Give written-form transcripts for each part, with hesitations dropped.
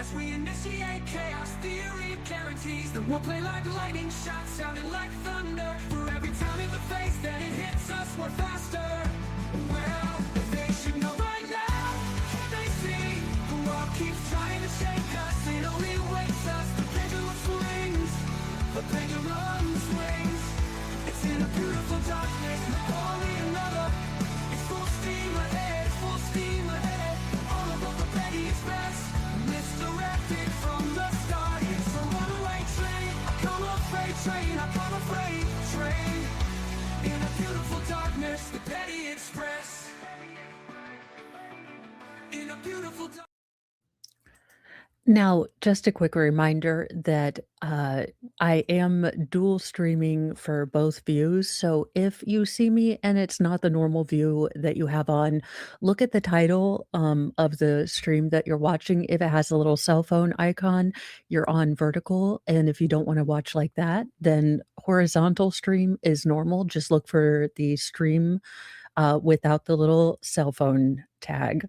as we initiate chaos. Theory guarantees that we'll play like lightning shots, sounding like thunder. For every time in the face that it hits us, we're faster. Well, they should know by now. They see the world keeps trying to shake us. It only waits us. The pendulum swings. The pendulum swings. It's in a beautiful darkness. Only another. It's full steam ahead. Full steam ahead. All about the Betty Express. Misdirected from the start. It's a runaway train. I come a freight train. I come a freight train. In a beautiful darkness, the Betty Express. In a beautiful darkness. Now, just a quick reminder that I am dual streaming for both views. So if you see me and it's not the normal view that you have on, look at the title of the stream that you're watching. If it has a little cell phone icon, you're on vertical. And if you don't want to watch like that, then horizontal stream is normal. Just look for the stream without the little cell phone tag.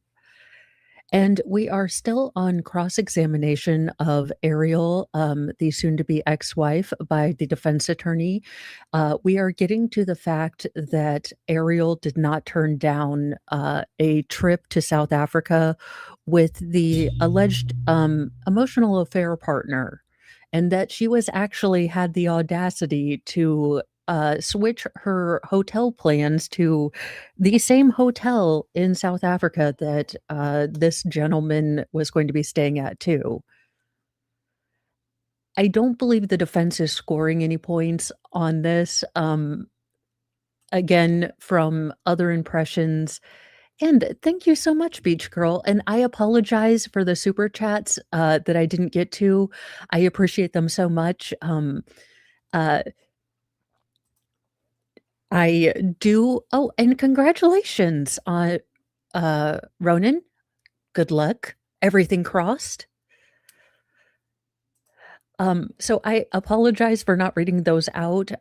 And we are still on cross-examination of Ariel, the soon-to-be ex-wife, by the defense attorney. We are getting to the fact that Ariel did not turn down a trip to South Africa with the alleged emotional affair partner, and that she was actually had the audacity to switch her hotel plans to the same hotel in South Africa that this gentleman was going to be staying at too. I don't believe the defense is scoring any points on this. Again, from other impressions. And thank you so much, Beach Girl. And I apologize for the super chats that I didn't get to. I appreciate them so much. Uh, I do. Oh, and congratulations on Ronan. Good luck. Everything crossed. So I apologize for not reading those out.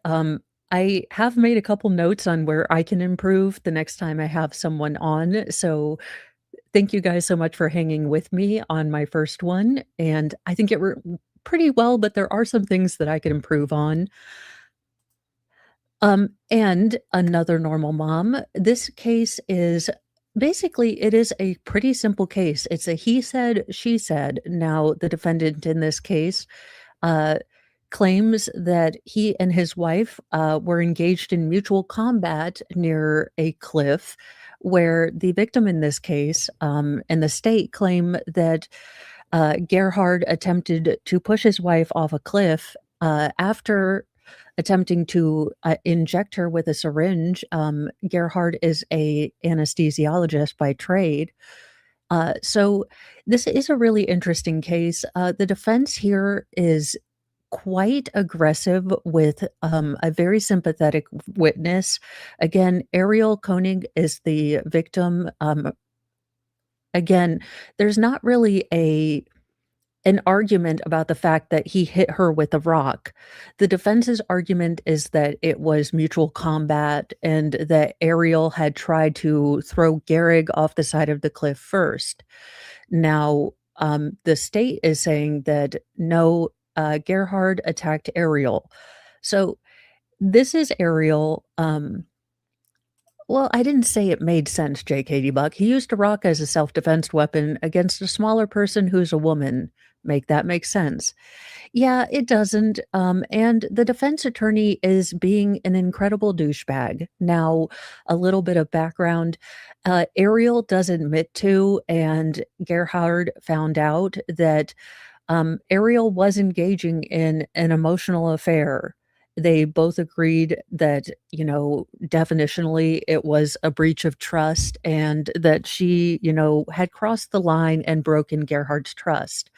I have made a couple notes on where I can improve the next time I have someone on. So thank you guys so much for hanging with me on my first one. And I think it went pretty well, but there are some things that I could improve on. And another normal mom. This case is basically it is a pretty simple case. It's a he said, she said. Now, the defendant in this case claims that he and his wife were engaged in mutual combat near a cliff, where the victim in this case and the state claim that Gerhard attempted to push his wife off a cliff after attempting to inject her with a syringe. Gerhard is a anesthesiologist by trade. So this is a really interesting case. The defense here is quite aggressive with a very sympathetic witness. Again, Ariel Koenig is the victim. Again, there's not really an argument about the fact that he hit her with a rock. The defense's argument is that it was mutual combat and that Ariel had tried to throw Gehrig off the side of the cliff first. Now, the state is saying that no, Gerhard attacked Ariel. So this is Ariel. Well, I didn't say it made sense, J.K.D. Buck. He used a rock as a self-defense weapon against a smaller person who's a woman. Make that make sense? Yeah, it doesn't. And the defense attorney is being an incredible douchebag. Now, a little bit of background. Ariel does admit to, and Gerhard found out that Ariel was engaging in an emotional affair. They both agreed that, you know, definitionally it was a breach of trust and that she, you know, had crossed the line and broken Gerhard's trust.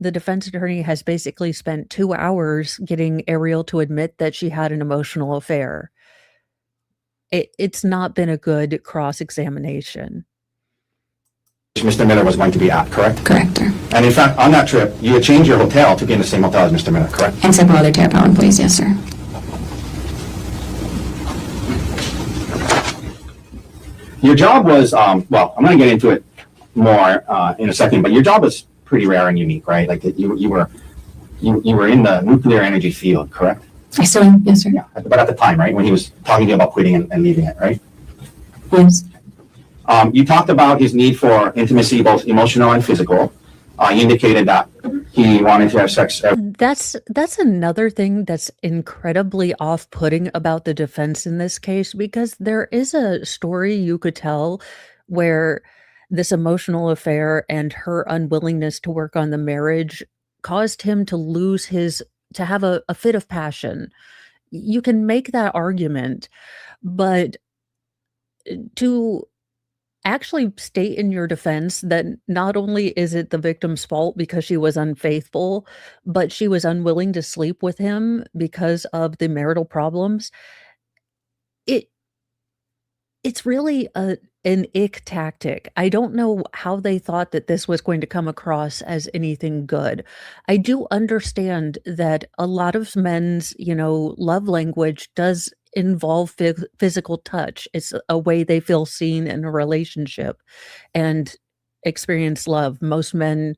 The defense attorney has basically spent 2 hours getting Ariel to admit that she had an emotional affair. It's not been a good cross-examination. Mr. Miller was going to be at, correct? Correct, sir. And in fact, on that trip, you had changed your hotel to be in the same hotel as Mr. Miller, correct? And several other Terrapel employees, yes, sir. Your job was, well, I'm going to get into it more in a second, but your job was pretty rare and unique, right? Like you were in the nuclear energy field, correct? I still am, yes, sir. Yeah, but at the time, right, when he was talking to you about quitting and leaving it, right? Yes. You talked about his need for intimacy, both emotional and physical. He indicated that he wanted to have sex. That's another thing that's incredibly off-putting about the defense in this case, because there is a story you could tell where this emotional affair and her unwillingness to work on the marriage caused him to to have a fit of passion. You can make that argument, but to actually state in your defense that not only is it the victim's fault because she was unfaithful, but she was unwilling to sleep with him because of the marital problems, it it's really an ick tactic. I don't know how they thought that this was going to come across as anything good. I do understand that a lot of men's, love language does involve physical touch. It's a way they feel seen in a relationship and experience love. Most men,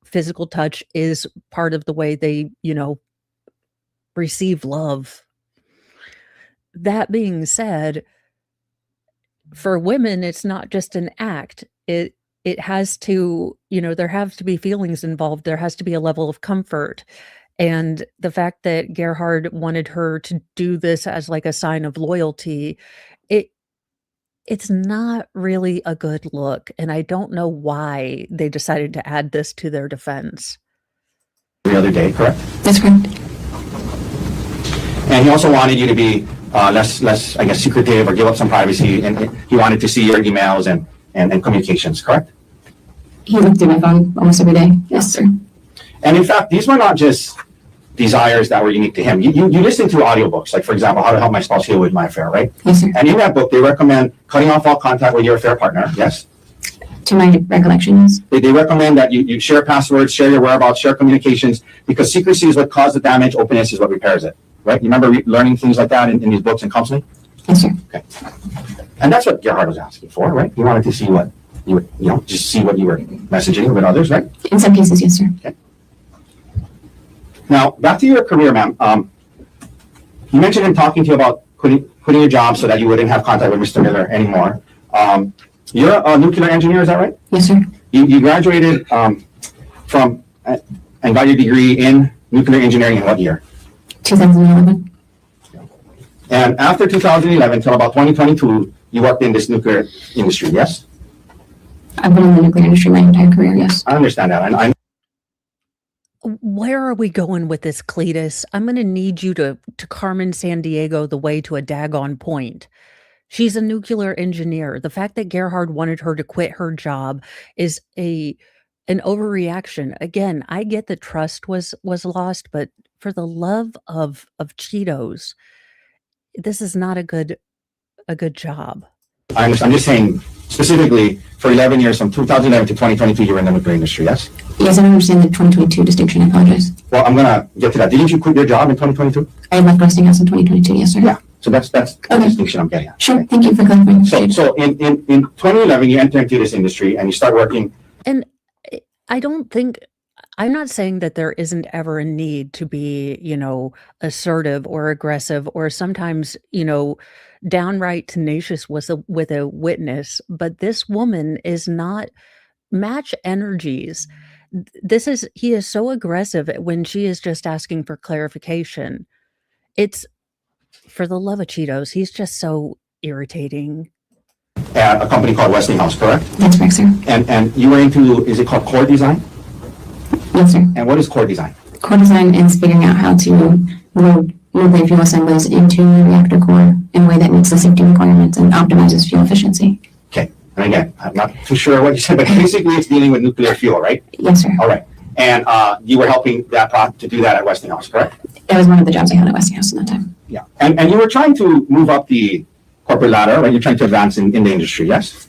physical touch is part of the way they, receive love. That being said, for women, it's not just an act. It has to, there have to be feelings involved. There has to be a level of comfort. And the fact that Gerhard wanted her to do this as like a sign of loyalty, it's not really a good look. And I don't know why they decided to add this to their defense. The other day, correct? That's correct. And he also wanted you to be less, I guess, secretive or give up some privacy. And he wanted to see your emails and communications, correct? He looked through my phone almost every day. Yes, sir. And in fact, these were not just desires that were unique to him. You listen to audiobooks, like, for example, How to Help My Spouse Heal with My Affair, right? Yes, sir. And in that book, they recommend cutting off all contact with your affair partner, yes? To my recollections. They recommend that you share passwords, share your whereabouts, share communications, because secrecy is what caused the damage, openness is what repairs it, right? You remember learning things like that in these books and counseling? Yes, sir. Okay. And that's what Gerhard was asking for, right? He wanted to see what you were, just see what you were messaging with others, right? In some cases, yes, sir. Okay. Now, back to your career, ma'am. You mentioned him talking to you about quitting your job so that you wouldn't have contact with Mr. Miller anymore. You're a nuclear engineer, is that right? Yes, sir. You graduated from and got your degree in nuclear engineering in what year? 2011. And after 2011 till about 2022, you worked in this nuclear industry, yes? I've been in the nuclear industry my entire career, yes. I understand that. And Where are we going with this, Cletus? I'm going to need you to Carmen Sandiego the way to a daggone point. She's a nuclear engineer. The fact that Gerhard wanted her to quit her job is an overreaction. Again, I get that trust was lost, but for the love of Cheetos, this is not a good job. I'm just saying, specifically, for 11 years, from 2011 to 2022, you were in the nuclear industry, yes? Yes, I don't understand the 2022 distinction. I apologize. Well, I'm going to get to that. Didn't you quit your job in 2022? I left Westinghouse in 2022, yes, sir. Yeah. So that's the distinction I'm getting at. Sure, thank you for clarifying. So in 2011, you enter into this industry and you start working. And I'm not saying that there isn't ever a need to be, assertive or aggressive or sometimes, downright tenacious with a witness, but this woman is not match energies. He is so aggressive when she is just asking for clarification. It's, for the love of Cheetos, he's just so irritating. At a company called Westinghouse, correct? That's correct, sir. And you were into, is it called core design? Yes, sir. And what is core design? Core design is figuring out how to load nuclear fuel assemblies into the reactor core in a way that meets the safety requirements and optimizes fuel efficiency. Okay. And again, I'm not too sure what you said, but basically it's dealing with nuclear fuel, right? Yes, sir. All right. And you were helping to do that at Westinghouse, correct? That was one of the jobs I had at Westinghouse in that time. Yeah. And you were trying to move up the corporate ladder, right? You're trying to advance in the industry, yes?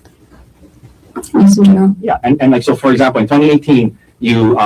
Yes, in general. Yeah. And like, so for example, in 2018, you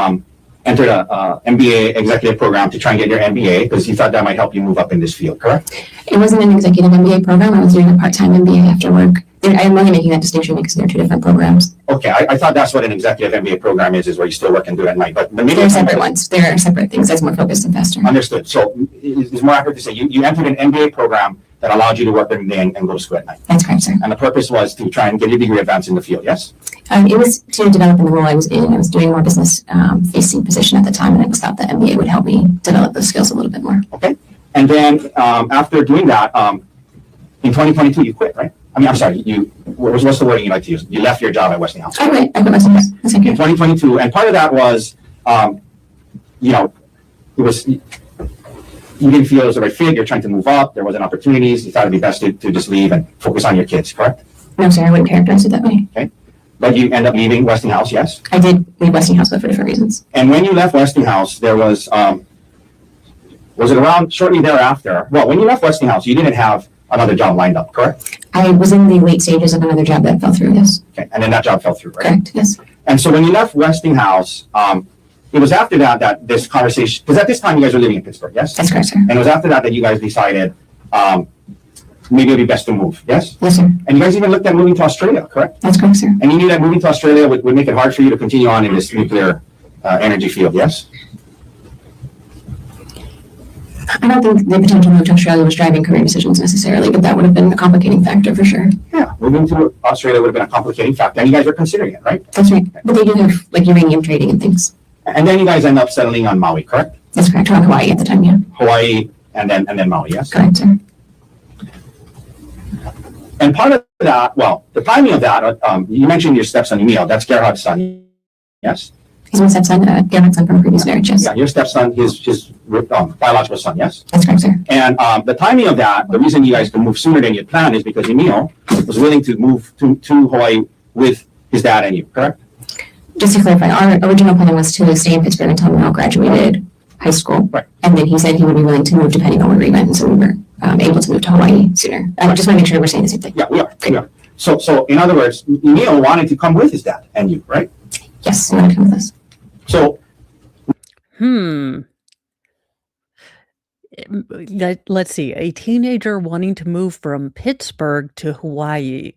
entered a MBA executive program to try and get your MBA because you thought that might help you move up in this field, correct? It wasn't an executive MBA program. I was doing a part-time MBA after work. I'm only making that distinction because they're two different programs. Okay, I thought that's what an executive MBA program is where you still work and do it at night, but maybe They're separate ones. There are separate things that's more focused and faster. Understood. So it's more accurate to say you entered an MBA program that allowed you to work during the day and go to school at night. That's correct, sir. And the purpose was to try and get your degree advanced in the field, yes? It was to develop in the role I was in. I was doing more business facing position at the time, and I just thought the MBA would help me develop those skills a little bit more. Okay. And then after doing that, in 2022, you quit, right? I mean, I'm sorry, what's the wording you like to use? You left your job at Westinghouse. I quit Westinghouse. That's In okay. 2022, and part of that was, it was, you didn't feel it was the right fit, you're trying to move up, there wasn't opportunities, you thought it'd be best to just leave and focus on your kids, correct? No, sir, I wouldn't characterize it that way. Okay. But you end up leaving Westinghouse, yes? I did leave Westinghouse, but for different reasons. And when you left Westinghouse, there was it around shortly thereafter? Well, when you left Westinghouse, you didn't have another job lined up, correct? I was in the late stages of another job that fell through, yes. Okay, and then that job fell through, right? Correct, yes. And so when you left Westinghouse, it was after that this conversation, because at this time you guys were living in Pittsburgh, yes? That's correct, sir. And it was after that you guys decided maybe it'd be best to move, yes? Yes, sir. And you guys even looked at moving to Australia, correct? That's correct, sir. And you knew that moving to Australia would make it hard for you to continue on in this nuclear energy field, yes? I don't think the potential move to Australia was driving career decisions necessarily, but that would have been a complicating factor for sure. Yeah, moving to Australia would have been a complicating factor, and you guys were considering it, right? That's right. But they do have like uranium trading and things. And then you guys end up settling on Maui, correct? That's correct. Or on Hawaii at the time, yeah. Hawaii and then Maui, yes? Correct, sir. And part of that, well, the timing of that, you mentioned your stepson Emil, that's Gerhard's son, yes? He's my stepson, Gerhard's son from a previous marriage, yes. Yeah, your stepson, his biological son, yes? That's correct, sir. And the timing of that, the reason you guys could move sooner than you planned is because Emil was willing to move to Hawaii with his dad and you, correct? Just to clarify, our original plan was to stay in Pittsburgh until Mel graduated high school. Right. And then he said he would be willing to move depending on where we went, and so we were able to move to Hawaii sooner. I just want to make sure we're saying the same thing. Yeah, we are. So in other words, Emil wanted to come with his dad and you, right? Yes, he wanted to come with us. So Let's see. A teenager wanting to move from Pittsburgh to Hawaii.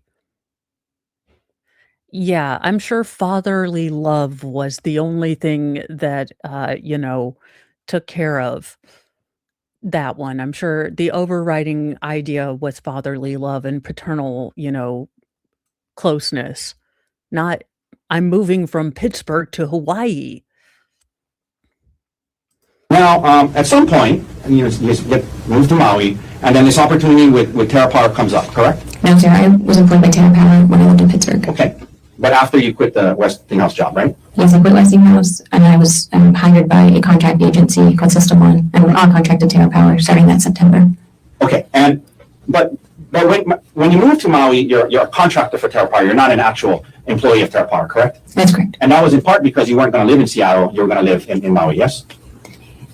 Yeah, I'm sure fatherly love was the only thing that, took care of that one. I'm sure the overriding idea was fatherly love and paternal, closeness, not I'm moving from Pittsburgh to Hawaii. now, at some point, you get moved to Maui, and then this opportunity with Terra Power comes up, correct? No, sir, I was employed by Terra Power when I lived in Pittsburgh. Okay. But after you quit the Westinghouse job, right? Yes, I quit Westinghouse, and I was hired by a contract agency called System One, and we're on contract to Terra Power starting that September. Okay. But when you moved to Maui, you're a contractor for Terra Power. You're not an actual employee of Terra Power, correct? That's correct. And that was in part because you weren't going to live in Seattle. You were going to live in Maui, yes?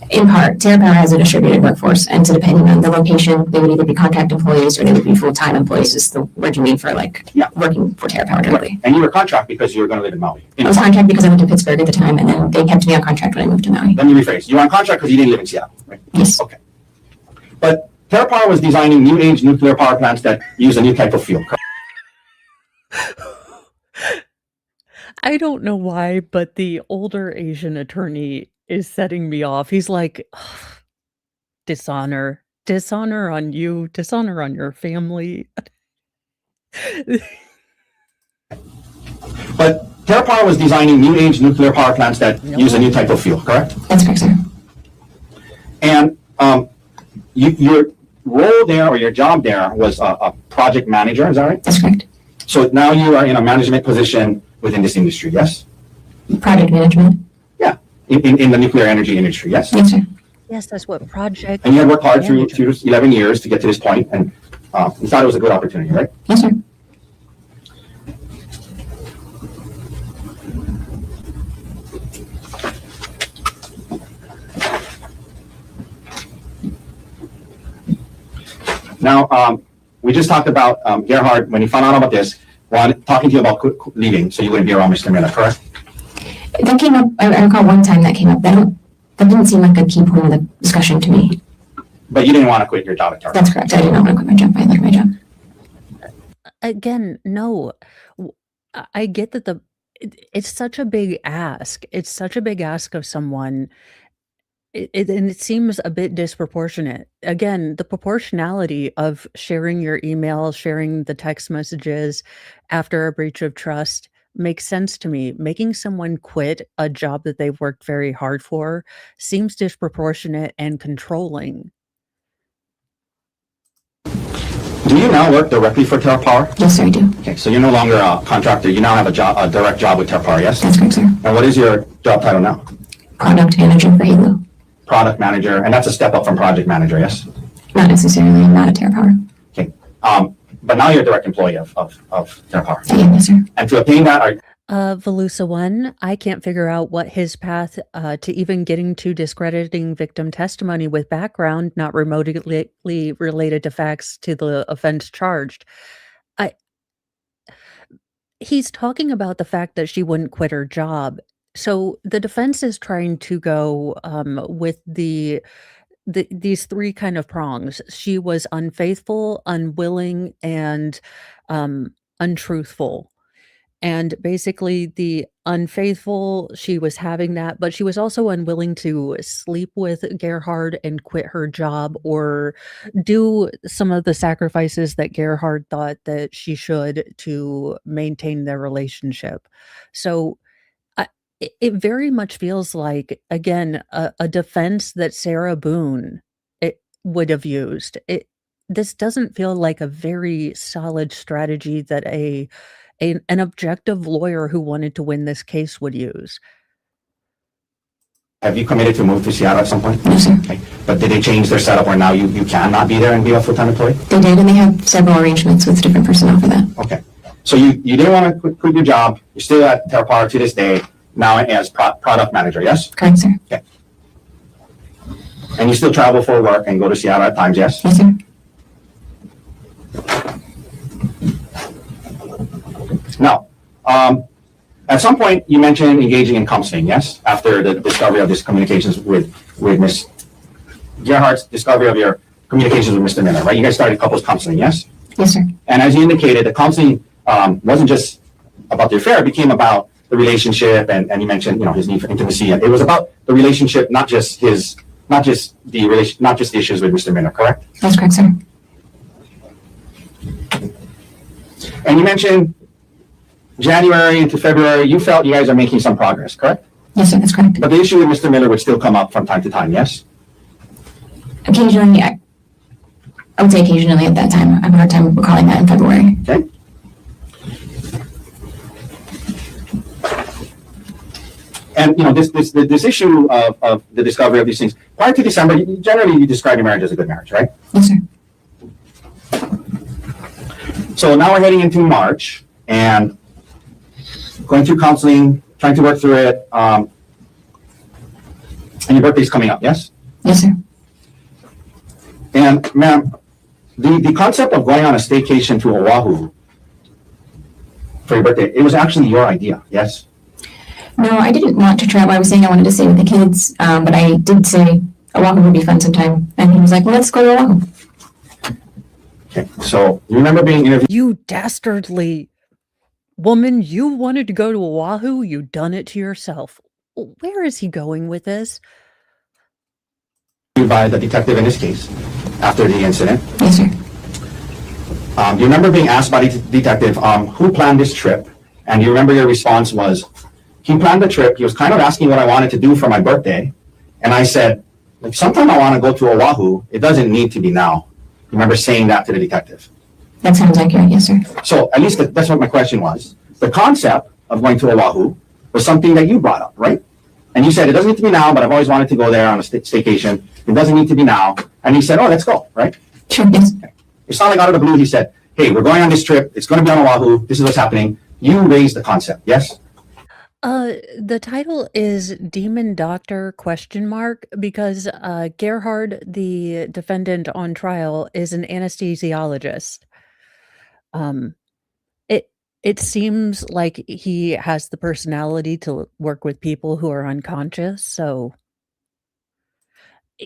In part, Terra Power has a distributed workforce, and so depending on the location, they would either be contract employees or they would be full-time employees, is the word you mean for working for Terra Power directly. And you were contract because you were going to live in Maui. I was contract because I went to Pittsburgh at the time, and then they kept me on contract when I moved to Maui. Let me rephrase. You were on contract because you didn't live in Seattle, right? Yes. Okay. But Terra Power was designing new age nuclear power plants that use a new type of fuel, correct? I don't know why, but the older Asian attorney is setting me off. He's like, dishonor on you, dishonor on your family. But Terra Power was designing new age nuclear power plants that use a new type of fuel, correct? That's correct, sir. And your role there or your job there was a project manager, is that right? That's correct. So now you are in a management position within this industry, yes? Project management. Yeah, in the nuclear energy industry, yes? Yes, sir. Yes, that's what project. And you had worked hard through 11 years to get to this point, and you thought it was a good opportunity, right? Yes, sir. Now, we just talked about Gerhard, when he found out about this, talking to you about leaving, so you wouldn't be around Mr. Miller, correct? That came up, I recall one time that came up. That didn't seem like a key point of the discussion to me. But you didn't want to quit your job at Terra. That's correct. I did not want to quit my job. I liked my job. Again, no. I get that the It's such a big ask. It's such a big ask of someone. And it seems a bit disproportionate. Again, the proportionality of sharing your email, sharing the text messages after a breach of trust makes sense to me. Making someone quit a job that they've worked very hard for seems disproportionate and controlling. Do you now work directly for TerraPower? Yes, sir, I do. Okay, so you're no longer a contractor. You now have a direct job with TerraPower, yes? That's correct, sir. And what is your job title now? Product manager for Halo. Product manager, and that's a step up from project manager, yes? Not necessarily. I'm not a TerraPower. Okay. But now you're a direct employee of TerraPower. I am, yes, sir. And to obtain that, Velusa 1, I can't figure out what his path to even getting to discrediting victim testimony with background not remotely related to facts to the offense charged. I He's talking about the fact that she wouldn't quit her job. So the defense is trying to go with these three kind of prongs. She was unfaithful, unwilling, and untruthful. And basically, the unfaithful, she was having that, but she was also unwilling to sleep with Gerhard and quit her job or do some of the sacrifices that Gerhard thought that she should to maintain their relationship. So it very much feels like, again, a defense that Sarah Boone would have used. This doesn't feel like a very solid strategy that an objective lawyer who wanted to win this case would use. have you committed to move to Seattle at some point? No, sir. Okay. But did they change their setup where now you cannot be there and be a full-time employee? They did, and they have several arrangements with different personnel for that. Okay. So you didn't want to quit your job. You're still at TerraPower to this day, now as product manager, yes? Correct, sir. Okay. And you still travel for work and go to Seattle at times, yes? Yes, sir. Now, at some point you mentioned engaging in counseling, yes? After the discovery of this communications with Ms. Gerhardt's discovery of your communications with Mr. Miller, right? You guys started couples counseling, yes? Yes, sir. And as you indicated, the counseling wasn't just about the affair; it became about the relationship, and you mentioned, you know, his need for intimacy. And it was about the relationship, not just the issues with Mr. Miller, correct? That's correct, sir. And you mentioned January into February, you felt you guys are making some progress, correct? Yes, sir. That's correct. But the issue with Mr. Miller would still come up from time to time, yes? Occasionally, I would say occasionally at that time. I have a hard time recalling that in February. Okay. And you know, this issue of the discovery of these things prior to December, generally you describe your marriage as a good marriage, right? Yes, sir. So now we're heading into March and going through counseling, trying to work through it. And your birthday's coming up, yes? Yes, sir. And ma'am, the concept of going on a staycation to Oahu for your birthday, it was actually your idea, yes? No, I didn't want to travel. I was saying I wanted to stay with the kids, but I did say Oahu would be fun sometime. And he was like, well, let's go to Oahu. Okay, so you remember being interviewed You dastardly woman, you wanted to go to Oahu, you done it to yourself. Where is he going with this? by the detective in this case after the incident. Yes, sir. You remember being asked by the detective, who planned this trip? And you remember your response was, he planned the trip. He was kind of asking what I wanted to do for my birthday. And I said, like, sometime I want to go to Oahu. It doesn't need to be now. You remember saying that to the detective? That sounds accurate. Yes, sir. So at least that's what my question was. The concept of going to Oahu was something that you brought up, right? And you said, it doesn't need to be now, but I've always wanted to go there on a staycation. It doesn't need to be now. And he said, oh, let's go, right? Sure, yes. It's not like out of the blue, he said, hey, we're going on this trip. It's going to be on Oahu. This is what's happening. You raised the concept, yes? The title is Demon Doctor ? Because Gerhard, the defendant on trial, is an anesthesiologist. It seems like he has the personality to work with people who are unconscious. So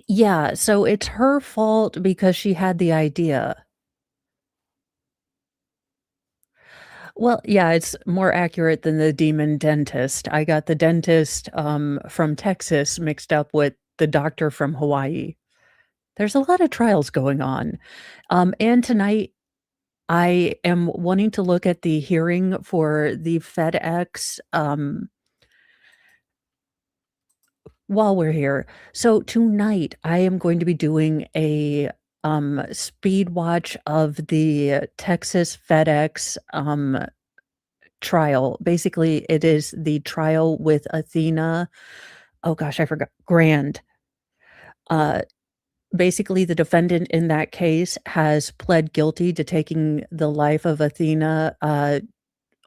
yeah, so it's her fault because she had the idea. Well, yeah, it's more accurate than the demon dentist. I got the dentist, from Texas mixed up with the doctor from Hawaii. There's a lot of trials going on. And tonight, I am wanting to look at the hearing for the FedEx, while we're here. So tonight, I am going to be doing a, speed watch of the Texas FedEx, trial. Basically, it is the trial with Athena. Oh gosh, I forgot. Grand. Uh, Basically, the defendant in that case has pled guilty to taking the life of Athena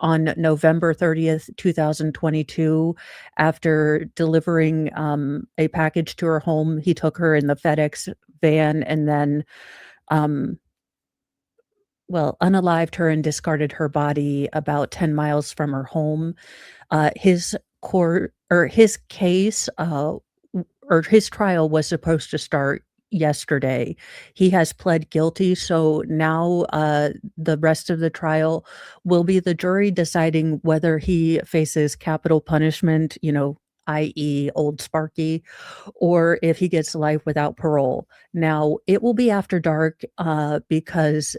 on November 30th, 2022, after delivering a package to her home. He took her in the FedEx van and then um, unalived her and discarded her body about 10 miles from her home. His court or his case or his trial was supposed to start yesterday. He has pled guilty, so now the rest of the trial will be the jury deciding whether he faces capital punishment, i.e. Old Sparky, or if he gets life without parole. Now, it will be after dark because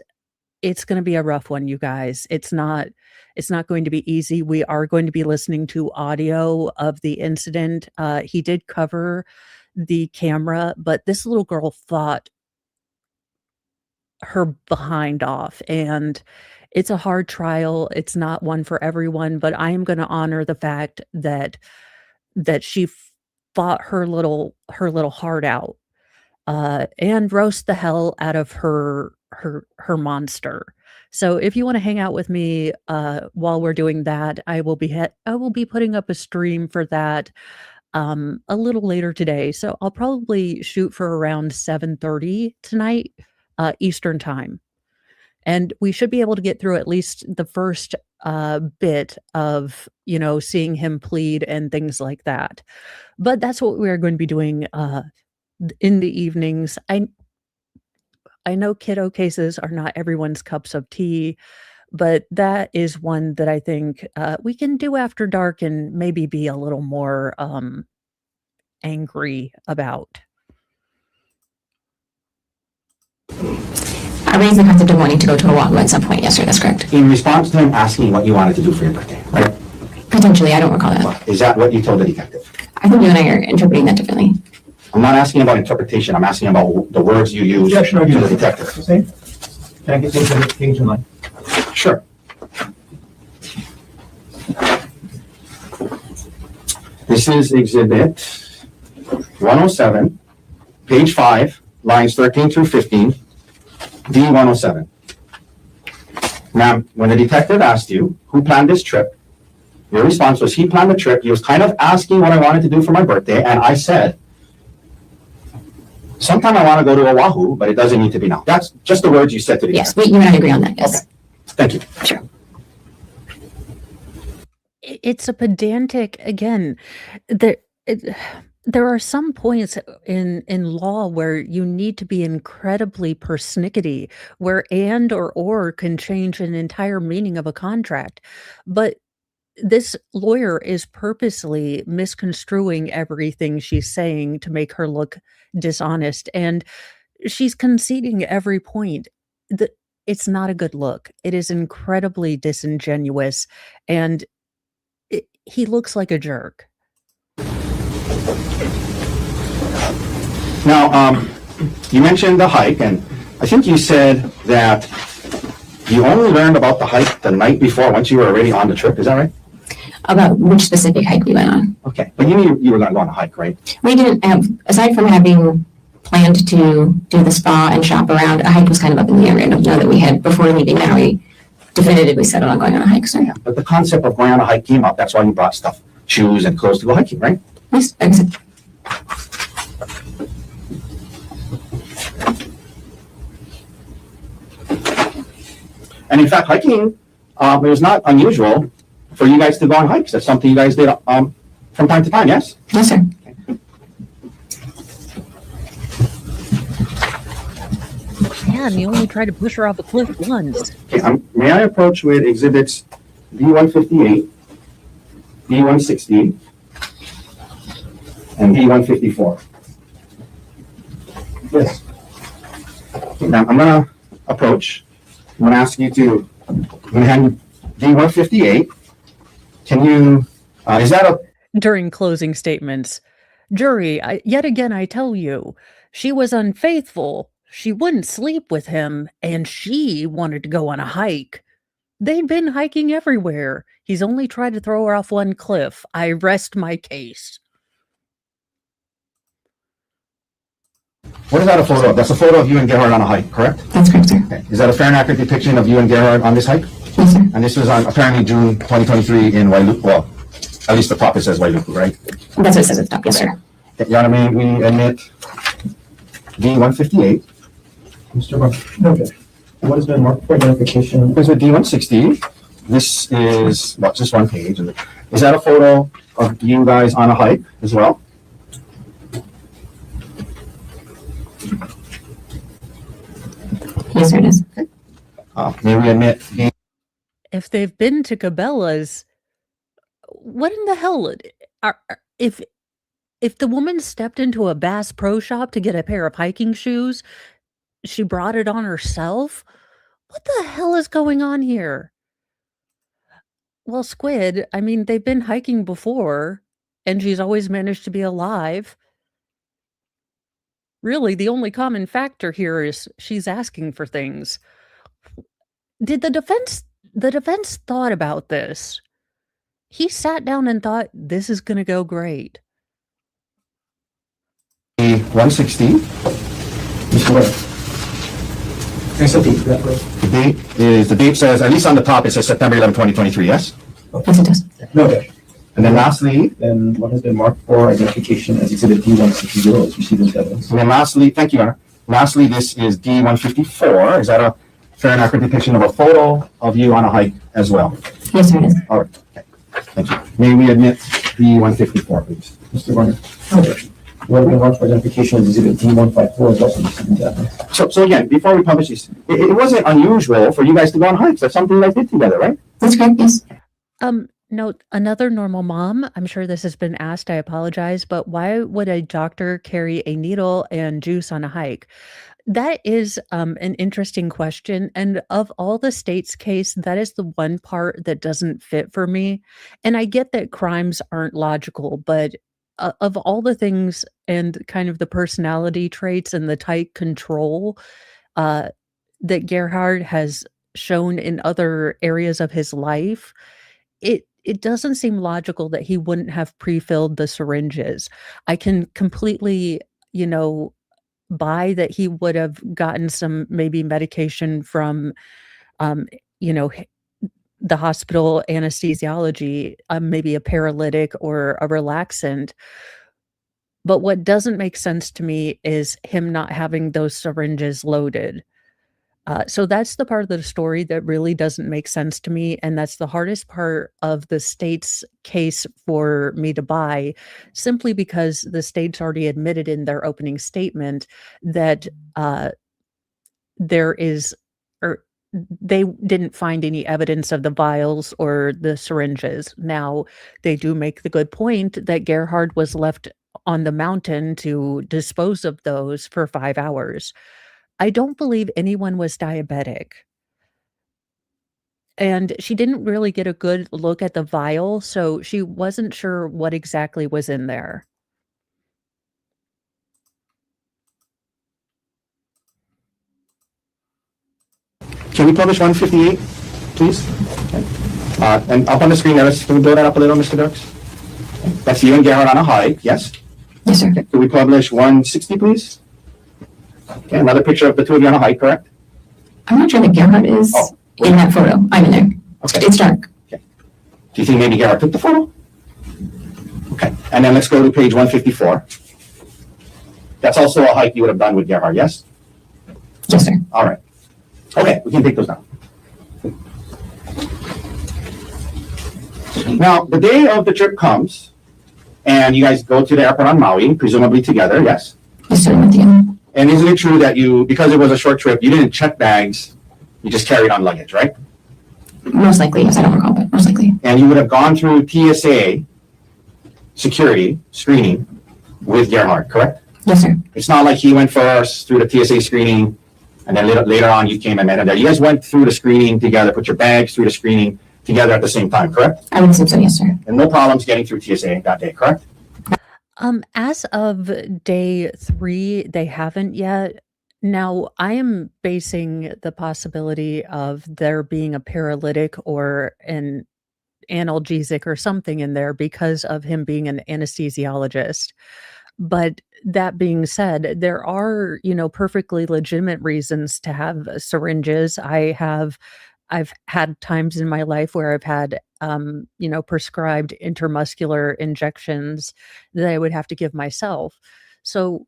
it's gonna be a rough one, you guys. It's not going to be easy. We are going to be listening to audio of the incident. He did cover the camera, but this little girl fought her behind off, and it's a hard trial. It's not one for everyone, but I am gonna honor the fact that she fought her little heart out, and roast the hell out of her monster. So if you wanna hang out with me, while we're doing that, I will be putting up a stream for that, a little later today. So I'll probably shoot for around 7:30 tonight, Eastern Time. And we should be able to get through at least the first, bit of, seeing him plead and things like that. But that's what we are going to be doing, in the evenings. I know kiddo cases are not everyone's cups of tea, but that is one that I think, we can do after dark and maybe be a little more, angry about. I raised the concept of wanting to go to a walk at some point yesterday, that's correct. In response to him asking what you wanted to do for your birthday, right? Potentially, I don't recall that. Is that what you told the detective? I think you and I are interpreting that differently. I'm not asking about interpretation. I'm asking about the words you use to the detective. Can I get the page in line? Sure. This is exhibit 107, page 5, lines 13 through 15, D107. Ma'am, when the detective asked you who planned this trip, your response was he planned the trip. He was kind of asking what I wanted to do for my birthday, and I said, sometime I want to go to Oahu, but it doesn't need to be now. That's just the words you said to the Yes, detective. you and I agree on that, yes. Okay. Thank you. Sure. It's a pedantic again, there there are some points in law where you need to be incredibly persnickety, where and or can change an entire meaning of a contract. But this lawyer is purposely misconstruing everything she's saying to make her look dishonest, and she's conceding every point. The It's not a good look. It is incredibly disingenuous, and he looks like a jerk. Now, you mentioned the hike, and I think you said that you only learned about the hike the night before once you were already on the trip. Is that right? About which specific hike we went on. Okay, but you knew you were going to go on a hike, right? We didn't have, aside from having planned to do the spa and shop around, a hike was kind of up in the air. I don't know that we had, before leaving now, we definitively settled on going on a hike. So, Yeah, but the concept of going on a hike came up. That's why you brought stuff, shoes and clothes to go hiking, right? yes, like I said, And in fact, hiking, it was not unusual for you guys to go on hikes. That's something you guys did from time to time, yes? yes, sir. Man, you only tried to push her off a cliff once. Okay, may I approach with exhibits D158, D160, and D154. Yes. Now, I'm gonna approach. I'm gonna ask you to, I'm gonna hand you D158. Can you, is that a, During closing statements, jury, yet again I tell you, she was unfaithful. She wouldn't sleep with him, and she wanted to go on a hike. They'd been hiking everywhere. He's only tried to throw her off one cliff. I rest my case. what is that a photo of? That's a photo of you and Gerhard on a hike, correct? That's correct, sir. Okay. Is that a fair and accurate depiction of you and Gerhard on this hike? Yes, sir. And this was on apparently June 2023 in Wailuku. Well, at least the prophet says Wailuku, right? That's what it says at the top. Yes, sir. Your Honor, may we admit D158. Mr. Barr, no, Judge. What has been marked for identification? Here's with D160. This is, well, just one page. Is that a photo of you guys on a hike as well? Yes, sir, it is. May we admit D, If they've been to Cabela's, what in the hell? If the woman stepped into a Bass Pro Shop to get a pair of hiking shoes, she brought it on herself? What the hell is going on here? Well, Squid, I mean, they've been hiking before, and she's always managed to be alive. Really, the only common factor here is she's asking for things. Did the defense thought about this? He sat down and thought, this is going to go great. 160. Mr. Barr. There's a date for that, right? The date says, at least on the top, it says September 11, 2023, yes? Yes, it does. No, Judge. And then lastly, Then what has been marked for identification as exhibit D160 is received as evidence? and then lastly, thank you, Your Honor. Lastly, this is D154. Is that a fair and accurate depiction of a photo of you on a hike as well? Yes, sir, it is. All right, okay. Thank you. May we admit D154, please? Mr. Barr. No, Judge. What has been marked for identification as exhibit D154 is also received as evidence? So again, before we publish this, it wasn't unusual for you guys to go on hikes. That's something you guys did together, right? That's correct, yes. No, another normal mom, I'm sure this has been asked, I apologize, but why would a doctor carry a needle and juice on a hike? That is an interesting question. And of all the state's case, that is the one part that doesn't fit for me. And I get that crimes aren't logical, but of all the things and kind of the personality traits and the tight control that Gerhard has shown in other areas of his life, it doesn't seem logical that he wouldn't have pre-filled the syringes. I can completely, buy that he would have gotten some maybe medication from, the hospital anesthesiology, maybe a paralytic or a relaxant. But what doesn't make sense to me is him not having those syringes loaded. So that's the part of the story that really doesn't make sense to me, and that's the hardest part of the state's case for me to buy, simply because the state's already admitted in their opening statement that there is, or they didn't find any evidence of the vials or the syringes. Now, they do make the good point that Gerhard was left on the mountain to dispose of those for 5 hours. I don't believe anyone was diabetic. And she didn't really get a good look at the vial, so she wasn't sure what exactly was in there. Can we publish 158, please? Okay. And up on the screen, can we blow that up a little, Mr. Dirks? That's you and Gerhard on a hike, yes? Yes, sir. Okay. Can we publish 160, please? Okay, another picture of the two of you on a hike, correct? I'm not sure that Gerhard is in that photo. I'm in there. Okay. It's dark. Do you think maybe Gerhard took the photo? Okay, and then let's go to page 154. That's also a hike you would have done with Gerhard, yes? Yes, sir. All right. Okay, we can take those down. Now, the day of the trip comes, and you guys go to the airport on Maui, presumably together, yes? Yes, sir, with you. And isn't it true that you, because it was a short trip, you didn't check bags, you just carried on luggage, right? Most likely, yes. I don't recall, but most likely. And you would have gone through TSA security screening with Gerhard, correct? Yes, sir. It's not like he went first through the TSA screening, and then later on you came and met him there. You guys went through the screening together, put your bags through the screening together at the same time, correct? I would assume so, yes, sir. And no problems getting through TSA that day, correct? As of day 3, they haven't yet. Now, I am basing the possibility of there being a paralytic or an analgesic or something in there because of him being an anesthesiologist. But that being said, there are, perfectly legitimate reasons to have syringes. I've had times in my life where I've had, prescribed intermuscular injections that I would have to give myself. So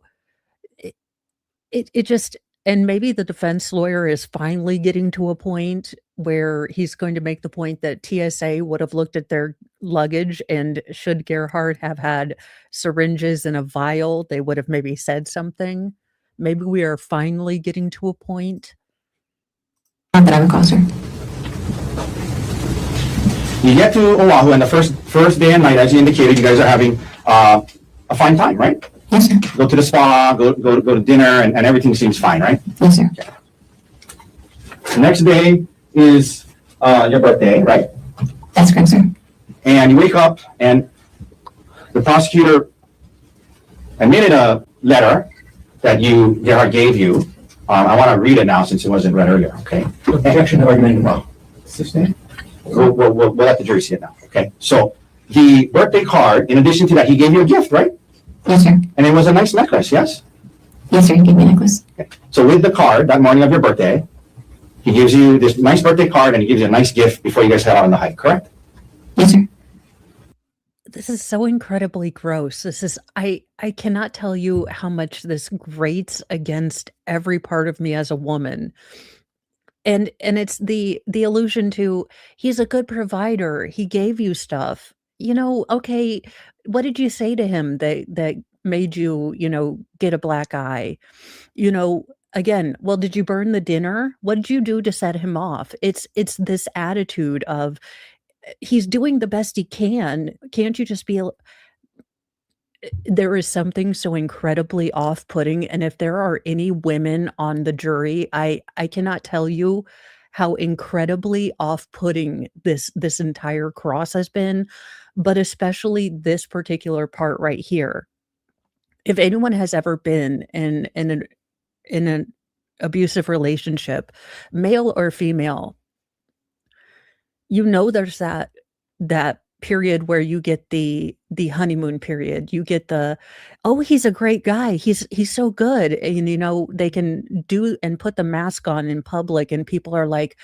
it just, and maybe the defense lawyer is finally getting to a point where he's going to make the point that TSA would have looked at their luggage, and should Gerhard have had syringes in a vial, they would have maybe said something. Maybe we are finally getting to a point. Not that I recall, sir. You get to Oahu, and the first day and night, as you indicated, you guys are having a fine time, right? Yes, sir. Go to the spa, go to dinner, and everything seems fine, right? Yes, sir. The next day is your birthday, right? That's correct, sir. And you wake up, and the prosecutor admitted a letter that Gerhard gave you. I want to read it now since it wasn't read earlier, okay? Objection to argument well. 16. We'll let the jury see it now, okay? So the birthday card, in addition to that, he gave you a gift, right? Yes, sir. And it was a nice necklace, yes? Yes, sir. He gave me a necklace. Okay. So with the card, that morning of your birthday, he gives you this nice birthday card, and he gives you a nice gift before you guys head out on the hike, correct? Yes, sir. This is so incredibly gross. This is, I cannot tell you how much this grates against every part of me as a woman. And it's the allusion to, he's a good provider. He gave you stuff. Okay, what did you say to him that made you, get a black eye? Again, well, did you burn the dinner? What did you do to set him off? It's this attitude of, he's doing the best he can. Can't you just be there is something so incredibly off-putting, and if there are any women on the jury, I cannot tell you how incredibly off-putting this entire cross has been, but especially this particular part right here. If anyone has ever been in an abusive relationship, male or female, there's that period where you get the honeymoon period. You get oh, he's a great guy. He's so good. And they can do and put the mask on in public, and people are like,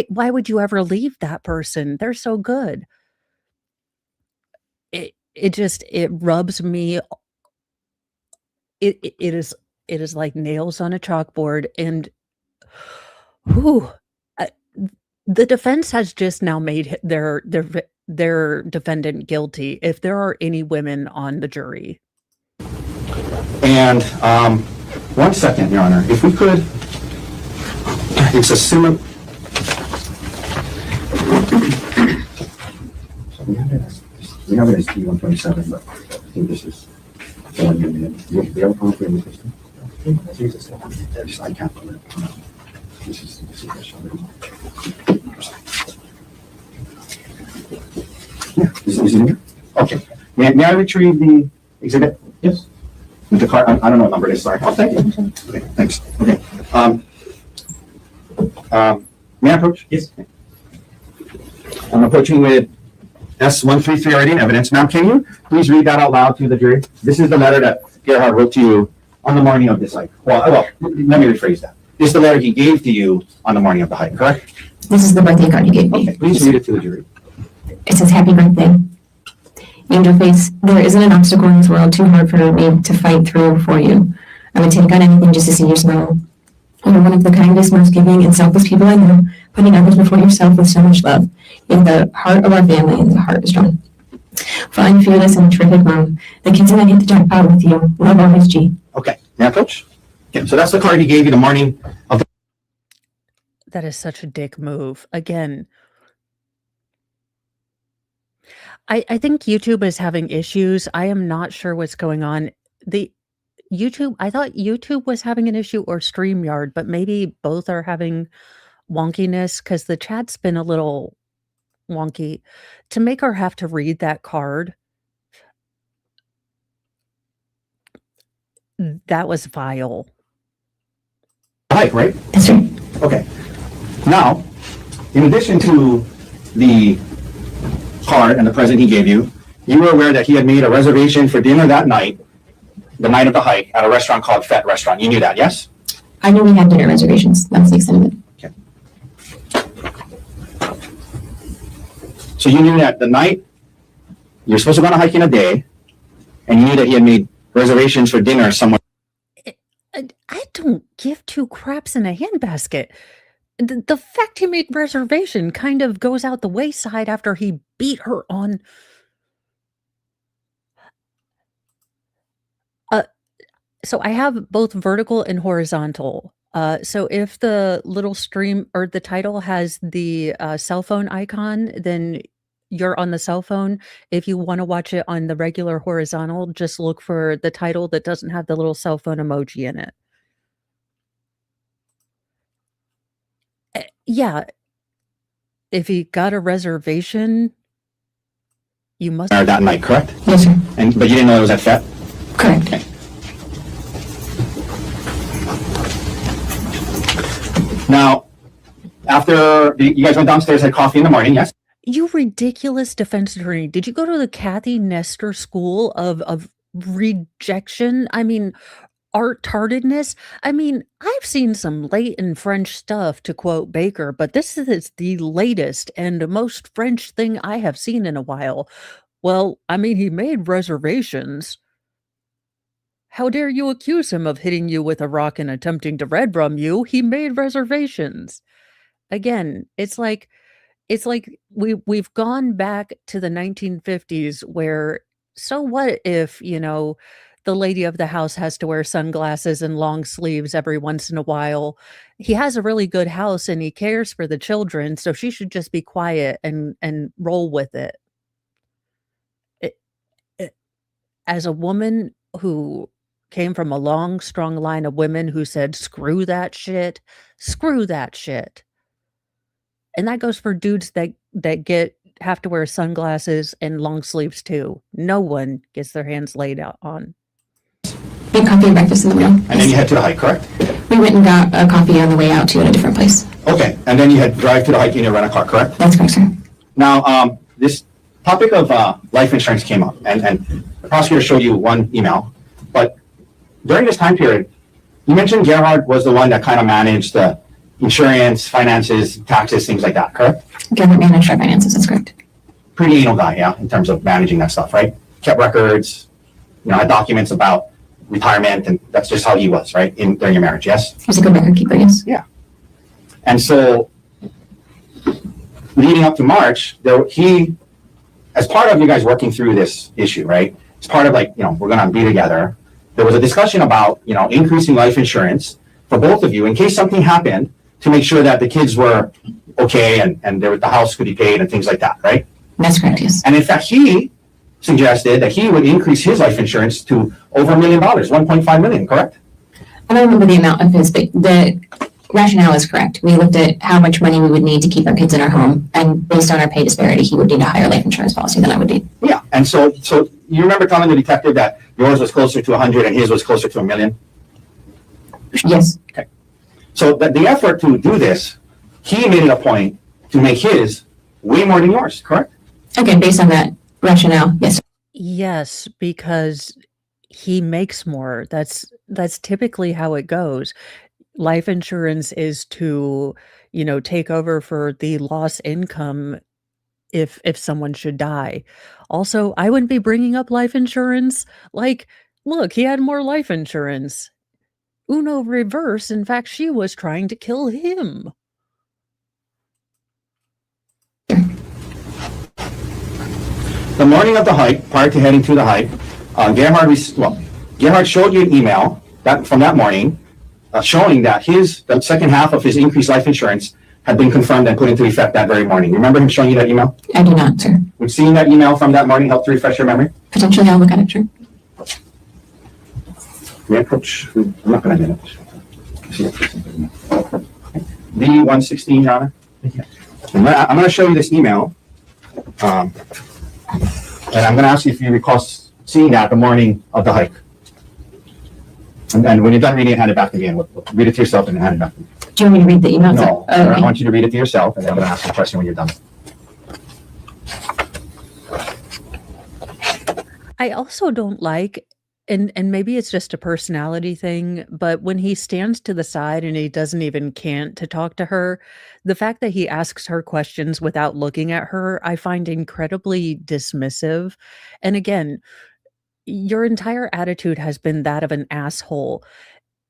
why would you ever leave that person? They're so good. It rubs me. It is like nails on a chalkboard. And the defense has just now made their defendant guilty, if there are any women on the jury. And 1 second, Your Honor, if we could, it's a similar. We have it as P127, but I think this is the one you need. Do you have a conflict with this thing? I can't believe it. No. This is yeah, is it in here? Okay. May I retrieve the exhibit? Yes. With the card, I don't know what number it is, sorry. Oh, thank you. Okay, thanks. Okay. May I approach? Yes. I'm approaching with S133 already in evidence. Ma'am, can you please read that out loud to the jury? This is the letter that Gerhard wrote to you on the morning of this hike. Well, let me rephrase that. This is the letter he gave to you on the morning of the hike, correct? This is the birthday card he gave me. Okay, please read it to the jury. It says, "Happy birthday. Angel face, there isn't an obstacle in this world too hard for me to fight through for you. I would take on anything just to see you smile. You're one of the kindest, most giving, and selfless people I know, putting others before yourself with so much love. You have the heart of our family, and the heart is strong. Fine, fearless, and a terrific mom. The kids and I hit the jackpot with you. Love always, G." Okay, now, Coach. Okay, so that's the card he gave you the morning of the. That is such a dick move. Again, I think YouTube is having issues. I am not sure what's going on. The I thought YouTube was having an issue or StreamYard, but maybe both are having wonkiness because the chat's been a little wonky. To make her have to read that card, that was vile. Height, right? That's right. Okay. Now, in addition to the card and the present he gave you, you were aware that he had made a reservation for dinner that night, the night of the hike, at a restaurant called Fett Restaurant. You knew that, yes? I knew we had dinner reservations. That's the extent of it. So you knew that the night you're supposed to go on a hike in a day, and you knew that he had made reservations for dinner somewhere. I don't give two craps in a handbasket. The fact he made reservation kind of goes out the wayside after he beat her on. So I have both vertical and horizontal. So if the little stream or the title has the cell phone icon, then you're on the cell phone. If you want to watch it on the regular horizontal, just look for the title that doesn't have the little cell phone emoji in it. Yeah. If he got a reservation, you must That night, correct? Yes, sir. But you didn't know it was at Fett? Correct. Okay. Now, after you guys went downstairs, had coffee in the morning, yes? You ridiculous defense attorney. Did you go to the Kathy Nestor School of rejection? I mean, art-tardedness? I mean, I've seen some latent French stuff, to quote Baker, but this is the latest and most French thing I have seen in a while. Well, I mean, he made reservations. How dare you accuse him of hitting you with a rock and attempting to red rum you? He made reservations. Again, it's like we've gone back to the 1950s where, so what if, the lady of the house has to wear sunglasses and long sleeves every once in a while? He has a really good house and he cares for the children, so she should just be quiet and roll with it. As a woman who came from a long, strong line of women who said, screw that shit. And that goes for dudes that have to wear sunglasses and long sleeves too. No one gets their hands laid out on. We had coffee and breakfast in the morning. And then you head to the hike, correct? We went and got a coffee on the way out to a different place. Okay, and then you had drive to the hike in your rental car, correct? That's correct, sir. Now, this topic of life insurance came up, and the prosecutor showed you one email, but during this time period, you mentioned Gerhard was the one that kind of managed the insurance, finances, taxes, things like that, correct? Government managed our finances, that's correct. Pretty anal guy, yeah, in terms of managing that stuff, right? Kept records, had documents about retirement, and that's just how he was, right, during your marriage, yes? He was a good record keeper, yes. Yeah. And so, leading up to March, he, as part of you guys working through this issue, right, it's part of we're going to be together. There was a discussion about, increasing life insurance for both of you in case something happened, to make sure that the kids were okay and the house could be paid and things like that, right? That's correct, yes. And in fact, he suggested that he would increase his life insurance to over $1 million, 1.5 million, correct? I don't remember the amount of his, but the rationale is correct. We looked at how much money we would need to keep our kids in our home, and based on our pay disparity, he would need a higher life insurance policy than I would need. Yeah, and so you remember telling the detective that yours was closer to 100 and his was closer to $1 million? Yes. Okay. So the effort to do this, he made it a point to make his way more than yours, correct? Okay, based on that rationale, yes. Yes, because he makes more. That's typically how it goes. Life insurance is to, take over for the lost income if someone should die. Also, I wouldn't be bringing up life insurance. Like, look, he had more life insurance. Uno reverse. In fact, she was trying to kill him. The morning of the hike, prior to heading to the hike, Gerhard showed you an email from that morning showing that the second half of his increased life insurance had been confirmed and put into effect that very morning. Remember him showing you that email? I do not, sir. Would seeing that email from that morning help to refresh your memory? Potentially, I'll look at it, sure. May I approach? I'm not going to minute. D116, Your Honor. I'm going to show you this email. And I'm going to ask you if you recall seeing that the morning of the hike. And when you're done reading it, hand it back to me, and read it to yourself and then hand it back to me. Do you want me to read the email? No, Oh, okay. I want you to read it to yourself, and then I'm going to ask you a question when you're done. I also don't like, and maybe it's just a personality thing, but when he stands to the side and he doesn't even can't to talk to her, the fact that he asks her questions without looking at her, I find incredibly dismissive. And again, your entire attitude has been that of an asshole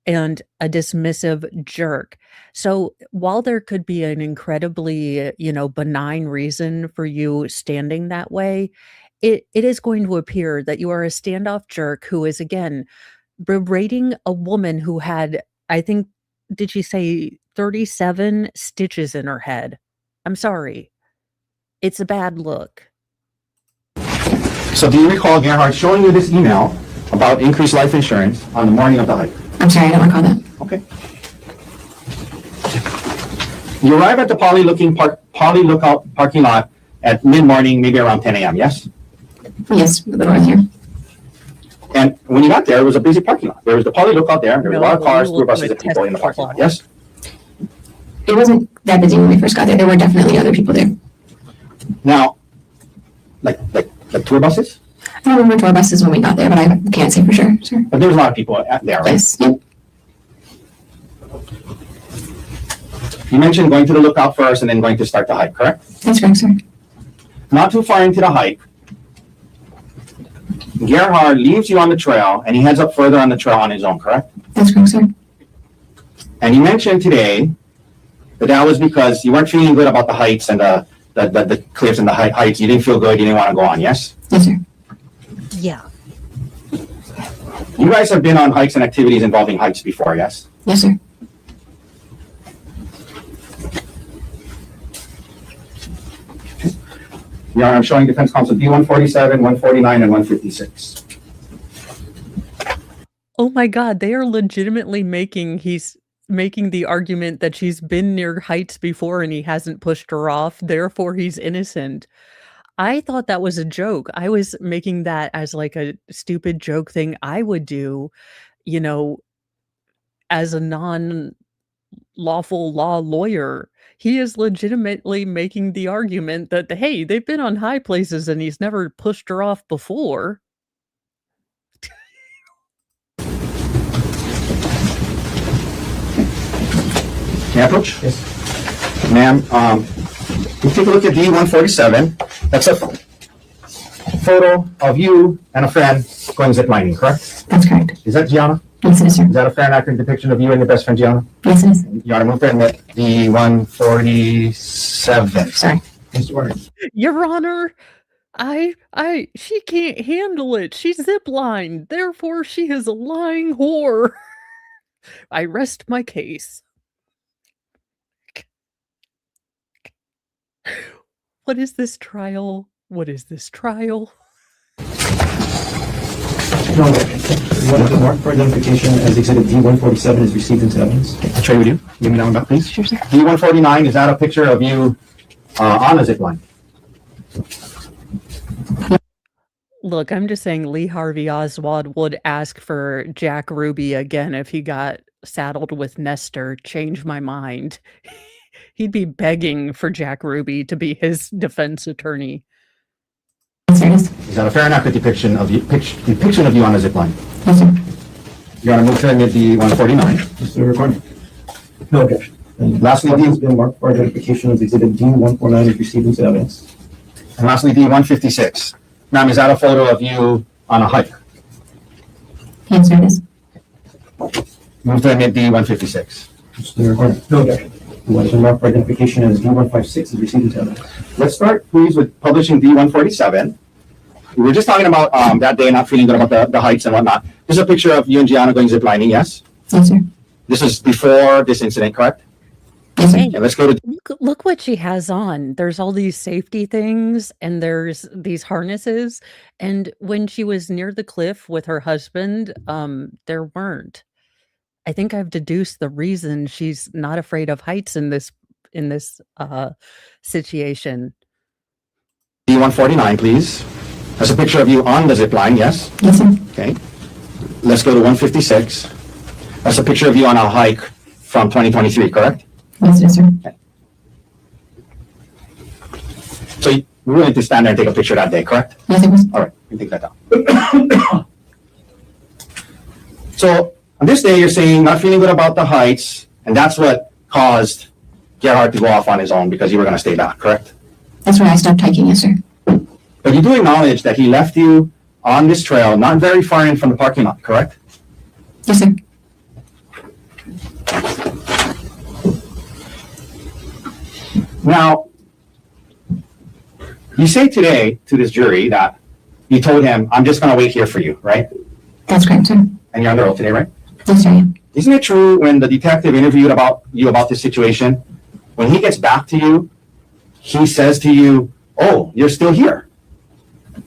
and a dismissive jerk. So while there could be an incredibly, benign reason for you standing that way, it is going to appear that you are a standoff jerk who is, again, berating a woman who had, I think, did she say 37 stitches in her head? I'm sorry. It's a bad look. So do you recall Gerhard showing you this email about increased life insurance on the morning of the hike? I'm sorry, I don't recall that. Okay. You arrive at the Poly Lookout parking lot at mid-morning, maybe around 10 a.m., yes? Yes, a little north here. And when you got there, it was a busy parking lot. There was the Poly Lookout there. There were a lot of cars, tour buses, and people in the parking lot, yes? It wasn't that busy when we first got there. There were definitely other people there. Now, like tour buses? I don't remember tour buses when we got there, but I can't say for sure, sir. But there was a lot of people there, right? Yes. Yep. You mentioned going to the lookout first and then going to start the hike, correct? That's correct, sir. Not too far into the hike, Gerhard leaves you on the trail and he heads up further on the trail on his own, correct? That's correct, sir. And you mentioned today that was because you weren't feeling good about the heights and the cliffs and the heights. You didn't feel good. You didn't want to go on, yes? Yes, sir. Yeah. You guys have been on hikes and activities involving heights before, yes? Yes, sir. Your Honor, I'm showing defense counsel D147, 149, and 156. Oh my God, they are legitimately he's making the argument that she's been near heights before and he hasn't pushed her off, therefore he's innocent. I thought that was a joke. I was making that as like a stupid joke thing I would do, as a non-lawful law lawyer. He is legitimately making the argument that, hey, they've been on high places and he's never pushed her off before. May I approach? Yes. Ma'am, you take a look at D147. That's a photo of you and a friend going ziplining, correct? That's correct. Is that Gianna? Yes, it is, sir. Is that a fair and accurate depiction of you and your best friend Gianna? Yes, it is. Your Honor, move to admit D147. Sorry. Mr. Warner. Your Honor, she can't handle it. She's ziplined. Therefore, she is a lying whore. I rest my case. What is this trial? What is this trial? No, one of the marked for identification as exhibit D147 is received into evidence. I'll trade with you. Give me that one back, please. Sure, sir. D149, is that a picture of you on a zip line? Look, I'm just saying Lee Harvey Oswald would ask for Jack Ruby again if he got saddled with Nestor. Change my mind. He'd be begging for Jack Ruby to be his defense attorney. Yes, sir. It is. Is that a fair and accurate depiction of you on a zip line? Yes, sir. Your Honor, move to admit D149. Mr. Recorder. No objection. And Lastly, lastly, has been marked for identification as exhibit D149 is received into evidence. And lastly, D156. Ma'am, is that a photo of you on a hike? Yes, sir. It is. Move to admit D156. Mr. Recorder. No objection. What has been marked for identification as D156 is received into evidence. Let's start, please, with publishing D147. We were just talking about that day not feeling good about the heights and whatnot. This is a picture of you and Gianna going ziplining, yes? Yes, sir. This is before this incident, correct? Yes, sir. Hey, And let's go to, look what she has on. There's all these safety things and there's these harnesses. And when she was near the cliff with her husband, there weren't. I think I've deduced the reason she's not afraid of heights in this situation. D149, please. That's a picture of you on the zip line, yes? Yes, sir. Okay. Let's go to 156. That's a picture of you on a hike from 2023, correct? Yes, yes, sir. So you were willing to stand there and take a picture that day, correct? Yes, it was. All right, you take that down. So on this day, you're saying not feeling good about the heights, and that's what caused Gerhard to go off on his own because you were going to stay back, correct? That's why I stopped hiking. Yes, sir. But you do acknowledge that he left you on this trail, not very far in from the parking lot, correct? Yes, sir. Now, you say today to this jury that you told him, I'm just going to wait here for you, right? That's correct, sir. And you're on the road today, right? Yes, sir. I am. Isn't it true when the detective interviewed you about this situation, when he gets back to you, he says to you, oh, you're still here.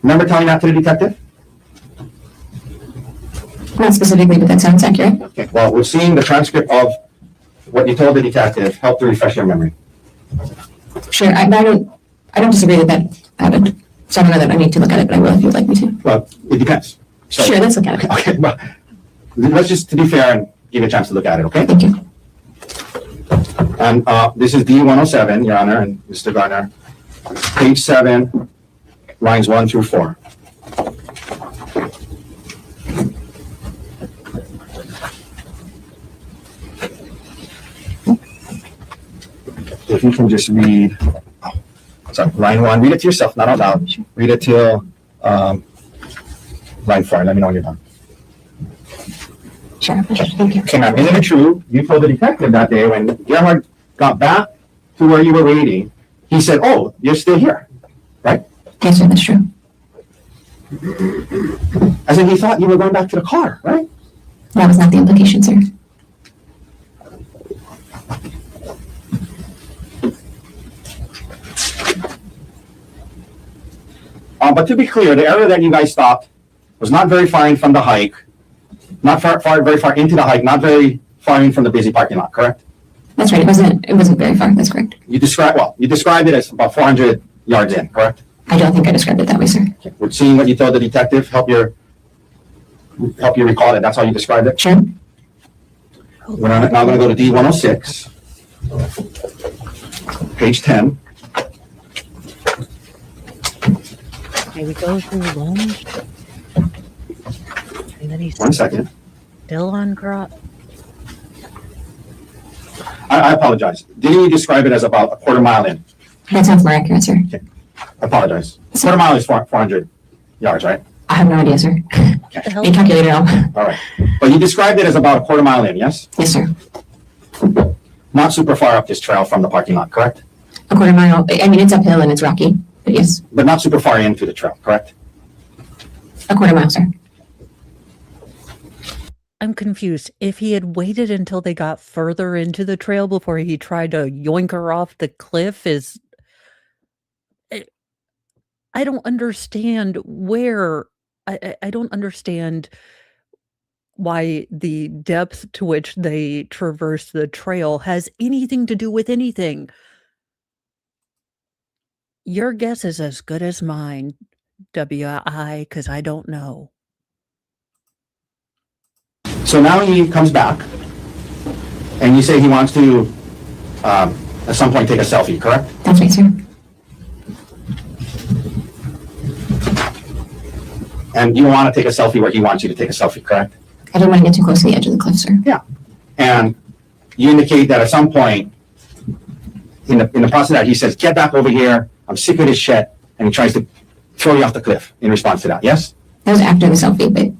Remember telling that to the detective? Not specifically, but that sounds accurate. Okay, well, we're seeing the transcript of what you told the detective. Help to refresh your memory. Sure. I don't disagree that that happened. So I don't know that I need to look at it, but I will if you'd like me to. Well, it depends. So, Sure, let's look at it. Okay, well, let's just, to be fair, and give you a chance to look at it, okay? Thank you. And this is D107, Your Honor, and Mr. Garner. Page 7, lines 1 through 4. If you can just read, sorry, line 1, read it to yourself, not out loud. Read it till line 4, let me know when you're done. Sure. Thank you. Okay, ma'am, isn't it true, you told the detective that day when Gerhard got back to where you were waiting, he said, oh, you're still here, right? Yes, sir. That's true. As in, he thought you were going back to the car, right? That was not the implication, sir. But to be clear, the area that you guys stopped was not very far in from the hike, not very far into the hike, not very far in from the busy parking lot, correct? That's right. It wasn't very far. That's correct. You described it as about 400 yards in, correct? I don't think I described it that way, sir. Okay. We're seeing what you told the detective, help you recall it, that's how you described it? Sure. We're now going to go to D106, page 10. Okay, we go through lunch. And then he's 1 second. still on crop. I apologize. Didn't you describe it as about a quarter mile in? That sounds more accurate, sir. I apologize. A quarter mile is 400 yards, right? I have no idea, sir. What the hell? You calculated it all. All right. But you described it as about a quarter mile in, yes? Yes, sir. Not super far up this trail from the parking lot, correct? A quarter mile. I mean, it's uphill and it's rocky, but yes, But not super far into the trail, correct? a quarter mile, sir. I'm confused. If he had waited until they got further into the trail before he tried to yoink her off the cliff I don't understand where I don't understand why the depth to which they traverse the trail has anything to do with anything. Your guess is as good as mine, WI, because I don't know. So now he comes back, and you say he wants to, at some point, take a selfie, correct? That's right, sir. And you want to take a selfie where he wants you to take a selfie, correct? I didn't want to get too close to the edge of the cliff, sir. Yeah. And you indicate that at some point, in the process of that, he says, get back over here, I'm sick of this shit, and he tries to throw you off the cliff in response to that, yes? That was after the selfie, but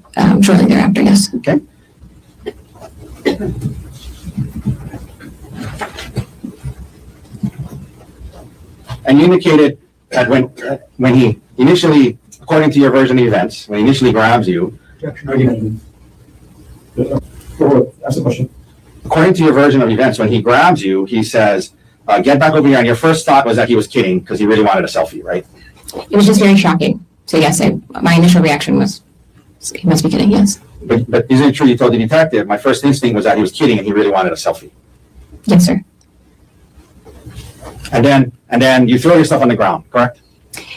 shortly thereafter, yes. Okay. And you indicated that when he initially, according to your version of events, when he initially grabs you, Ask the question. according to your version of events, when he grabs you, he says, get back over here. And your first thought was that he was kidding because he really wanted a selfie, right? It was just very shocking. So yes, my initial reaction was, he must be kidding, yes. But isn't it true you told the detective, my first instinct was that he was kidding and he really wanted a selfie? Yes, sir. And then you throw yourself on the ground, correct?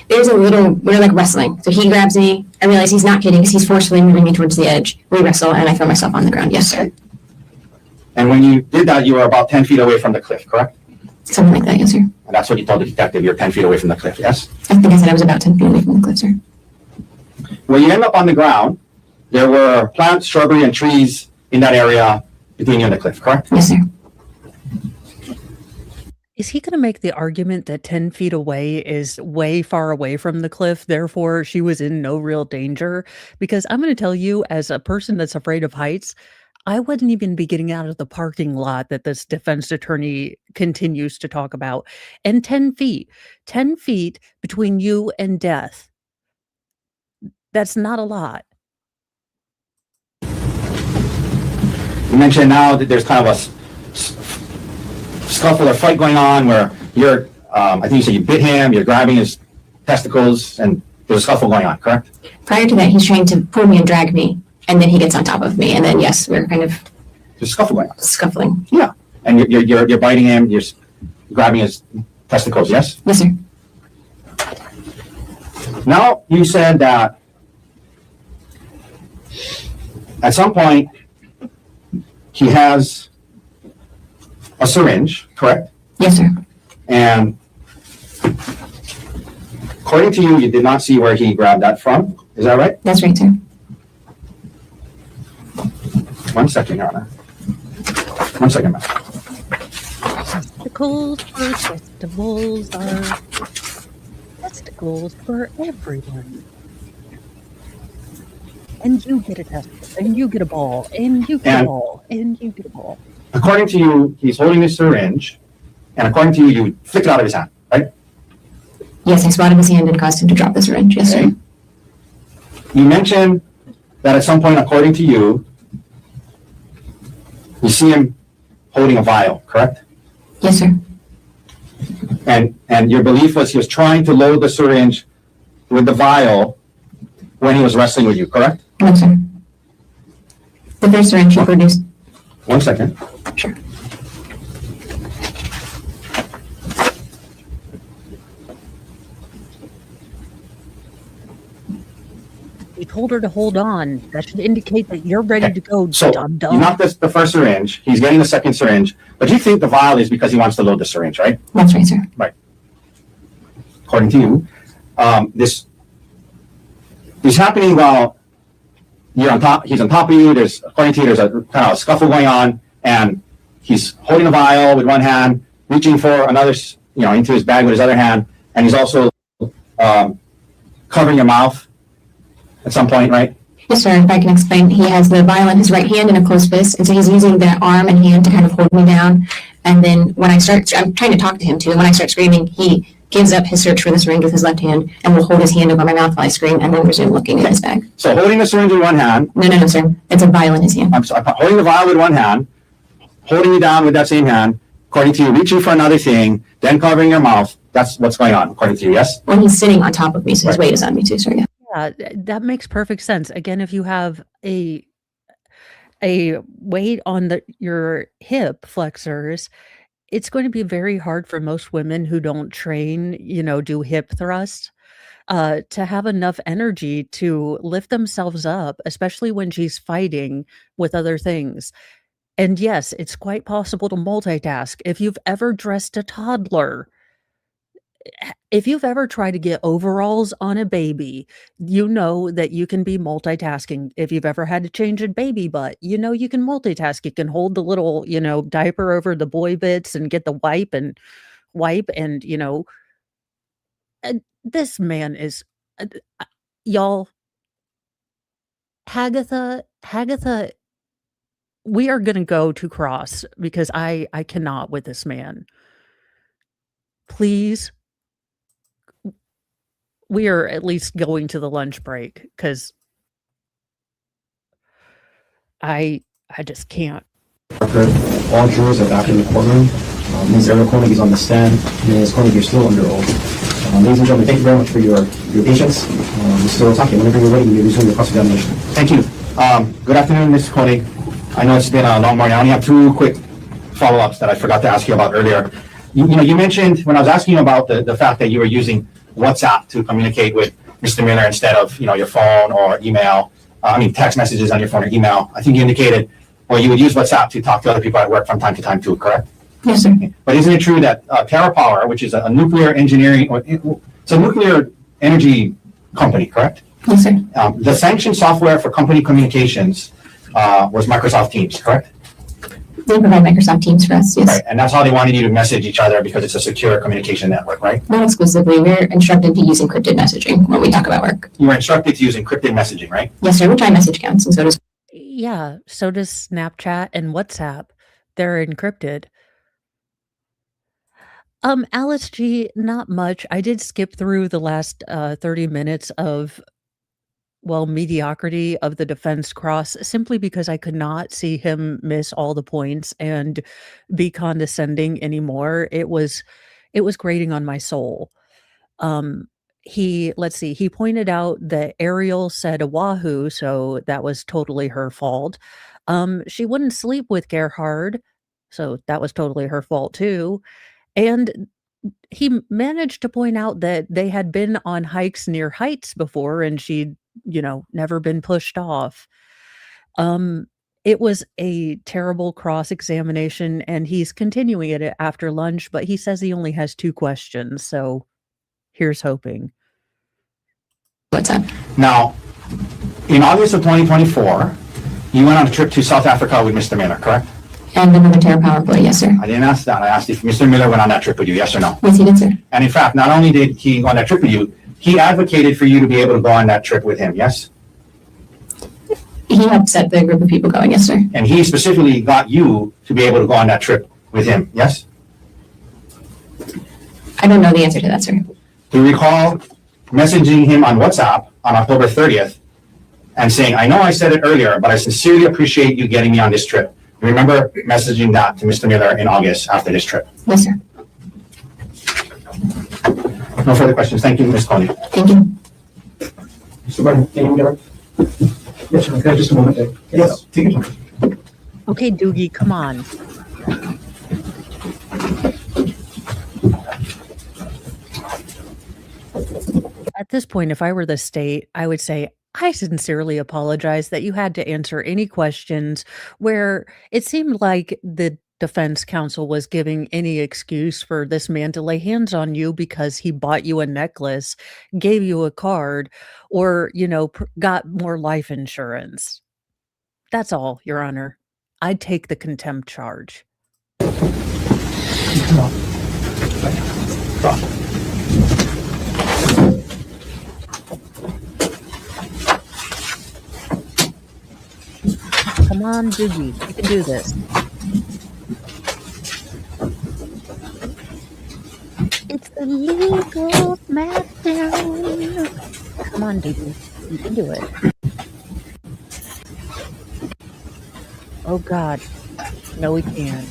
We're like wrestling. So he grabs me. I realize he's not kidding because he's forcefully moving me towards the edge. We wrestle and I throw myself on the ground. Yes, sir. And when you did that, you were about 10 feet away from the cliff, correct? Something like that, yes, sir. And that's what you told the detective, you're 10 feet away from the cliff, yes? I think I said I was about 10 feet away from the cliff, sir. When you end up on the ground, there were plants, shrubbery, and trees in that area between you and the cliff, correct? Yes, sir. Is he going to make the argument that 10 feet away is way far away from the cliff, therefore she was in no real danger? Because I'm going to tell you, as a person that's afraid of heights, I wouldn't even be getting out of the parking lot that this defense attorney continues to talk about. And 10 feet between you and death. That's not a lot. You mentioned now that there's kind of a scuffle or fight going on where you're, I think you said you bit him, you're grabbing his testicles, and there's a scuffle going on, correct? Prior to that, he's trying to pull me and drag me, and then he gets on top of me, and then yes, we're kind of There's a scuffle going on. scuffling. Yeah. And you're biting him, you're grabbing his testicles, yes? Yes, sir. Now, you said that at some point he has a syringe, correct? Yes, sir. And according to you, you did not see where he grabbed that from. Is that right? That's right, sir. 1 second, Your Honor. 1 second, ma'am. Testicles for festivals are testicles for everyone. And you get a testicle, and you get a ball, and you get a ball, and you get a ball. According to you, he's holding a syringe, and according to you, you flick it out of his hand, right? Yes, I swatted his hand and caused him to drop the syringe. Yes, sir. You mentioned that at some point, according to you, you see him holding a vial, correct? Yes, sir. And your belief was he was trying to load the syringe with the vial when he was wrestling with you, correct? No, sir. The first syringe he produced. 1 second. Sure. You told her to hold on. That should indicate that you're ready to go, So dum-dum. you knocked the first syringe, he's getting the second syringe, but you think the vial is because he wants to load the syringe, right? That's right, sir. According to you, this is happening while he's on top of you. According to you, there's a kind of a scuffle going on, and he's holding a vial with one hand, reaching for another, into his bag with his other hand, and he's also covering your mouth at some point, right? Yes, sir. If I can explain, he has the vial in his right hand in a closed fist, and so he's using that arm and hand to kind of hold me down. And then when I'm trying to talk to him too, and when I start screaming, he gives up his search for the syringe with his left hand and will hold his hand over my mouth while I scream and then resume looking at his bag. So holding the syringe with one hand. No, sir. It's a vial in his hand. I'm sorry, holding the vial with one hand, holding you down with that same hand, according to you, reaching for another thing, then covering your mouth. That's what's going on, according to you, yes? When he's sitting on top of me, so his weight is on me too, sir. Yeah. Yeah, that makes perfect sense. Again, if you have a weight on your hip flexors, it's going to be very hard for most women who don't train, do hip thrusts, to have enough energy to lift themselves up, especially when she's fighting with other things. And yes, it's quite possible to multitask. If you've ever dressed a toddler, if you've ever tried to get overalls on a baby, you know that you can be multitasking. If you've ever had to change a baby butt, you know you can multitask. You can hold the little, diaper over the boy bits and get the wipe and, this man is, y'all, Hagatha, we are going to go to cross because I cannot with this man. Please. We are at least going to the lunch break because I just can't. All jurors are back in the courtroom. Ms. Ariel Koenig is on the stand. Ms. Koenig, you're still under oath. Ladies and gentlemen, thank you very much for your patience. Mr. Otake, whenever you're ready, you may resume your cross-examination. Thank you. Good afternoon, Ms. Koenig. I know it's been a long morning. I only have two quick follow-ups that I forgot to ask you about earlier. You mentioned when I was asking you about the fact that you were using WhatsApp to communicate with Mr. Miller instead of your phone or email. Text messages on your phone or email. I think you indicated, or you would use WhatsApp to talk to other people at work from time to time too, correct? Yes, sir. But isn't it true that TerraPower, which is a nuclear engineering, it's a nuclear energy company, correct? Yes, sir. The sanctioned software for company communications was Microsoft Teams, correct? They provide Microsoft Teams for us, yes. Right, and that's how they wanted you to message each other because it's a secure communication network, right? Not exclusively. We're instructed to use encrypted messaging when we talk about work. You were instructed to use encrypted messaging, right? Yes, sir. We try message counts, and so does. Yeah, so does Snapchat and WhatsApp. They're encrypted. Alice G, not much. I did skip through the last 30 minutes of mediocrity of the defense cross simply because I could not see him miss all the points and be condescending anymore. It was grating on my soul. He pointed out that Ariel said Oahu, so that was totally her fault. She wouldn't sleep with Gerhard, so that was totally her fault too. And he managed to point out that they had been on hikes near heights before and she'd never been pushed off. It was a terrible cross-examination and he's continuing it after lunch, but he says he only has 2 questions, so here's hoping. What's up? Now, in August of 2024, you went on a trip to South Africa with Mr. Miller, correct? And another TerraPower employee, yes, sir. I didn't ask that. I asked if Mr. Miller went on that trip with you, yes or no? Yes, he did, sir. And in fact, not only did he go on that trip with you, he advocated for you to be able to go on that trip with him, yes? He helped set the group of people going, yes, sir. And he specifically got you to be able to go on that trip with him, yes? I don't know the answer to that, sir. Do you recall messaging him on WhatsApp on October 30th and saying, I know I said it earlier, but I sincerely appreciate you getting me on this trip. You remember messaging that to Mr. Miller in August after this trip? Yes, sir. No further questions. Thank you, Ms. Coney. Thank you. Mr. Martin, can you get up? Yes, sir. Can I just a moment there? Yes, take your time. Okay, Doogie, come on. At this point, if I were the state, I would say, I sincerely apologize that you had to answer any questions where it seemed like the defense counsel was giving any excuse for this man to lay hands on you because he bought you a necklace, gave you a card, or, got more life insurance. That's all, Your Honor. I'd take the contempt charge. Come on, Doogie, you can do this. It's the legal smackdown. Come on, Doogie, you can do it. Oh God, no, we can't.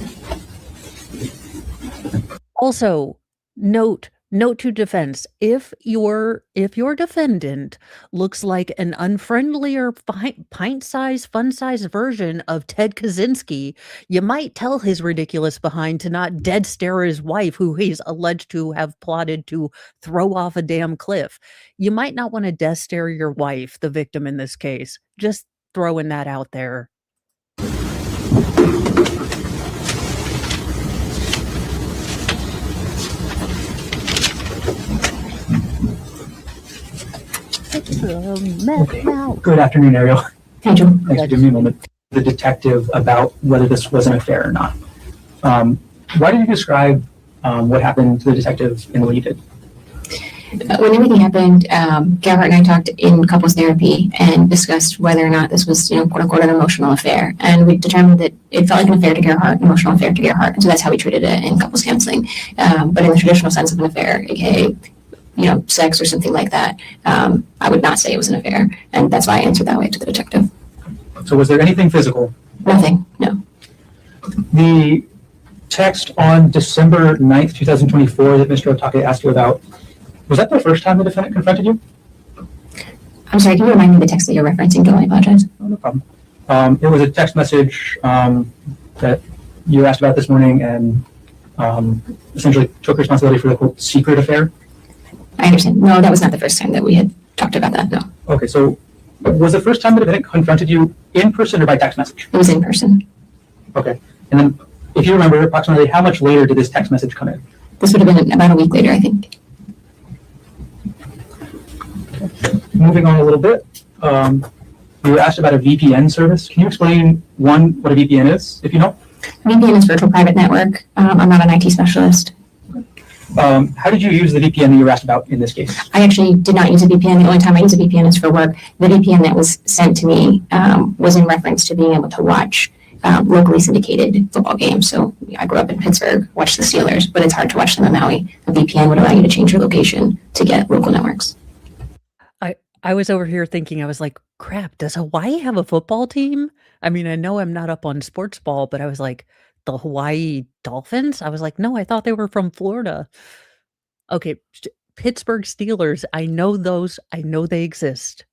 Also, note to defense, if your defendant looks like an unfriendlier pint-sized, fun-sized version of Ted Kaczynski, you might tell his ridiculous behind to not dead stare his wife, who he's alleged to have plotted to throw off a damn cliff. You might not want to death stare your wife, the victim in this case. Just throwing that out there. Good afternoon, Ariel. Hi, Joe. Thanks for giving me a moment. The detective about whether this was an affair or not. Why did you describe what happened to the detective in the way you did? When everything happened, Gerhard and I talked in couples therapy and discussed whether or not this was, quote unquote, an emotional affair. And we determined that it felt like an affair to Gerhard, an emotional affair to Gerhard. And so that's how we treated it in couples counseling. But in the traditional sense of an affair, aka, sex or something like that, I would not say it was an affair. And that's why I answered that way to the detective. So was there anything physical? Nothing, no. The text on December 9th, 2024 that Mr. Otake asked you about, was that the first time the defendant confronted you? I'm sorry, can you remind me the text that you're referencing, Joel? I apologize. Oh, no problem. It was a text message that you asked about this morning and essentially took responsibility for the quote secret affair. I understand. No, that was not the first time that we had talked about that, no. Okay, so was the first time the defendant confronted you in person or by text message? It was in person. Okay, and then if you remember, approximately how much later did this text message come in? This would have been about a week later, I think. Moving on a little bit, you were asked about a VPN service. Can you explain, one, what a VPN is, if you know? VPN is virtual private network. I'm not an IT specialist. How did you use the VPN that you were asked about in this case? I actually did not use a VPN. The only time I use a VPN is for work. The VPN that was sent to me was in reference to being able to watch locally syndicated football games. So I grew up in Pittsburgh, watched the Steelers, but it's hard to watch them in Maui. A VPN would allow you to change your location to get local networks. I was over here thinking, I was like, crap, does Hawaii have a football team? I mean, I know I'm not up on sports ball, but I was like, the Hawaii Dolphins? I was like, no, I thought they were from Florida. Okay, Pittsburgh Steelers, I know those, I know they exist.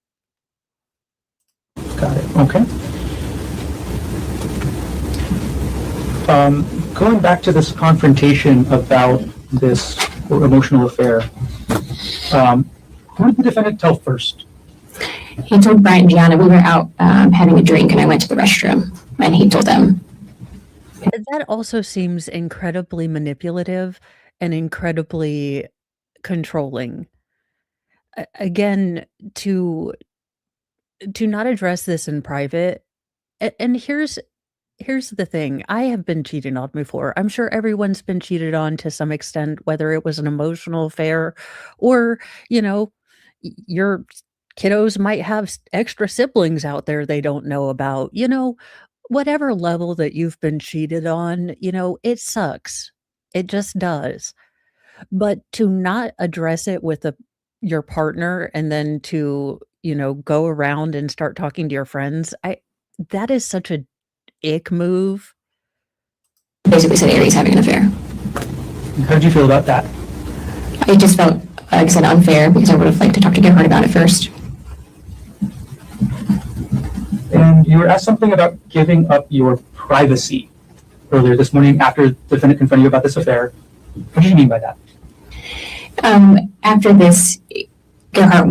Got it, okay. Going back to this confrontation about this emotional affair, who did the defendant tell first? He told Brian and Gianna we were out having a drink and I went to the restroom and he told them. That also seems incredibly manipulative and incredibly controlling. Again, to not address this in private, and here's the thing. I have been cheated on before. I'm sure everyone's been cheated on to some extent, whether it was an emotional affair or, your kiddos might have extra siblings out there they don't know about. Whatever level that you've been cheated on, it sucks. It just does. But to not address it with your partner and then to, go around and start talking to your friends, that is such a ick move. Basically said Aries having an affair. How did you feel about that? I just felt, like I said, unfair because I would have liked to talk to Gerhard about it first. And you were asked something about giving up your privacy earlier this morning after the defendant confronted you about this affair. What did you mean by that? After this, Gerhard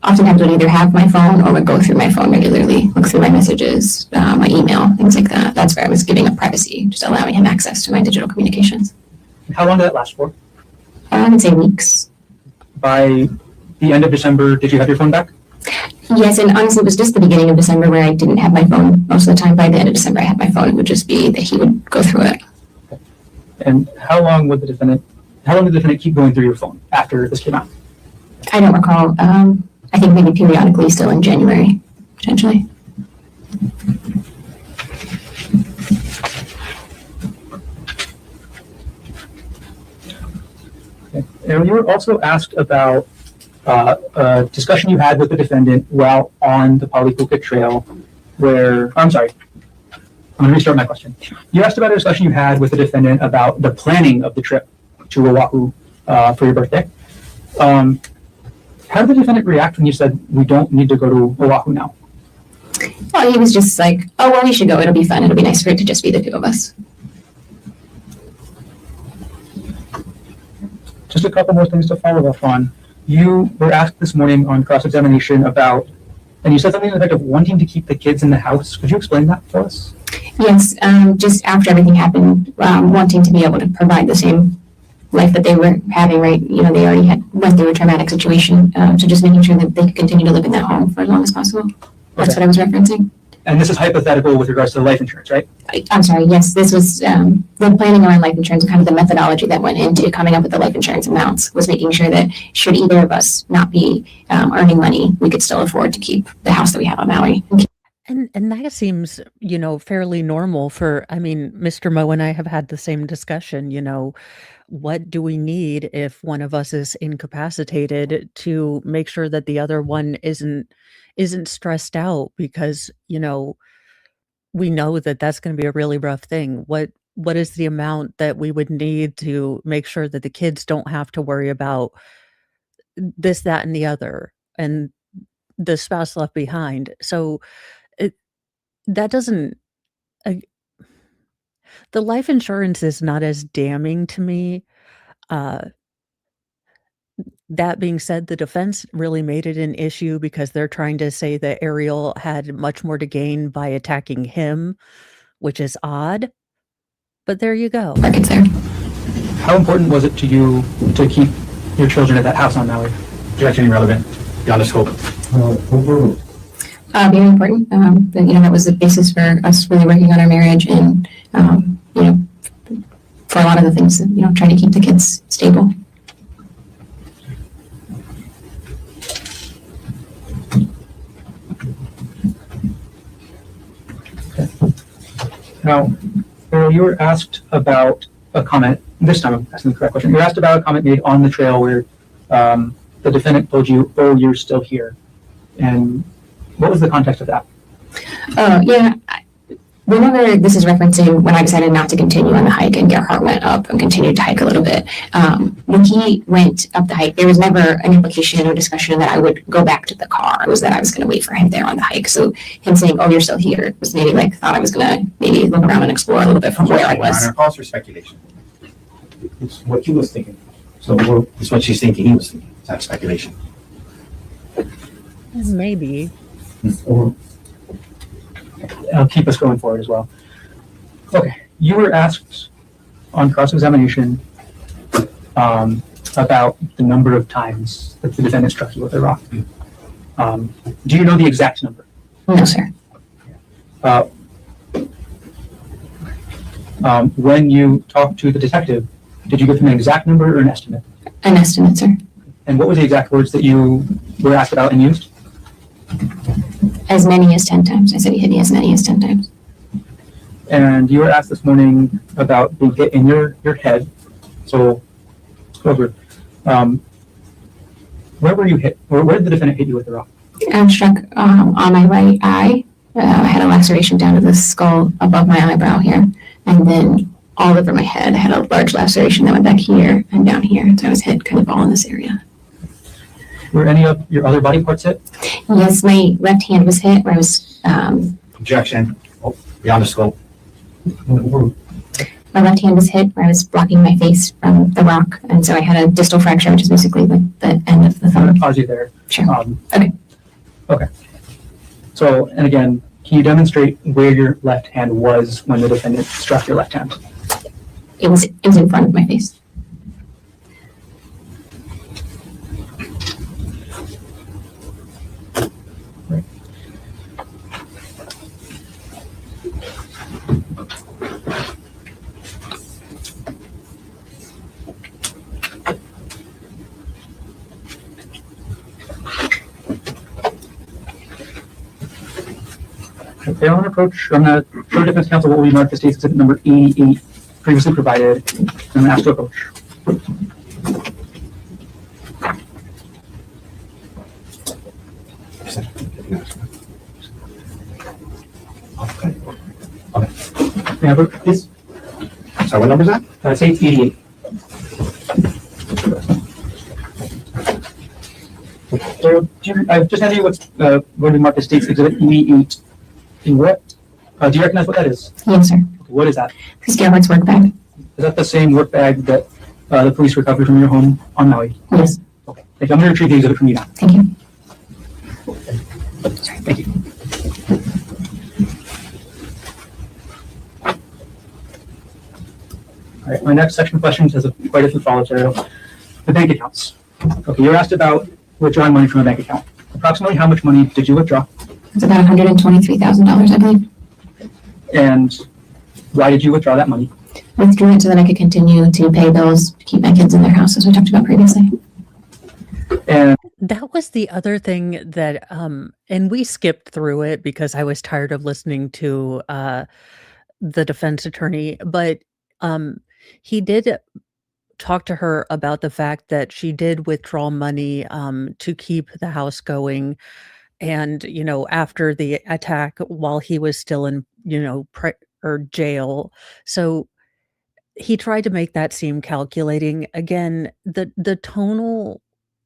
oftentimes would either have my phone or would go through my phone regularly, look through my messages, my email, things like that. That's where I was giving up privacy, just allowing him access to my digital communications. How long did that last for? I would say weeks. By the end of December, did you have your phone back? Yes, and honestly, it was just the beginning of December where I didn't have my phone most of the time. By the end of December, I had my phone. It would just be that he would go through it. And how long did the defendant keep going through your phone after this came out? I don't recall. I think maybe periodically still in January, potentially. Okay. And you were also asked about a discussion you had with the defendant while on the Palikuka Trail I'm going to restart my question. You asked about a discussion you had with the defendant about the planning of the trip to Oahu for your birthday. How did the defendant react when you said, we don't need to go to Oahu now? Well, he was just like, oh, well, we should go. It'll be fun. It'll be nice for it to just be the two of us. Just a couple more things to follow up on. You were asked this morning on cross-examination about, and you said something to the effect of wanting to keep the kids in the house. Could you explain that for us? Yes, just after everything happened, wanting to be able to provide the same life that they were having, right? They already went through a traumatic situation, so just making sure that they could continue to live in that home for as long as possible. That's what I was referencing. And this is hypothetical with regards to life insurance, right? I'm sorry, yes, this was the planning around life insurance, kind of the methodology that went into coming up with the life insurance amounts was making sure that should either of us not be earning money, we could still afford to keep the house that we have on Maui. And that seems, fairly normal Mr. Moe and I have had the same discussion, what do we need if one of us is incapacitated to make sure that the other one isn't stressed out because, we know that that's gonna be a really rough thing. What is the amount that we would need to make sure that the kids don't have to worry about this, that, and the other, and the spouse left behind? So, it that doesn't uh, the life insurance is not as damning to me. Uh, that being said, the defense really made it an issue because they're trying to say that Ariel had much more to gain by attacking him, which is odd, but there you go. Records there. How important was it to you to keep your children at that house on Maui? Objection irrelevant. Beyond the scope. Overruled. Very important. But, that was the basis for us really working on our marriage and, for a lot of the things, trying to keep the kids stable. Now, Earl, you were asked about a comment, this time I'm asking the correct question. You were asked about a comment made on the trail where the defendant told you, "Oh, you're still here." And what was the context of that? Oh, yeah. Whenever this is referencing when I decided not to continue on the hike and Gerhard went up and continued to hike a little bit, when he went up the hike, there was never an implication or discussion that I would go back to the car. It was that I was going to wait for him there on the hike. So him saying, "Oh, you're still here," was maybe thought I was going to maybe look around and explore a little bit from where I was. Minor false or speculation? It's what he was thinking. So it's what she's thinking he was thinking. Is that speculation? Maybe. Or I'll keep us going forward as well. Okay, you were asked on cross-examination about the number of times that the defendant struck you with a rock. Do you know the exact number? No, sir. When you talked to the detective, did you give him an exact number or an estimate? An estimate, sir. And what were the exact words that you were asked about and used? As many as 10 times. I said he hit me as many as 10 times. And you were asked this morning about being hit in your head. So, over. Where were you hit, or where did the defendant hit you with the rock? I was struck on my right eye. I had a laceration down to the skull above my eyebrow here. And then all over my head, I had a large laceration that went back here and down here. So I was hit kind of all in this area. Were any of your other body parts hit? Yes, my left hand was hit where I was, Objection. Oh, beyond the scope. overruled. my left hand was hit where I was blocking my face from the rock. And so I had a distal fracture, which is basically like the end of the I'm going thumb. to pause you there. Sure. Okay. So, and again, can you demonstrate where your left hand was when the defendant struck your left hand? It was in front of my face. Okay, on approach, I'm going to show defense counsel what will be marked as state's exhibit number 88, previously provided. I'm going to ask to approach. May I approach, please? So what number is that? State 88. So, I've just handed you what's going to be marked as state's exhibit 88. What, do you recognize what that is? Yes, sir. What is that? This is Gerhard's work bag. Is that the same work bag that the police recovered from your home on Maui? Yes. Okay. Thank you. I'm going to retrieve the exhibit from you now. Thank you. Sorry. Thank you. All right. My next section of questions has quite a few follow-ups. The bank accounts. Okay. You're asked about withdrawing money from a bank account. Approximately how much money did you withdraw? It's about $123,000, I believe. And why did you withdraw that money? Withdrew it so that I could continue to pay bills, to keep my kids in their house, as we talked about previously. And That was the other thing that, and we skipped through it because I was tired of listening to the defense attorney, but he did talk to her about the fact that she did withdraw money to keep the house going. and, after the attack while he was still in, or jail. So he tried to make that seem calculating. Again, the tonal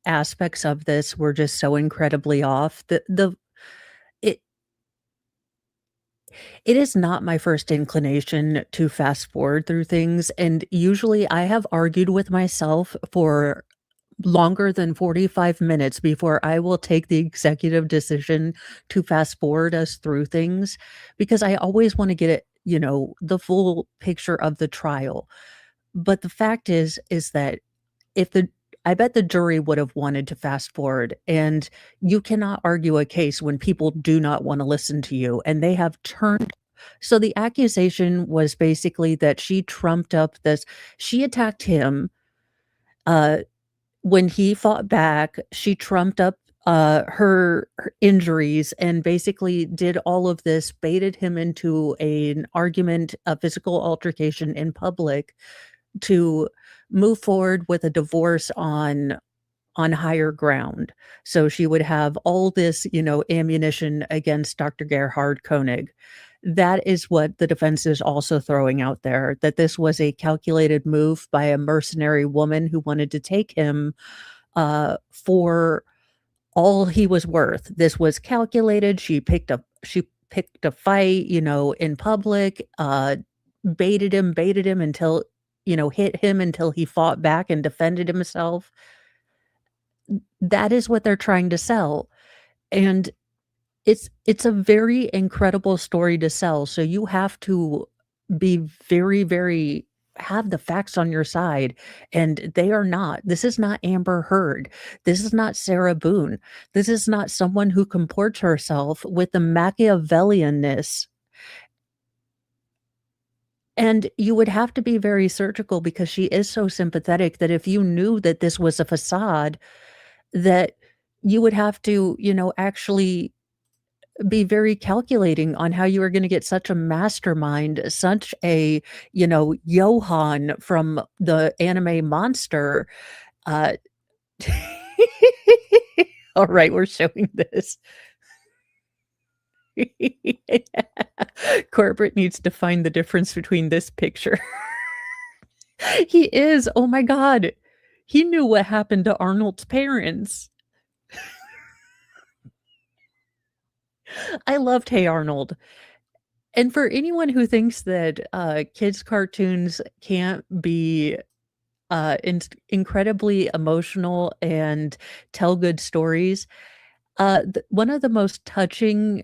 aspects of this were just so incredibly off. It it is not my first inclination to fast forward through things, and usually I have argued with myself for longer than 45 minutes before I will take the executive decision to fast forward us through things, because I always wanna get it, the full picture of the trial. But the fact is that if the I bet the jury would have wanted to fast forward, and you cannot argue a case when people do not wanna listen to you, and they have turned. So the accusation was basically that she attacked him, uh, when he fought back. She trumped up, her injuries and basically did all of this, baited him into an argument, a physical altercation in public to move forward with a divorce on higher ground. So she would have all this, ammunition against Dr. Gerhard Koenig. That is what the defense is also throwing out there, that this was a calculated move by a mercenary woman who wanted to take him, for all he was worth. This was calculated. She picked a fight, in public, baited him until, hit him until he fought back and defended himself. That is what they're trying to sell, and it's a very incredible story to sell, so you have to be very, very have the facts on your side, and they are not. This is not Amber Heard. This is not Sarah Boone. This is not someone who comports herself with the Machiavellianness. And you would have to be very surgical because she is so sympathetic that if you knew that this was a facade, that you would have to, actually be very calculating on how you are gonna get such a mastermind, such a, Johan from the anime Monster, uh Alright, we're showing this. Corporate needs to find the difference between this picture. He is, oh my god. He knew what happened to Arnold's parents. I loved Hey Arnold. And for anyone who thinks that, kids' cartoons can't be, incredibly emotional and tell good stories, one of the most touching,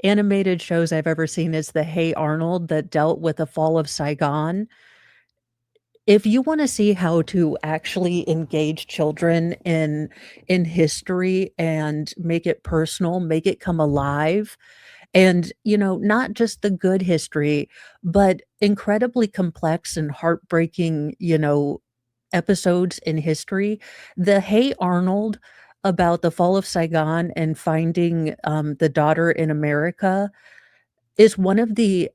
animated shows I've ever seen is the Hey Arnold that dealt with the fall of Saigon. If you wanna see how to actually engage children in history and make it personal, make it come alive, and, not just the good history, but incredibly complex and heartbreaking, episodes in history, the Hey Arnold about the fall of Saigon and finding, the daughter in America is one of the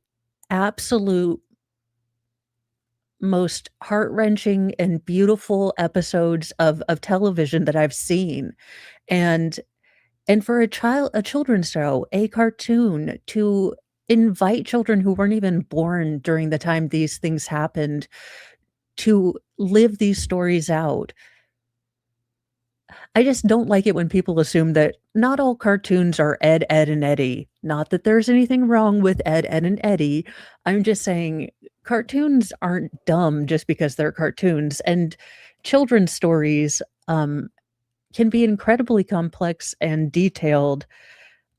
absolute most heart-wrenching and beautiful episodes of television that I've seen, and for a children's show, a cartoon, to invite children who weren't even born during the time these things happened to live these stories out. I just don't like it when people assume that not all cartoons are Ed, Edd, and Eddy. Not that there's anything wrong with Ed, Edd, and Eddy. I'm just saying cartoons aren't dumb just because they're cartoons, and children's stories, can be incredibly complex and detailed.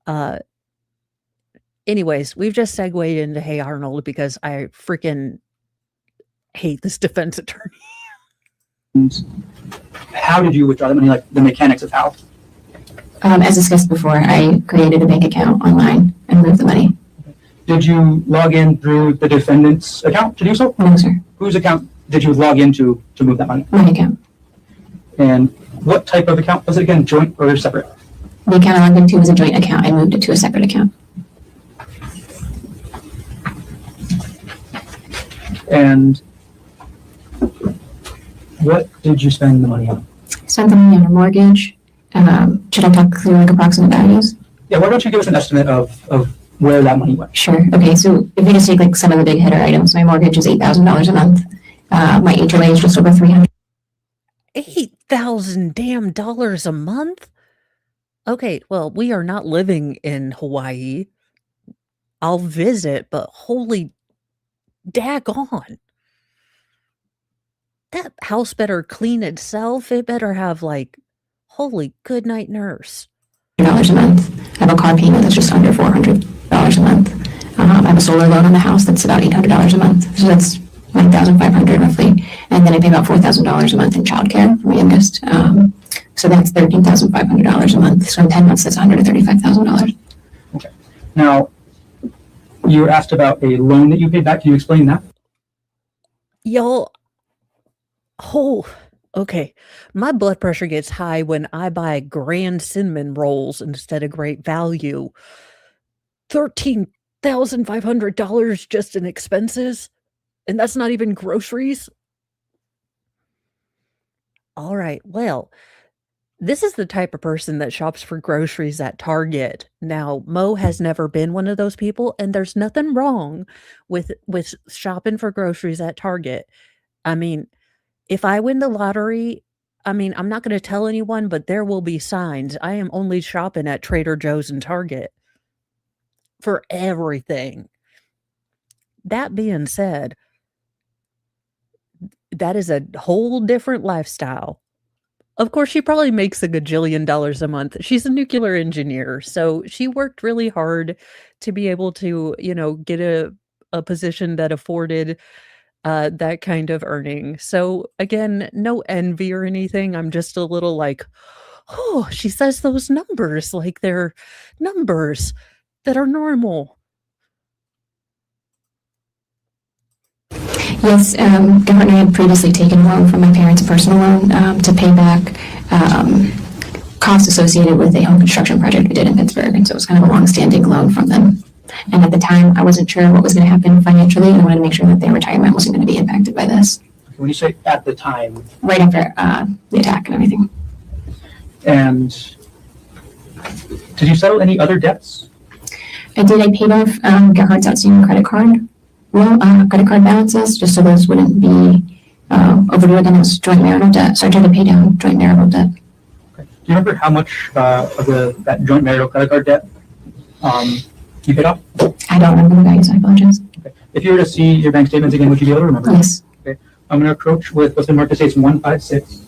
Uh, Anyways, we've just segued into Hey Arnold because I freaking hate this defense attorney. And how did you withdraw the money? Like the mechanics of how? As discussed before, I created a bank account online and moved the money. Did you log in through the defendant's account to do so? No, sir. Whose account did you log into to move that money? My account. And what type of account was it again? Joint or separate? The account I logged into was a joint account. I moved it to a separate account. And what did you spend the money on? Spent the money on a mortgage, Should I talk through like approximate values? Yeah, why don't you give us an estimate of where that money went? Sure. Okay. So if we just take like some of the big hitter items, my mortgage is $8,000 a month. My HOA is just over 300. $8,000 damn dollars a month? Okay, well, we are not living in Hawaii. I'll visit, but holy daggone. That house better clean itself. It better have like, holy good night nurse. $100 a month. I have a car payment that's just under $400 a month. I have a solar loan on the house that's about $800 a month. So that's $9,500 roughly. And then I pay about $4,000 a month in childcare for my youngest. So that's $13,500 a month. So in 10 months, that's $135,000. Okay. Now, you were asked about a loan that you paid back. Can you explain that? Y'all, oh, okay. My blood pressure gets high when I buy grand cinnamon rolls instead of Great Value. $13,500 just in expenses? And that's not even groceries? All right, well, this is the type of person that shops for groceries at Target. Now, Mo has never been one of those people, and there's nothing wrong with shopping for groceries at Target. I mean, if I win the lottery, I mean, I'm not going to tell anyone, but there will be signs. I am only shopping at Trader Joe's and Target for everything. That being said, that is a whole different lifestyle. Of course, she probably makes a gajillion dollars a month. She's a nuclear engineer, so she worked really hard to be able to, get a position that afforded that kind of earning. So again, no envy or anything. I'm just a little like, oh, she says those numbers like they're numbers that are normal. Yes, Governor and I had previously taken a loan from my parents, a personal loan, to pay back costs associated with a home construction project we did in Pittsburgh. And so it was kind of a long-standing loan from them. And at the time, I wasn't sure what was going to happen financially, and I wanted to make sure that their retirement wasn't going to be impacted by this. When you say at the time, right after the attack and everything. And did you settle any other debts? I did. I paid off Gerhardt's outstanding credit card balances, just so those wouldn't be overdue. Again, it was joint marital debt, so I tried to pay down joint marital debt. Okay. Do you remember how much of that joint marital credit card debt you paid off? I don't remember the values. I apologize. Okay. If you were to see your bank statements again, would you be able to remember? Yes. Okay. I'm going to approach with what's been marked as case 156.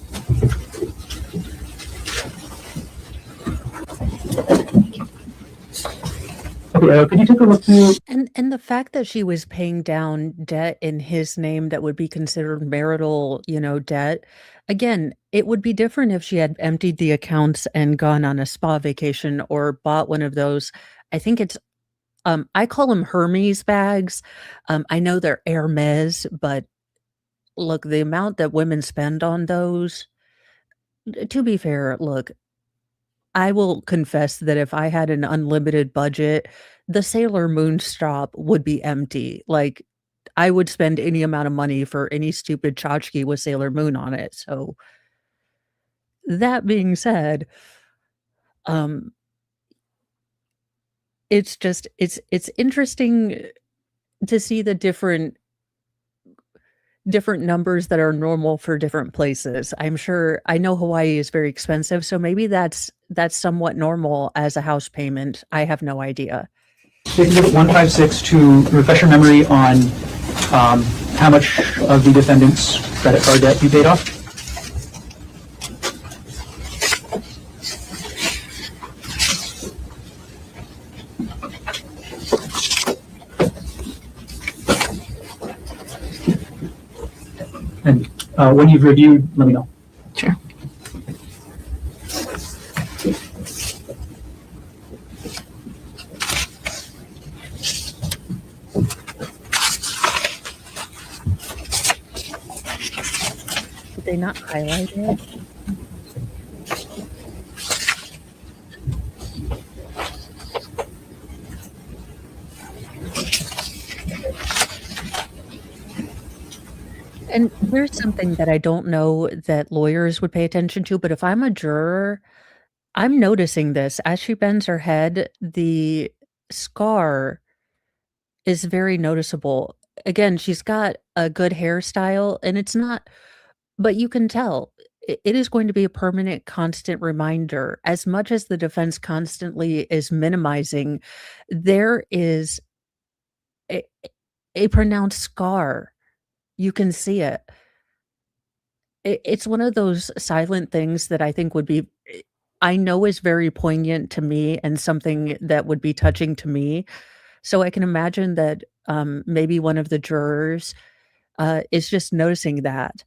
Okay, could you take a look through? And the fact that she was paying down debt in his name that would be considered marital, debt. Again, it would be different if she had emptied the accounts and gone on a spa vacation or bought one of those. I think it's I call them Hermes bags. I know they're Hermes, but look, the amount that women spend on those, to be fair, look, I will confess that if I had an unlimited budget, the Sailor Moon stop would be empty. Like, I would spend any amount of money for any stupid tchotchke with Sailor Moon on it. So, that being said, it's interesting to see the different numbers that are normal for different places. I know Hawaii is very expensive, so maybe that's somewhat normal as a house payment. I have no idea. Take a look at 156 to refresh your memory on how much of the defendant's credit card debt you paid off. And when you've reviewed, let me know. Sure. Did they not highlight it? And here's something that I don't know that lawyers would pay attention to, but if I'm a juror, I'm noticing this as she bends her head, the scar is very noticeable. Again, she's got a good hairstyle and it's not, but you can tell it is going to be a permanent, constant reminder. As much as the defense constantly is minimizing, there is a, a pronounced scar. You can see it. It's one of those silent things that I think would be, I know is very poignant to me and something that would be touching to me. So I can imagine that maybe one of the jurors is just noticing that.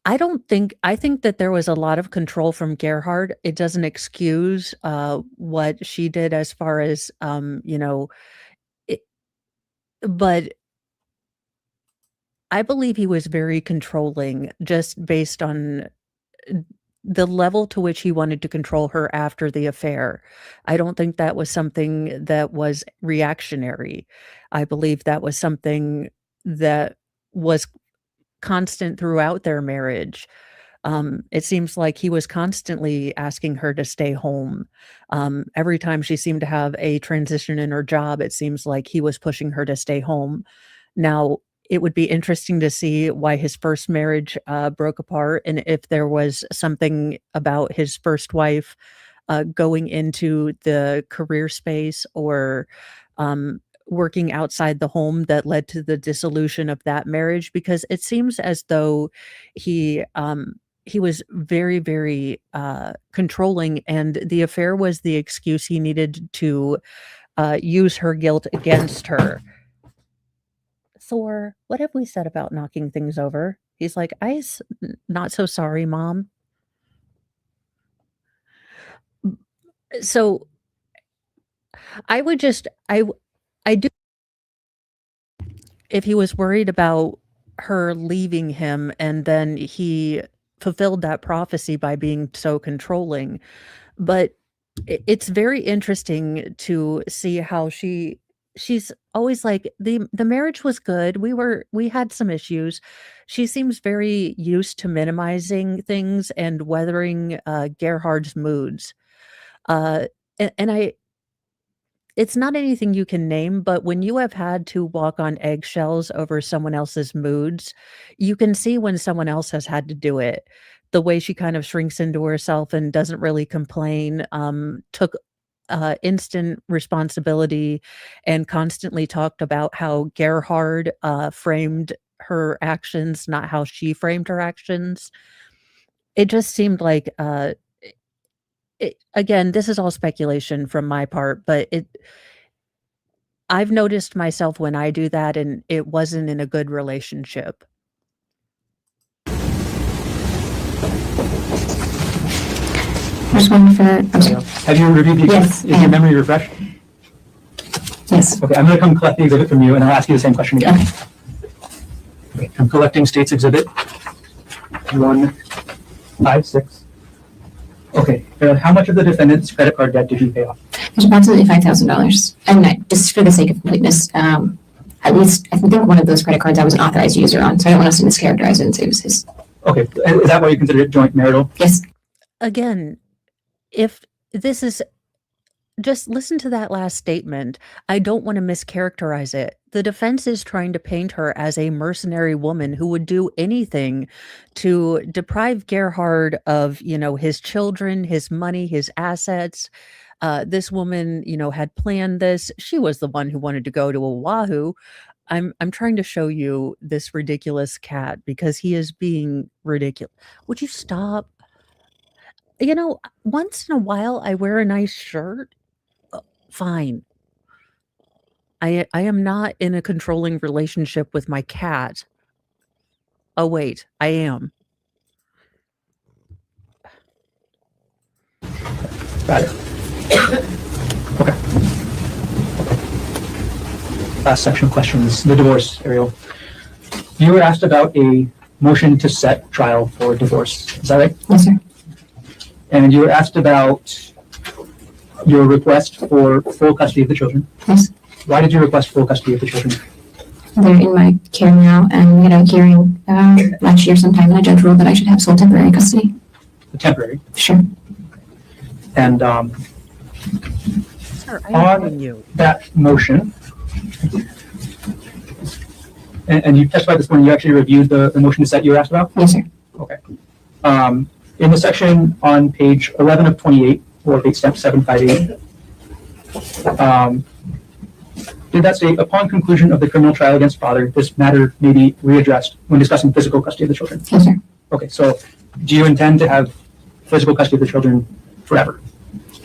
I don't think, I think that there was a lot of control from Gerhard. It doesn't excuse what she did as far as, it, but I believe he was very controlling just based on the level to which he wanted to control her after the affair. I don't think that was something that was reactionary. I believe that was something that was constant throughout their marriage. It seems like he was constantly asking her to stay home. Every time she seemed to have a transition in her job, it seems like he was pushing her to stay home. Now, it would be interesting to see why his first marriage broke apart and if there was something about his first wife going into the career space or working outside the home that led to the dissolution of that marriage, because it seems as though he was very, very controlling, and the affair was the excuse he needed to use her guilt against her. Thor, what have we said about knocking things over? He's like, not so sorry, Mom. So I would just, I do, if he was worried about her leaving him and then he fulfilled that prophecy by being so controlling. But it's very interesting to see how she's always like, the marriage was good. We had some issues. She seems very used to minimizing things and weathering Gerhard's moods. And it's not anything you can name, but when you have had to walk on eggshells over someone else's moods, you can see when someone else has had to do it. The way she kind of shrinks into herself and doesn't really complain, took instant responsibility and constantly talked about how Gerhard framed her actions, not how she framed her actions. It just seemed like, again, this is all speculation from my part, but I've noticed myself when I do that, and it wasn't in a good relationship. There's one for, I'm sorry. Have you reviewed the exhibit? Yes, Is I your have. memory refreshed? Yes. Okay, I'm going to come collect the exhibit from you, and I'll ask you the same question again. Okay. I'm collecting State's Exhibit 156. Okay, how much of the defendant's credit card debt did you pay off? There's approximately $5,000. And just for the sake of completeness, at least I think one of those credit cards I was an authorized user on, so I don't want us to mischaracterize it and say it was his. Okay, is that why you consider it joint marital? Yes. Again, if this is, just listen to that last statement. I don't want to mischaracterize it. The defense is trying to paint her as a mercenary woman who would do anything to deprive Gerhard of, his children, his money, his assets. This woman, had planned this. She was the one who wanted to go to Oahu. I'm trying to show you this ridiculous cat because he is being ridiculous. Would you stop? Once in a while I wear a nice shirt. Fine. I am not in a controlling relationship with my cat. Oh, wait, I am. Got it. Okay. Last section of questions, the divorce, Ariel. You were asked about a motion to set trial for divorce. Is that right? Yes, sir. And you were asked about your request for full custody of the children. Yes. Why did you request full custody of the children? They're in my care now, and we had a hearing last year sometime, and a judge ruled that I should have sole temporary custody. temporary. Sure. And Sir, I am on you. that motion, and you testified this morning, you actually reviewed the motion set you were asked about? Yes, sir. Okay. In the section on page 11 of 28, or page stamp 758, did that state, upon conclusion of the criminal trial against father, this matter may be readdressed when discussing physical custody of the children? Yes, sir. Okay, so do you intend to have physical custody of the children forever?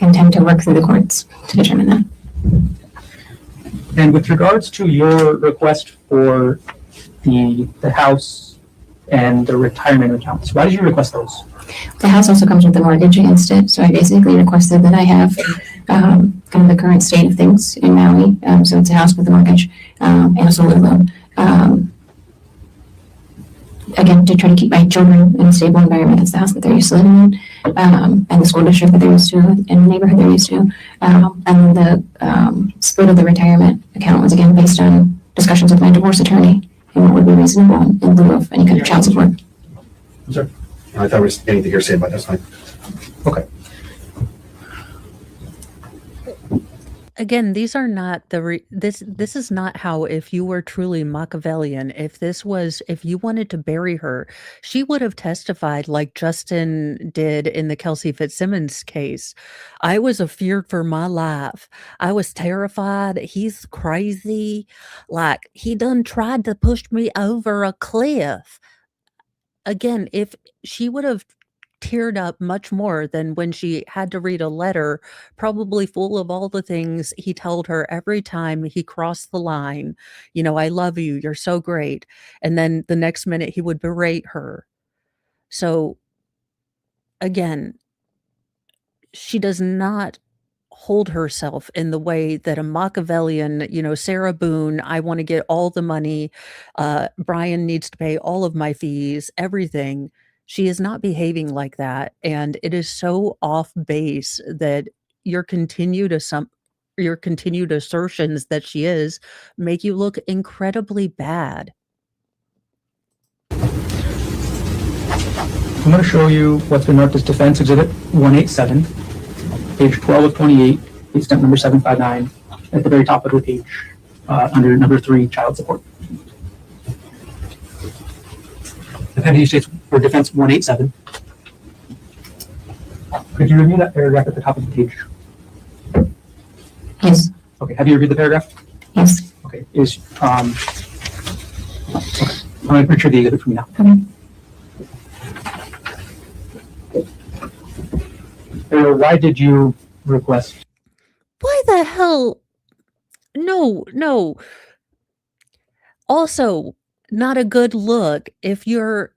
I intend to work through the courts to determine that. And with regards to your request for the house and the retirement accounts, why did you request those? The house also comes with a mortgage against it, so I basically requested that I have kind of the current state of things in Maui. So it's a house with a mortgage and a solar loan. Again, to try to keep my children in a stable environment. It's the house that they're used to living in, and the school district that they're used to, and the neighborhood they're used to. And the split of the retirement account was again based on discussions with my divorce attorney and what would be reasonable in lieu of any kind of child support. Sir? I thought there was anything here to say about that's fine. Okay. Again, these are not this is not how, if you were truly Machiavellian, if you wanted to bury her, she would have testified like Justin did in the Kelsey Fitzsimmons case. I was afeared for my life. I was terrified. He's crazy. Like, he done tried to push me over a cliff. Again, if she would have teared up much more than when she had to read a letter, probably full of all the things he told her every time he crossed the line. You know, I love you. You're so great. And then the next minute he would berate her. So again, she does not hold herself in the way that a Machiavellian, Sarah Boone, I want to get all the money. Brian needs to pay all of my fees, everything. She is not behaving like that, and it is so off base that your continued assertions that she is make you look incredibly bad. I'm going to show you what's been marked as Defense Exhibit 187, page 12 of 28, page stamp number 759, at the very top of the page, under number 3, child support. The penalty states for Defense 187. Could you review that paragraph at the top of the page? Yes. Okay, have you reviewed the paragraph? Yes. Okay, okay. I'm going to retrieve the exhibit from you now. Okay. Why did you request? Why the hell? No. Also, not a good look if you are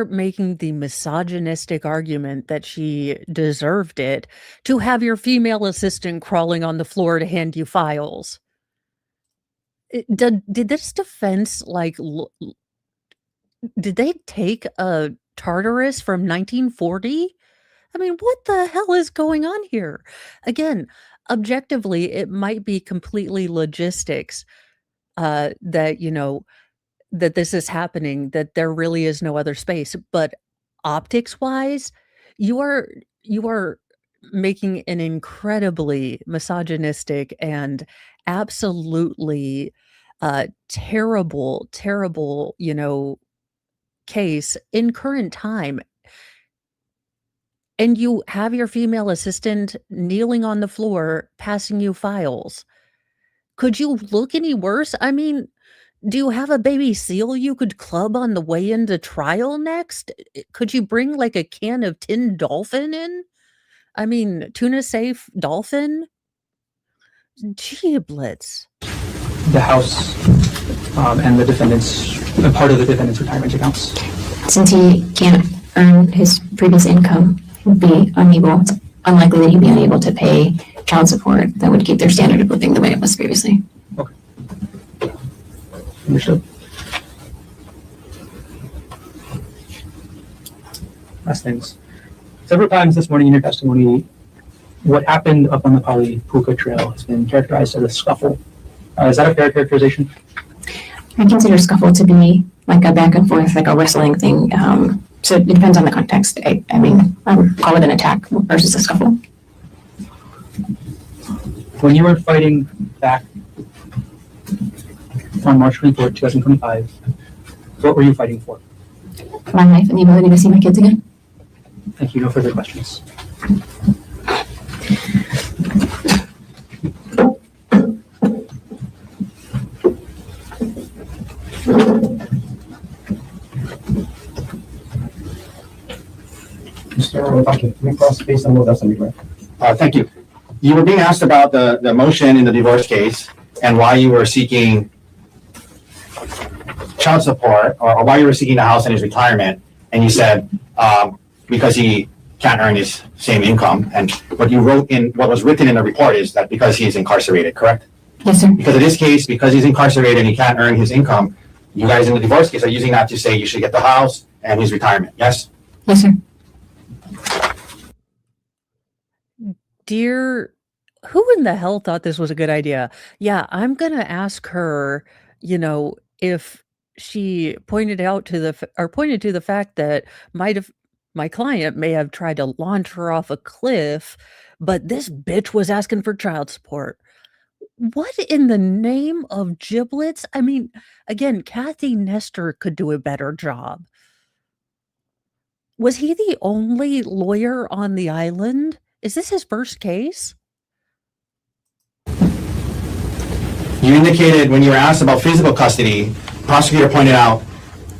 making the misogynistic argument that she deserved it, to have your female assistant crawling on the floor to hand you files. Did this defense, did they take a Tartarus from 1940? I mean, what the hell is going on here? Again, objectively, it might be completely logistics that this is happening, that there really is no other space. But optics wise, you are making an incredibly misogynistic and absolutely terrible, case in current time. And you have your female assistant kneeling on the floor, passing you files. Could you look any worse? I mean, do you have a baby seal you could club on the way into trial next? Could you bring like a can of tin dolphin in? I mean, tuna safe dolphin? Giblets. The house and the defendant's, part of the defendant's retirement accounts. Since he can't earn his previous income, he'd be unable, it's unlikely that he'd be unable to pay child support that would keep their standard of living the way it was previously. Okay. Understood. Last things. Several times this morning in your testimony, what happened up on the Pali-Puka Trail has been characterized as a scuffle. Is that a fair characterization? I consider scuffle to be like a back and forth, like a wrestling thing. So it depends on the context. I mean, I would call it an attack versus a scuffle. When you were fighting back on March 24, 2025, what were you fighting for? My life and the ability to see my kids again. Thank you. No further questions. Mr. Otake, recross based on what else on your right. Thank you. You were being asked about the motion in the divorce case and why you were seeking child support or why you were seeking the house in his retirement. And you said, because he can't earn his same income. And what was written in the report is that because he's incarcerated, correct? Yes, sir. Because of this case, because he's incarcerated and he can't earn his income, you guys in the divorce case are using that to say you should get the house and his retirement, yes? Yes, sir. Dear, who in the hell thought this was a good idea? Yeah, I'm gonna ask her, if she pointed to the fact that my client may have tried to launch her off a cliff, but this bitch was asking for child support. What in the name of giblets? I mean, again, Kathy Nestor could do a better job. Was he the only lawyer on the island? Is this his first case? You indicated when you were asked about physical custody, prosecutor pointed out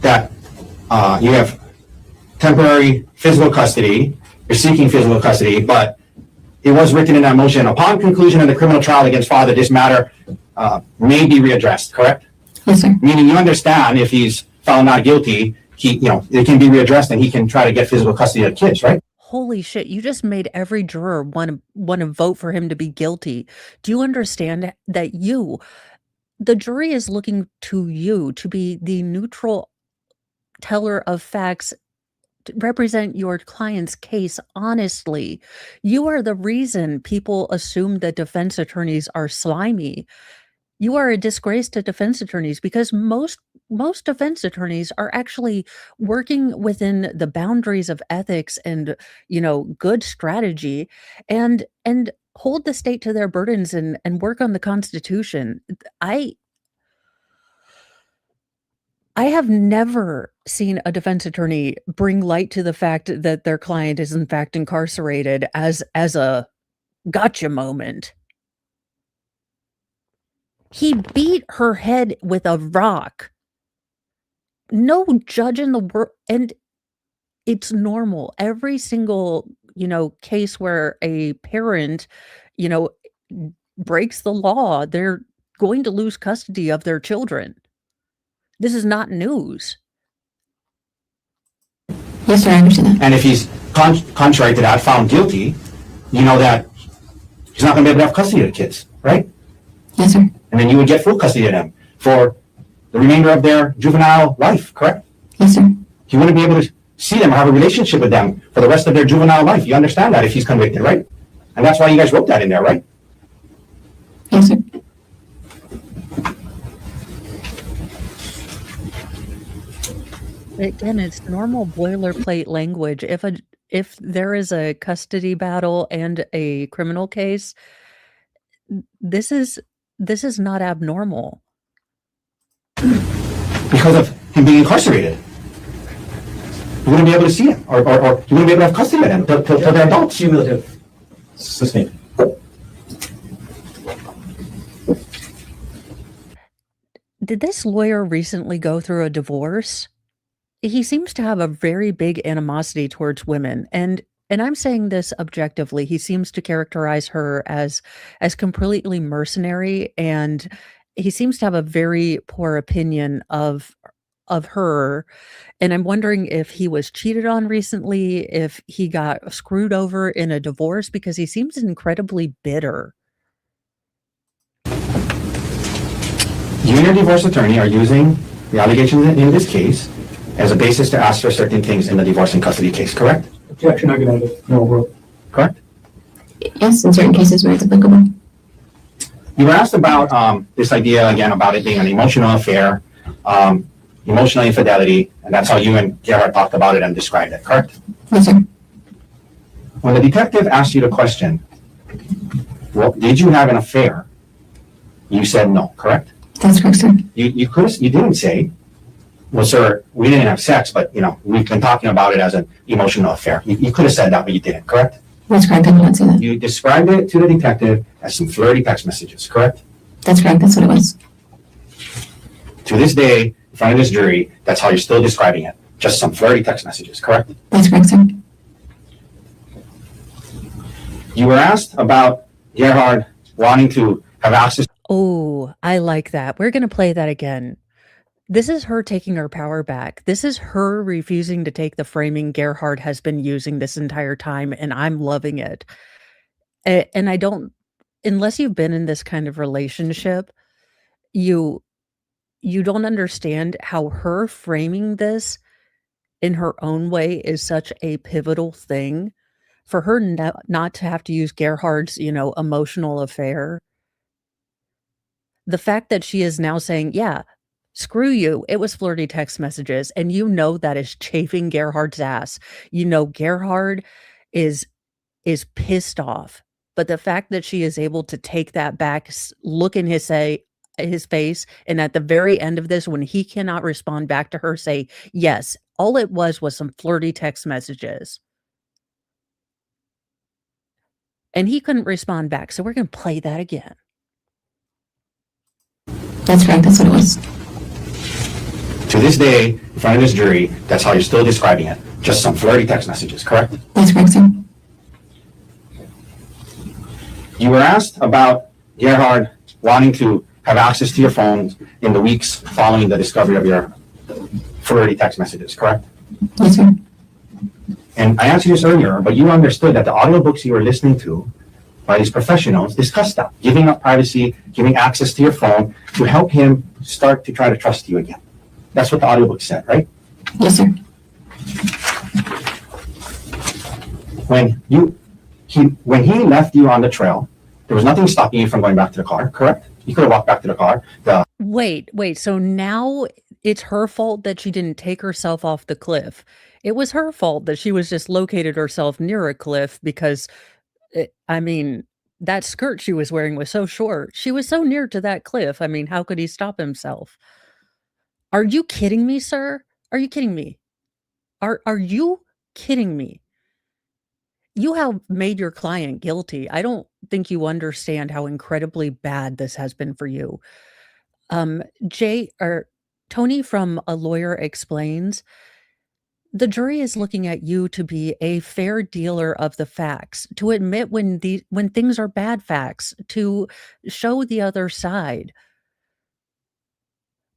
that you have temporary physical custody, you're seeking physical custody, but it was written in that motion, upon conclusion of the criminal trial against father, this matter may be readdressed, correct? Yes, sir. Meaning you understand if he's found not guilty, it can be readdressed and he can try to get physical custody of the kids, right? Holy shit, you just made every juror want to vote for him to be guilty. Do you understand that the jury is looking to you to be the neutral teller of facts, to represent your client's case honestly? You are the reason people assume that defense attorneys are slimy. You are a disgrace to defense attorneys because most defense attorneys are actually working within the boundaries of ethics and, good strategy and hold the state to their burdens and work on the Constitution. I have never seen a defense attorney bring light to the fact that their client is in fact incarcerated as a gotcha moment. He beat her head with a rock. No judge in the world, and it's normal. Every single, case where a parent, breaks the law, they're going to lose custody of their children. This is not news. Yes, sir. I understand that. And if he's contrary to that, found guilty, you know that he's not going to be able to have custody of the kids, right? Yes, sir. And then you would get full custody of them for the remainder of their juvenile life, correct? Yes, sir. You wouldn't be able to see them or have a relationship with them for the rest of their juvenile life. You understand that if he's convicted, right? And that's why you guys wrote that in there, right? Yes, sir. Again, it's normal boilerplate language. If there is a custody battle and a criminal case, this is not abnormal. Because of him being incarcerated. You wouldn't be able to see him, or you wouldn't be able to have custody of them till they're adults. Cumulative. Sustained. Did this lawyer recently go through a divorce? He seems to have a very big animosity towards women, and I'm saying this objectively. He seems to characterize her as completely mercenary, and he seems to have a very poor opinion of her. And I'm wondering if he was cheated on recently, if he got screwed over in a divorce, because he seems incredibly bitter. You and your divorce attorney are using the allegations in this case as a basis to ask for certain things in the divorce and custody case, correct? Objection argumentative. No, bro. Correct? Yes, in certain cases where it's applicable. You were asked about this idea, again, about it being an emotional affair. emotional infidelity, and that's how you and Gerhard talked about it and described it, correct? Yes, sir. When the detective asked you the question, well, did you have an affair? You said no, correct? That's correct, sir. You didn't say, well, sir, we didn't have sex, but we've been talking about it as an emotional affair. You could have said that, but you didn't, correct? That's correct. I did not say that. You described it to the detective as some flirty text messages, correct? That's correct. That's what it was. To this day, in front of this jury, that's how you're still describing it. Just some flirty text messages, correct? That's correct, sir. You were asked about Gerhard wanting to have access. Oh, I like that. We're going to play that again. This is her taking her power back. This is her refusing to take the framing Gerhard has been using this entire time, and I'm loving it. And I don't, unless you've been in this kind of relationship, you don't understand how her framing this in her own way is such a pivotal thing for her not to have to use Gerhard's, emotional affair. The fact that she is now saying, yeah, screw you, it was flirty text messages, and that is chafing Gerhard's ass. Gerhard is pissed off, but the fact that she is able to take that back, look in his face, and at the very end of this, when he cannot respond back to her, say, yes, all it was some flirty text messages. And he couldn't respond back, so we're going to play that again. That's correct. That's what it was. To this day, in front of this jury, that's how you're still describing it. Just some flirty text messages, correct? That's correct, sir. You were asked about Gerhard wanting to have access to your phone in the weeks following the discovery of your flirty text messages, correct? Yes, sir. And I answered this earlier, but you understood that the audiobooks you were listening to by these professionals discussed that, giving up privacy, giving access to your phone to help him start to try to trust you again. That's what the audiobook said, right? Yes, sir. When he left you on the trail, there was nothing stopping you from going back to the car, correct? You could have walked back to the car. Wait. So now it's her fault that she didn't take herself off the cliff. It was her fault that she was just located herself near a cliff because, that skirt she was wearing was so short. She was so near to that cliff. How could he stop himself? Are you kidding me, sir? Are you kidding me? Are you kidding me? You have made your client guilty. I don't think you understand how incredibly bad this has been for you. Tony from A Lawyer Explains, the jury is looking at you to be a fair dealer of the facts, to admit when things are bad facts, to show the other side.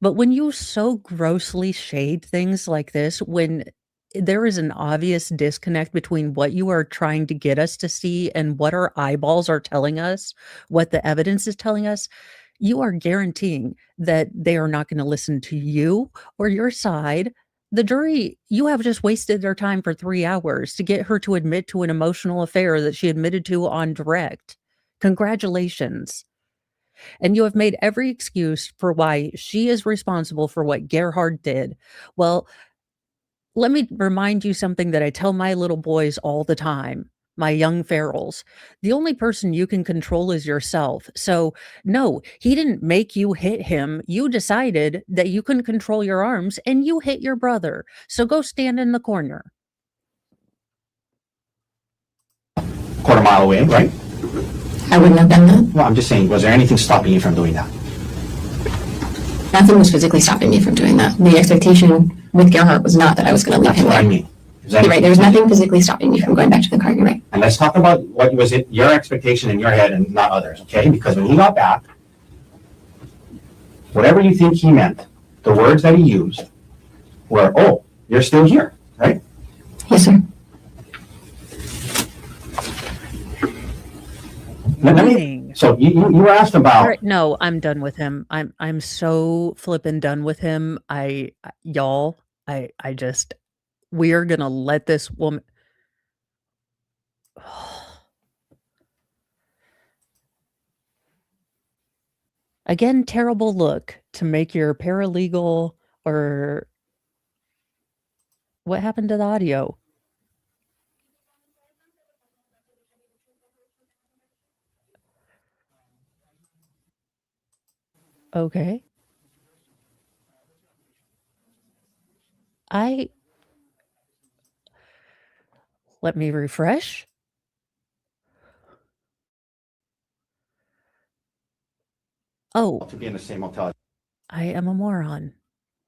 But when you so grossly shade things like this, when there is an obvious disconnect between what you are trying to get us to see and what our eyeballs are telling us, what the evidence is telling us, you are guaranteeing that they are not going to listen to you or your side. The jury, you have just wasted their time for 3 hours to get her to admit to an emotional affair that she admitted to on direct. Congratulations. And you have made every excuse for why she is responsible for what Gerhard did. Well, let me remind you something that I tell my little boys all the time, my young ferals. The only person you can control is yourself. So, no, he didn't make you hit him. You decided that you couldn't control your arms and you hit your brother. So go stand in the corner. Quarter mile away, right? I wouldn't have done that. Well, I'm just saying, was there anything stopping you from doing that? Nothing was physically stopping me from doing that. The expectation with Gerhard was not that I was going to leave That's him what there. I mean. You're right. There was nothing physically stopping me from going back to the car. You're right. And let's talk about what was your expectation in your head and not others, okay? Because when he got back, whatever you think he meant, the words that he used were, oh, you're still here, right? Yes, sir. So you were asked about. All right, no, I'm done with him. I'm so flippin' done with him. Y'all, we are gonna let this woman. Again, terrible look to make your paralegal Or what happened to the audio? Okay. Let me refresh. Oh, To be in the same hotel. I am a moron.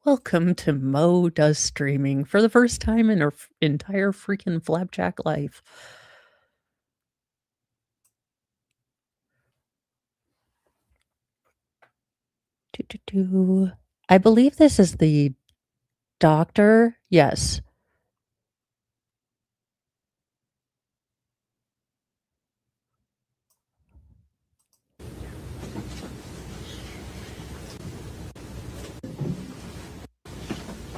Welcome to Mo Does Streaming for the first time in her entire freaking flapjack life. I believe this is the doctor. Yes.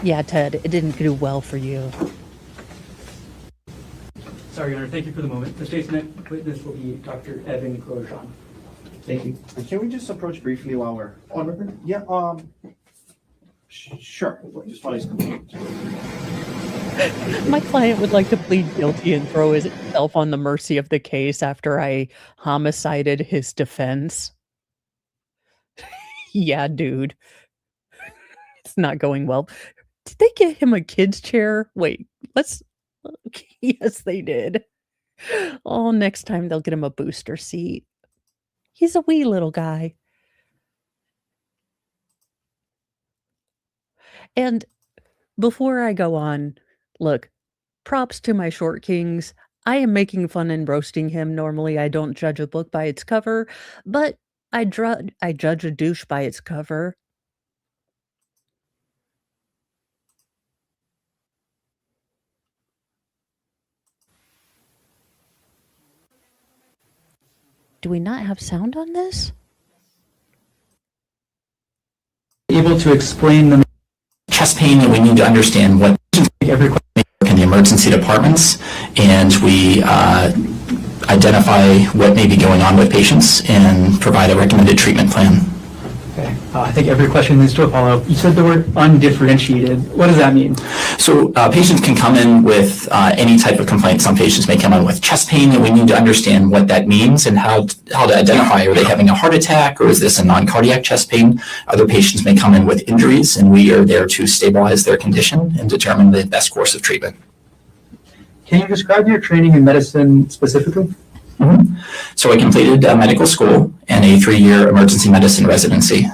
Yeah, Ted, it didn't do well for you. Sorry, Your Honor. Thank you for the moment. The state's next witness will be Dr. Evan Grosjean. Thank you. And can we just approach briefly while we're on record? Yeah, sure. Just while he's complete. My client would like to plead guilty and throw himself on the mercy of the case after I homicided his defense. Yeah, dude. It's not going well. Did they get him a kid's chair? Wait, yes, they did. Oh, next time they'll get him a booster seat. He's a wee little guy. And before I go on, look, props to my short kings. I am making fun and roasting him. Normally, I don't judge a book by its cover, but I judge a douche by its cover. Do we not have sound on this? Able to explain the chest pain, and we need to understand what every in the emergency departments, and we identify what may be going on with patients and provide a recommended treatment plan. Okay. I think every question needs to follow. You said the word undifferentiated. What does that mean? So patients can come in with any type of complaint. Some patients may come in with chest pain, and we need to understand what that means and how to identify, are they having a heart attack, or is this a non-cardiac chest pain? Other patients may come in with injuries, and we are there to stabilize their condition and determine the best course of treatment. Can you describe your training in medicine specifically? Mm-hmm. So I completed medical school and a 3-year emergency medicine residency.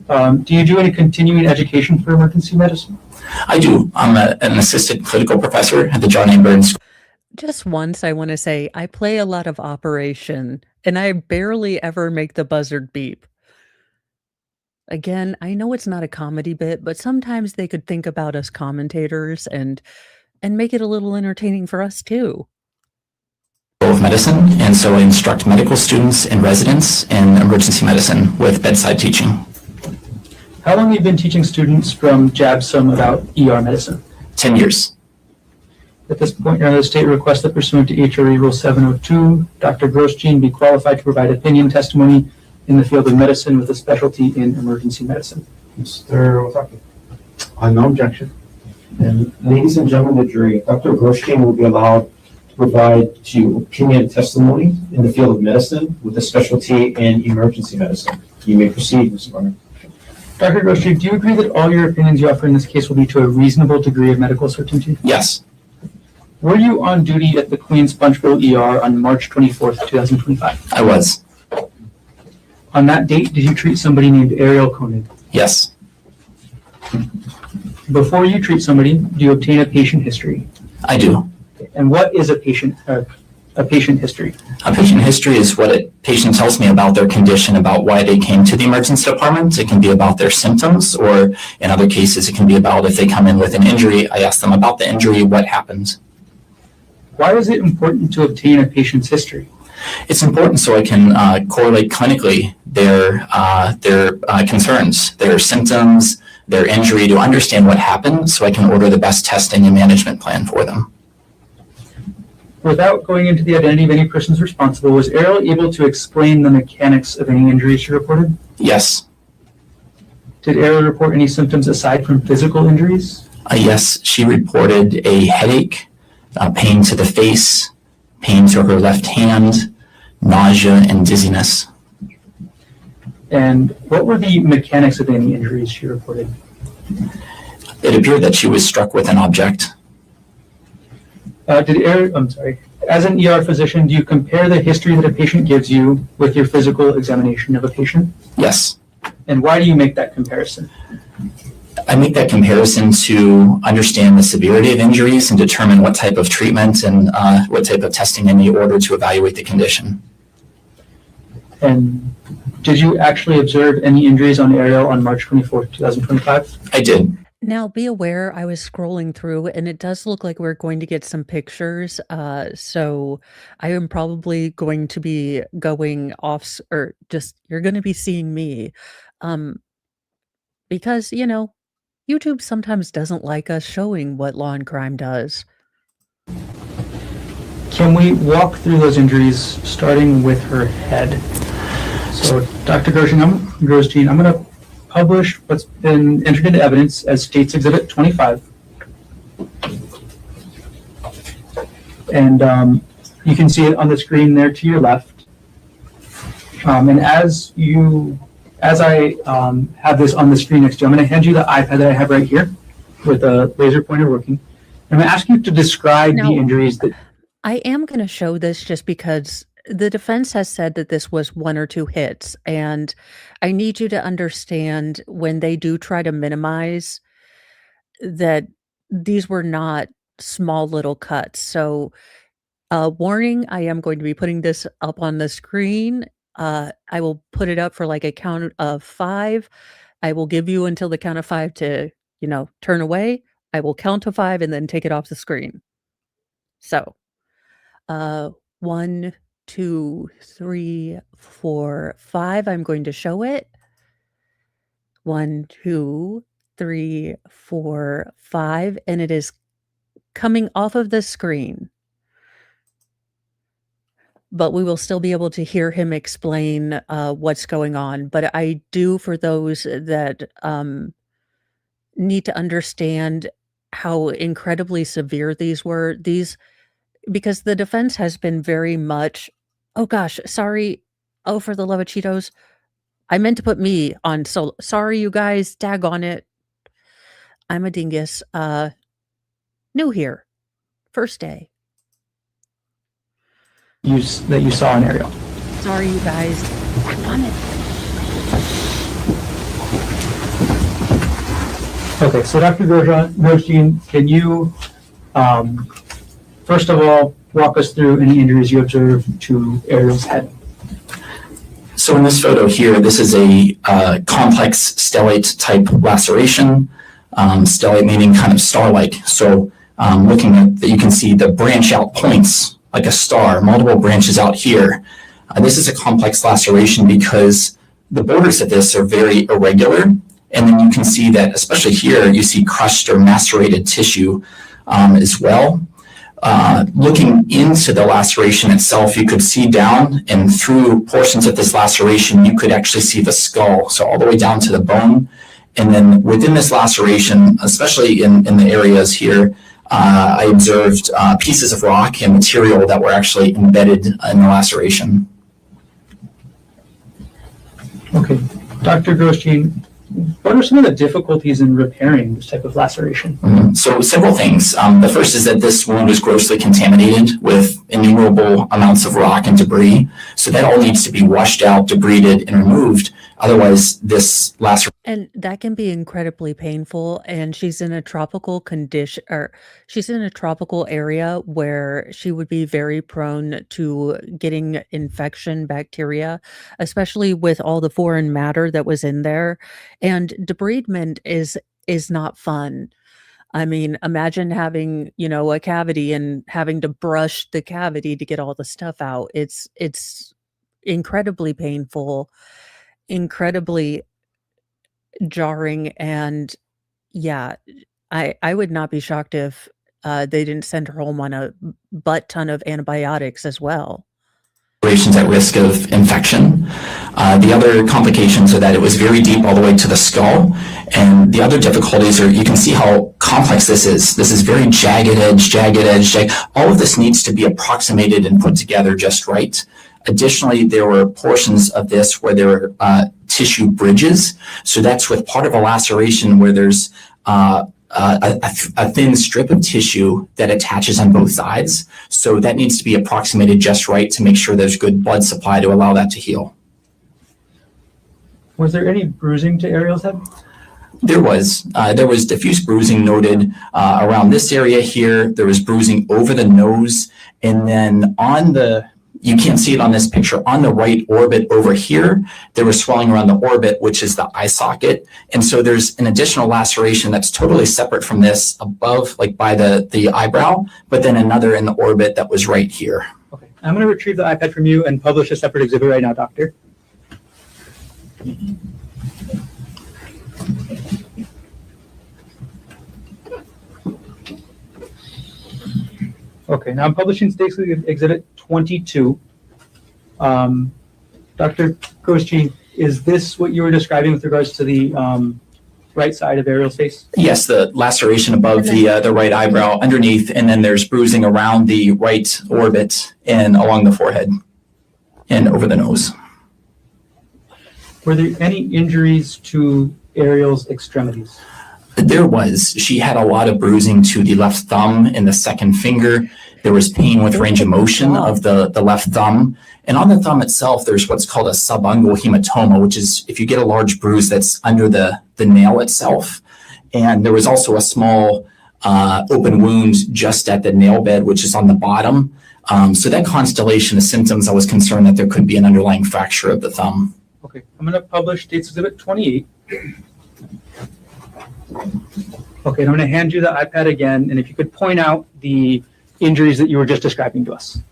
Do you do any continuing education for emergency medicine? I do. I'm an assistant clinical professor at the John A. Burns School. Just once, I want to say, I play a lot of Operation, and I barely ever make the buzzard beep. Again, I know it's not a comedy bit, but sometimes they could think about us commentators and make it a little entertaining for us too. Of medicine, and so I instruct medical students and residents in emergency medicine with bedside teaching. How long have you been teaching students from JABSOM about ER medicine? 10 years. At this point, Your Honor, the state requests that pursuant to HRE Rule 702, Dr. Grosjean be qualified to provide opinion testimony in the field of medicine with a specialty in emergency medicine. Mr. Ozaki. No objection. And ladies and gentlemen of the jury, Dr. Grosjean will be allowed to provide opinion testimony in the field of medicine with a specialty in emergency medicine. You may proceed, Mr. Garner. Dr. Grosjean, do you agree that all your opinions you offer in this case will be to a reasonable degree of medical certainty? Yes. Were you on duty at the Queens Punchbowl ER on March 24th, 2025? I was. On that date, did you treat somebody named Ariel Koenig? Yes. Before you treat somebody, do you obtain a patient history? I do. And what is a patient history? A patient history is what a patient tells me about their condition, about why they came to the emergency department. It can be about their symptoms, or in other cases, it can be about if they come in with an injury, I ask them about the injury, what happened. Why is it important to obtain a patient's history? It's important so I can correlate clinically their concerns, their symptoms, their injury, to understand what happened so I can order the best testing and management plan for them. Without going into the identity of any persons responsible, was Ariel able to explain the mechanics of any injuries she reported? Yes. Did Ariel report any symptoms aside from physical injuries? Yes, she reported a headache, pain to the face, pain to her left hand, nausea, and dizziness. And what were the mechanics of any injuries she reported? It appeared that she was struck with an object. I'm sorry. As an ER physician, do you compare the history that a patient gives you with your physical examination of a patient? Yes. And why do you make that comparison? I make that comparison to understand the severity of injuries and determine what type of treatment and what type of testing I need order to evaluate the condition. And did you actually observe any injuries on Ariel on March 24th, 2025? I did. Now, be aware, I was scrolling through and it does look like we're going to get some pictures. So I am probably going to be going off, or just, you're going to be seeing me. Because, YouTube sometimes doesn't like us showing what Law and Crime does. Can we walk through those injuries starting with her head? So, Dr. Grosjean, I'm going to publish what's been entered into evidence as State's Exhibit 25. And you can see it on the screen there to your left. And as I have this on the screen next to you, I'm going to hand you the iPad that I have right here with a laser pointer working. I'm going to ask you to describe the injuries that... I am going to show this just because the defense has said that this was 1 or 2 hits, and I need you to understand when they do try to minimize that these were not small little cuts. So, warning, I am going to be putting this up on the screen. I will put it up for like a count of 5. I will give you until the count of 5 to, turn away. I will count to 5 and then take it off the screen. So, 1, 2, 3, 4, 5. I'm going to show it. 1, 2, 3, 4, 5, and it is coming off of the screen. But we will still be able to hear him explain what's going on. But I do, for those that need to understand how incredibly severe these were, because the defense has been very much, oh gosh, sorry. Oh, for the love of Cheetos. I meant to put me on. So sorry, you guys, tag on it. I'm a dingus. New here. First day. that you saw in Ariel. Sorry, you guys. I'm on it. Okay, so Dr. Grosjean, can you, first of all, walk us through any injuries you observed to Ariel's head? So in this photo here, this is a complex stellate type laceration. Stellate meaning kind of star-like. So looking at that, you can see the branch out points like a star, multiple branches out here. This is a complex laceration because the borders of this are very irregular. And then you can see that, especially here, you see crushed or macerated tissue as well. Looking into the laceration itself, you could see down, and through portions of this laceration, you could actually see the skull, so all the way down to the bone. And then within this laceration, especially in the areas here, I observed pieces of rock and material that were actually embedded in the laceration. Okay, Dr. Grosjean, what are some of the difficulties in repairing this type of laceration? So several things. The first is that this wound was grossly contaminated with innumerable amounts of rock and debris. So that all needs to be washed out, debrided, and removed. Otherwise, this laceration. And that can be incredibly painful. And she's in a tropical condition, or she's in a tropical area where she would be very prone to getting infection, bacteria, especially with all the foreign matter that was in there. And debridement is not fun. I mean, imagine having, a cavity and having to brush the cavity to get all the stuff out. It's incredibly painful, incredibly jarring, and yeah, I would not be shocked if they didn't send her home on a butt ton of antibiotics as well. Lacerations at risk of infection. The other complications are that it was very deep all the way to the skull. And the other difficulties are, you can see how complex this is. This is very jagged edge. All of this needs to be approximated and put together just right. Additionally, there were portions of this where there were tissue bridges. So that's with part of a laceration where there's a thin strip of tissue that attaches on both sides. So that needs to be approximated just right to make sure there's good blood supply to allow that to heal. Was there any bruising to Ariel's head? There was diffuse bruising noted around this area here. There was bruising over the nose, and then you can't see it on this picture, on the right orbit over here, there was swelling around the orbit, which is the eye socket. And so there's an additional laceration that's totally separate from this above, like by the eyebrow, but then another in the orbit that was right here. Okay, I'm going to retrieve the iPad from you and publish a separate exhibit right now, doctor. Okay, now I'm publishing Stakes Exhibit 22. Dr. Grosjean, is this what you were describing with regards to the right side of Ariel's face? Yes, the laceration above the right eyebrow underneath, and then there's bruising around the right orbit and along the forehead and over the nose. Were there any injuries to Ariel's extremities? There was. She had a lot of bruising to the left thumb and the second finger. There was pain with range of motion of the left thumb. And on the thumb itself, there's what's called a subungual hematoma, which is if you get a large bruise that's under the nail itself. And there was also a small open wound just at the nail bed, which is on the bottom. So that constellation of symptoms, I was concerned that there could be an underlying fracture of the thumb. Okay, I'm going to publish States Exhibit 28. Okay, and I'm going to hand you the iPad again, and if you could point out the injuries that you were just describing to us.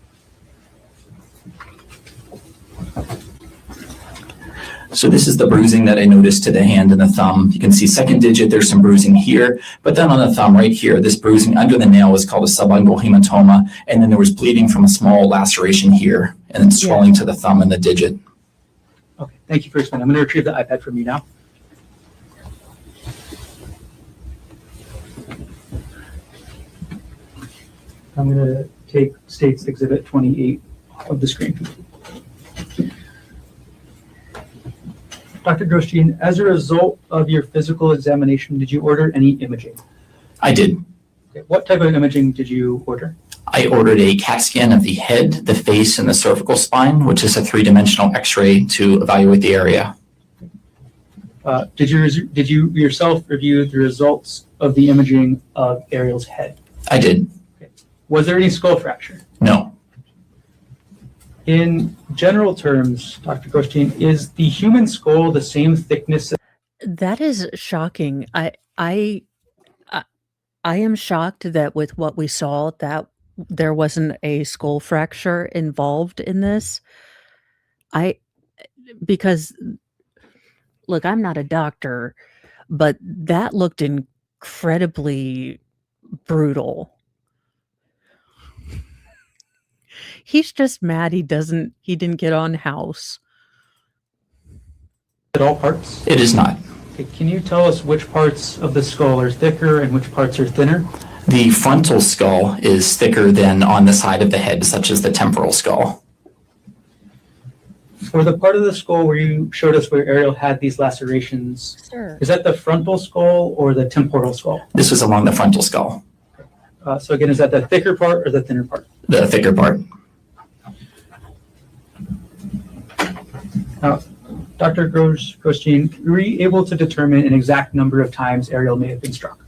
So this is the bruising that I noticed to the hand and the thumb. You can see second digit, there's some bruising here, but then on the thumb right here, this bruising under the nail was called a subungual hematoma, and then there was bleeding from a small laceration here, and then swelling to the thumb and the digit. Okay, thank you for explaining. I'm going to retrieve the iPad from you now. I'm going to take States Exhibit 28 off of the screen. Dr. Grosjean, as a result of your physical examination, did you order any imaging? I did. Okay, what type of imaging did you order? I ordered a CAT scan of the head, the face, and the cervical spine, which is a three-dimensional X-ray to evaluate the area. Did you yourself review the results of the imaging of Ariel's head? I did. Okay. Was there any skull fracture? No. In general terms, Dr. Grosjean, is the human skull the same thickness? That is shocking. I am shocked that with what we saw that there wasn't a skull fracture involved in this. Because look, I'm not a doctor, but that looked incredibly brutal. He's just mad he didn't get on house. At all parts? It is not. Okay, can you tell us which parts of the skull are thicker and which parts are thinner? The frontal skull is thicker than on the side of the head, such as the temporal skull. For the part of the skull where you showed us where Ariel had these lacerations, Sure. is that the frontal skull or the temporal skull? This was along the frontal skull, So again, is that the thicker part or the thinner part? the thicker part. Now, Dr. Grosjean, were you able to determine an exact number of times Ariel may have been struck?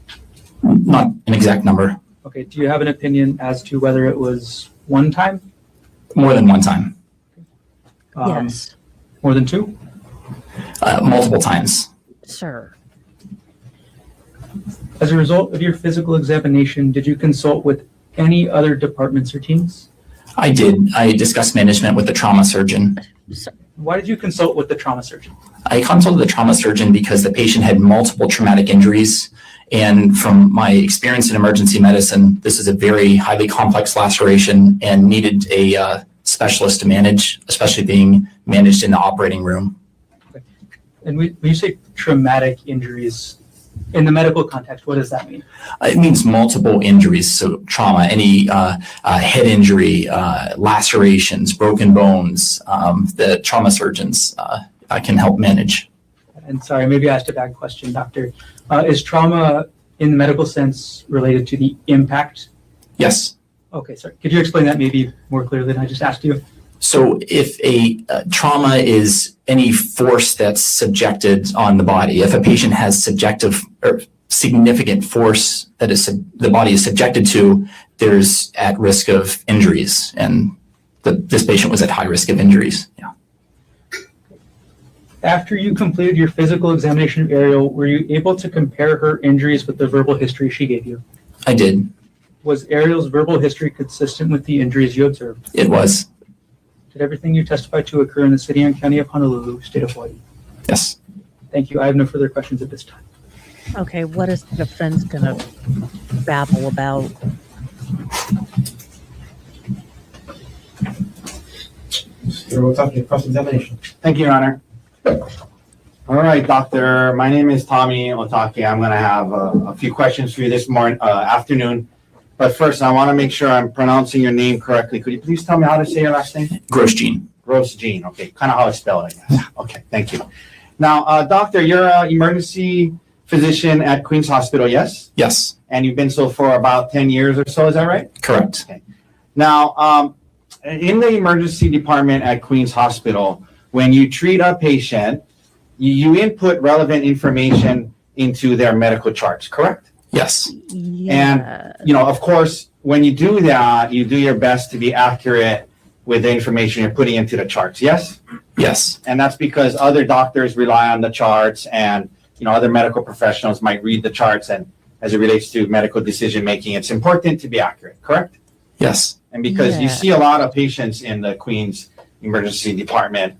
Not an exact number. Okay, do you have an opinion as to whether it was one time? More than one time. Yes, More than two? Multiple times. sir. As a result of your physical examination, did you consult with any other departments or teams? I did. I discussed management with the trauma surgeon. Why did you consult with the trauma surgeon? I consulted the trauma surgeon because the patient had multiple traumatic injuries. And from my experience in emergency medicine, this is a very highly complex laceration and needed a specialist to manage, especially being managed in the operating room. And when you say traumatic injuries, in the medical context, what does that mean? It means multiple injuries, so trauma, any head injury, lacerations, broken bones. The trauma surgeons can help manage. And sorry, maybe I asked a bad question, doctor. Is trauma in the medical sense related to the impact? Yes. Okay, sorry. Could you explain that maybe more clearly than I just asked you? So if a trauma is any force that's subjected on the body, if a patient has subjective or significant force that is the body is subjected to, there's at risk of injuries, and this patient was at high risk of injuries. Yeah. After you completed your physical examination of Ariel, were you able to compare her injuries with the verbal history she gave you? I did. Was Ariel's verbal history consistent with the injuries you observed? It was. Did everything you testified to occur in the city and county of Honolulu, state of Hawaii? Yes. Thank you. I have no further questions at this time. Okay, what is the defense gonna babble about? We'll talk to cross-examination. Thank you, Your Honor. All right, doctor, my name is Tommy Otake. I'm gonna have a few questions for you this afternoon. But first, I wanna make sure I'm pronouncing your name correctly. Could you please tell me how to say your last name? Grosjean. Grosjean, okay, kind of how it's spelled, I guess. Okay, thank you. Now, doctor, you're an emergency physician at Queens Hospital, yes? Yes. And you've been so for about 10 years or so, is that right? Correct. Now, in the emergency department at Queens Hospital, when you treat a patient, you input relevant information into their medical charts, correct? Yes. Yeah. And, of course, when you do that, you do your best to be accurate with the information you're putting into the charts, yes? Yes. And that's because other doctors rely on the charts, and, other medical professionals might read the charts, and as it relates to medical decision-making, it's important to be accurate, correct? Yes. And because you Yeah. see a lot of patients in the Queens Emergency Department,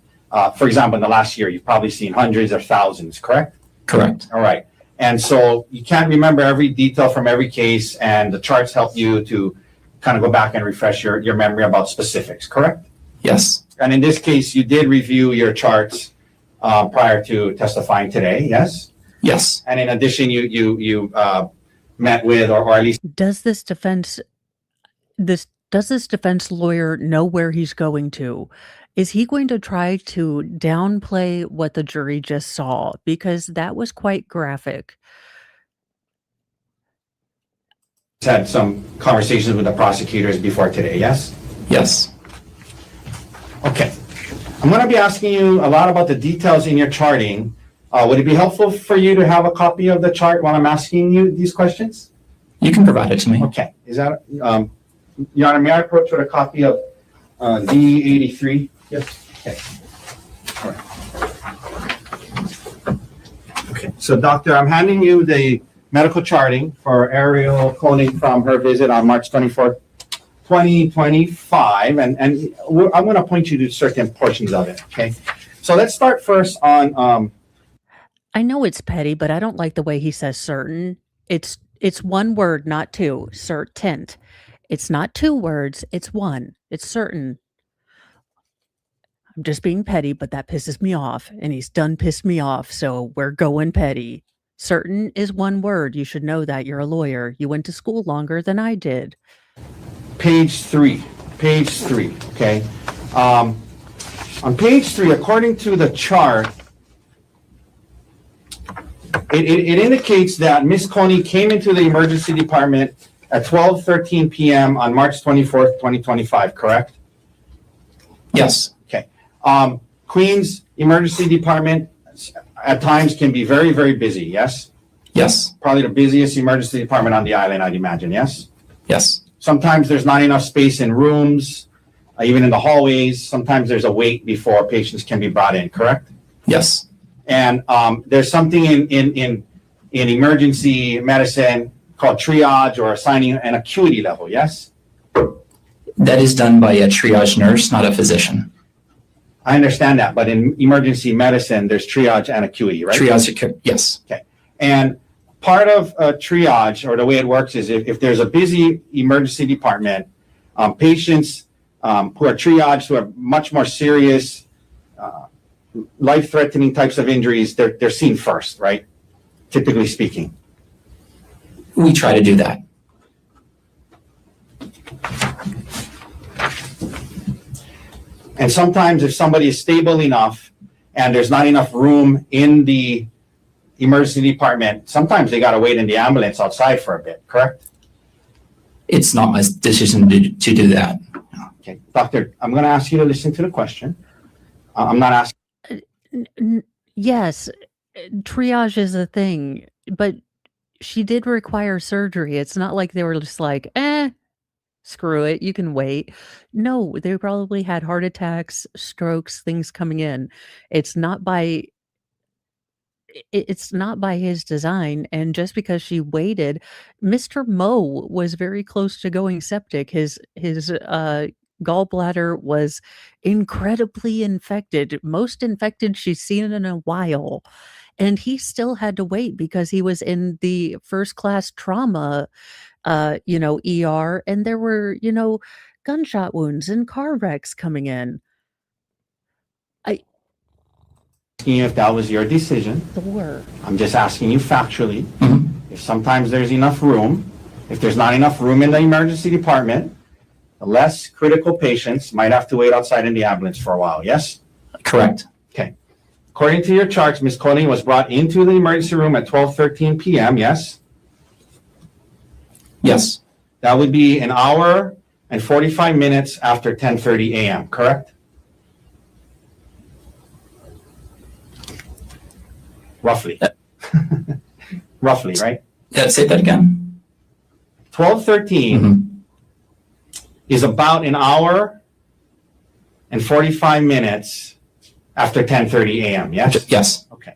for example, in the last year, you've probably seen hundreds or thousands, correct? Correct. All right. And so you can't remember every detail from every case, and the charts help you to kind of go back and refresh your memory about specifics, correct? Yes. And in this case, you did review your charts prior to testifying today, yes? Yes. And in addition, you met with, or at least Does this defense lawyer know where he's going to? Is he going to try to downplay what the jury just saw? Because that was quite graphic. had some conversations with the prosecutors before today, yes? Yes. Okay. I'm going to be asking you a lot about the details in your charting. Would it be helpful for you to have a copy of the chart while I'm asking you these questions? You can provide it to me. Okay. Is that, Your Honor, may I approach with a copy of D83? Yes. Okay. All right. Okay. So, doctor, I'm handing you the medical charting for Ariel Koenig from her visit on March 24th, 2025. And I'm going to point you to certain portions of it. Okay. So let's start first on, I know it's petty, but I don't like the way he says certain. It's one word, not two. Certain. It's not two words. It's one. It's certain. I'm just being petty, but that pisses me off, and he's done pissed me off. So we're going petty. Certain is one word. You should know that. You're a lawyer. You went to school longer than I did. page 3. Okay. On page 3, according to the chart, it indicates that Miss Coney came into the emergency department at 12:13 p.m. on March 24th, 2025, correct? Yes. Okay. Queens Emergency Department at times can be very, very busy, yes? Yes. Probably the busiest emergency department on the island, I'd imagine, yes? Yes. Sometimes there's not enough space in rooms, even in the hallways. Sometimes there's a wait before patients can be brought in, correct? Yes. And there's something in emergency medicine called triage, or assigning an acuity level, yes? That is done by a triage nurse, not a physician. I understand that, but in emergency medicine, there's triage and acuity, right? Triage, yes. And part of triage, or the way it works, is if there's a busy emergency department, patients who are triaged, who are much more serious, life-threatening types of injuries, they're seen first, right? Typically speaking. We try to do that. And sometimes if somebody is stable enough and there's not enough room in the emergency department, sometimes they got to wait in the ambulance outside for a bit, correct? It's not my decision to do that. Okay, doctor, I'm going to ask you to listen to the question. I'm not asking. Yes, triage is a thing, but she did require surgery. It's not like they were just like, screw it, you can wait. No, they probably had heart attacks, strokes, things coming in. It's not by his design, and just because she waited, Mr. Moe was very close to going septic. His gallbladder was incredibly infected, most infected she's seen in a while, and he still had to wait because he was in the first class trauma ER, and there were, gunshot wounds and car wrecks coming in. Asking you if that was your decision. Sure. I'm just asking you factually. Mhm. If sometimes there's enough room, if there's not enough room in the emergency department, the less critical patients might have to wait outside in the ambulance for a while, yes? Correct. Okay. According to your charts, Ms. Colleen was brought into the emergency room at 12:13 p.m., yes? Yes. That would be an hour and 45 minutes after 10:30 a.m., correct? Roughly. Roughly, right? Yeah, say that again. 12:13 Mhm. is about an hour and 45 minutes after 10:30 a.m., yes? Yes. Okay.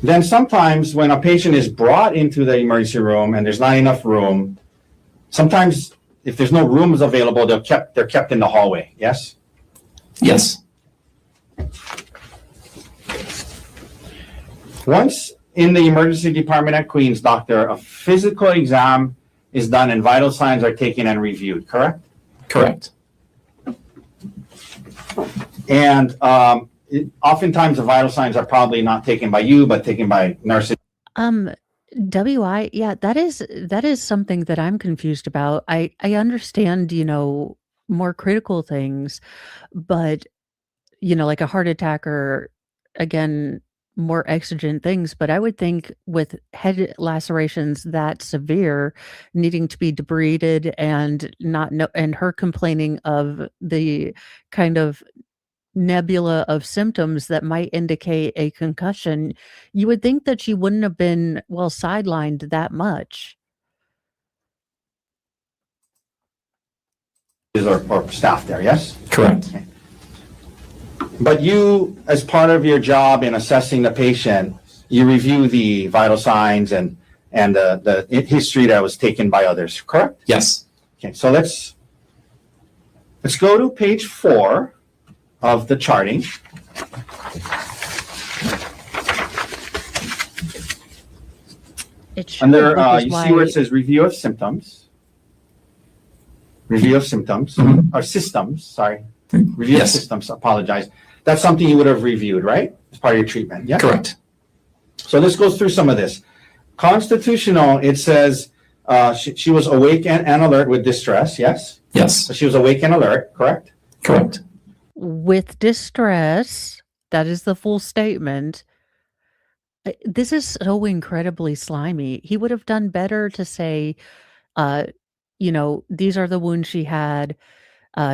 Then sometimes when a patient is brought into the emergency room and there's not enough room, sometimes if there's no rooms available, they're kept in the hallway, yes? Yes. Once in the emergency department at Queens, doctor, a physical exam is done and vital signs are taken and reviewed, correct? Correct. And oftentimes the vital signs are probably not taken by you, but taken by nurses. Yeah, that is something that I'm confused about. I understand, more critical things, but like a heart attack or, again, more exigent things. But I would think with head lacerations that severe, needing to be debrided and and her complaining of the kind of nebula of symptoms that might indicate a concussion, you would think that she wouldn't have been, well, sidelined that much. Or staff there, yes? Correct. But you, as part of your job in assessing the patient, you review the vital signs and the history that was taken by others, correct? Yes. Okay, so let's go to page 4 of the charting. It should, Under, which is you see where it why- says review of symptoms. Review of symptoms, Mhm. or systems, sorry. Review of Yes. systems, apologize. That's something you would have reviewed, right? As part of your treatment, yeah? Correct. So let's go through some of this. Constitutional, it says she was awake and alert with distress, yes? Yes. So she was awake and alert, correct? Correct. with distress, that is the full statement. This is so incredibly slimy. He would have done better to say, these are the wounds she had.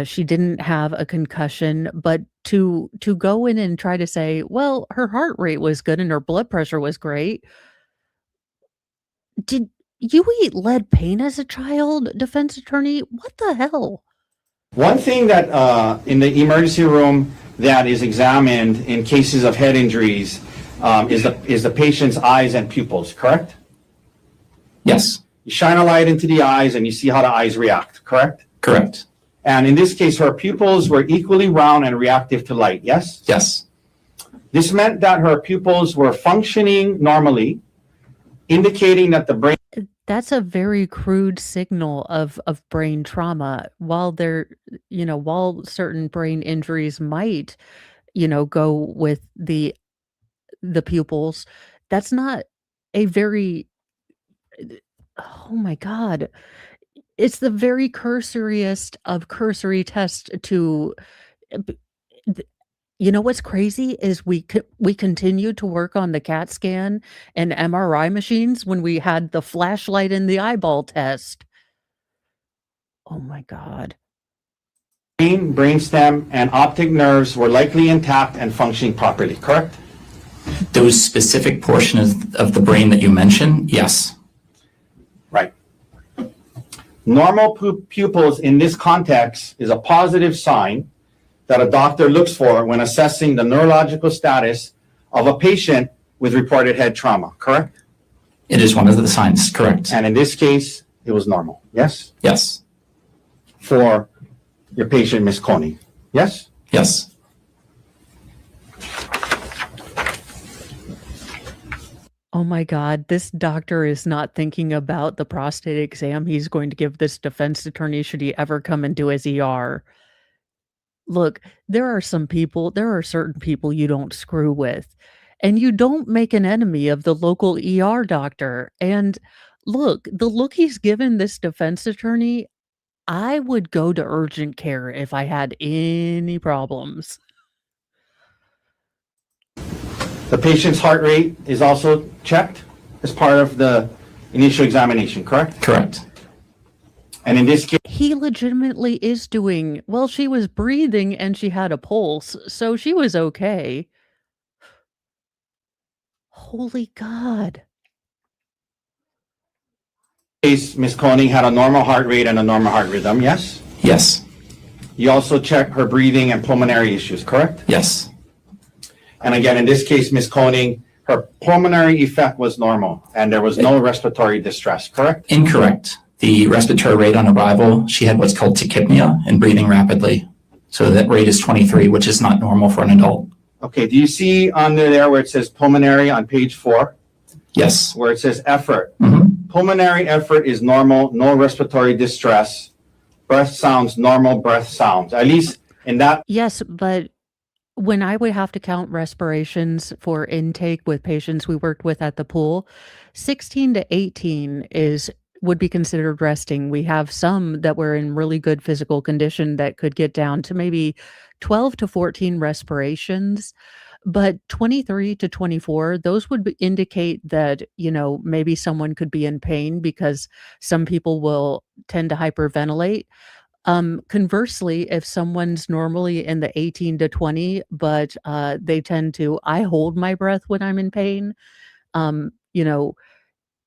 She didn't have a concussion, but to go in and try to say, well, her heart rate was good and her blood pressure was great. Did you eat lead paint as a child, defense attorney? What the hell? One thing that in the emergency room that is examined in cases of head injuries is the patient's eyes and pupils, correct? Yes. You shine a light into the eyes and you see how the eyes react, correct? Correct. And in this case, her pupils were equally round and reactive to light, yes? Yes. This meant that her pupils were functioning normally, indicating that the brain That's a very crude signal of brain trauma. While while certain brain injuries might, go with the pupils, that's not a very oh my god. It's the very cursoriest of cursory tests to b th what's crazy is we continued to work on the CAT scan and MRI machines when we had the flashlight in the eyeball test. Oh my god. Brain, brainstem, and optic nerves were likely intact and functioning properly, correct? Those specific portions of the brain that you mentioned, yes. Right. Normal pupils in this context is a positive sign that a doctor looks for when assessing the neurological status of a patient with reported head trauma, correct? It is one of the signs, correct. And in this case, it was normal, yes? Yes, For your patient, Miss Coney, yes? yes. Oh my god, this doctor is not thinking about the prostate exam he's going to give this defense attorney should he ever come into his ER. Look, there are certain people you don't screw with, and you don't make an enemy of the local ER doctor, and look, the look he's given this defense attorney, I would go to urgent care if I had any problems. The patient's heart rate is also checked as part of the initial examination, correct? Correct. And in this case, He legitimately is doing well, she was breathing and she had a pulse, so she was okay. Holy God. Miss Coney had a normal heart rate and a normal heart rhythm, yes? Yes, You also checked her breathing and pulmonary issues, correct? yes, And again, in this case, Miss Koenig, her pulmonary effect was normal and there was no respiratory distress, correct? incorrect. The respiratory rate on arrival, she had what's called tachypnea and breathing rapidly. So that rate is 23, which is not normal for an adult. Okay, do you see under there where it says pulmonary on page 4, Yes. where it says effort? Mhm. Pulmonary effort is normal, no respiratory distress. Breath sounds, normal breath sounds. At least in that, Yes, but when I would have to count respirations for intake with patients we worked with at the pool, 16 to 18 would be considered resting. We have some that were in really good physical condition that could get down to maybe 12 to 14 respirations, but 23 to 24, those would indicate that, maybe someone could be in pain because some people will tend to hyperventilate. Conversely, if someone's normally in the 18 to 20, but I hold my breath when I'm in pain. Um, you know,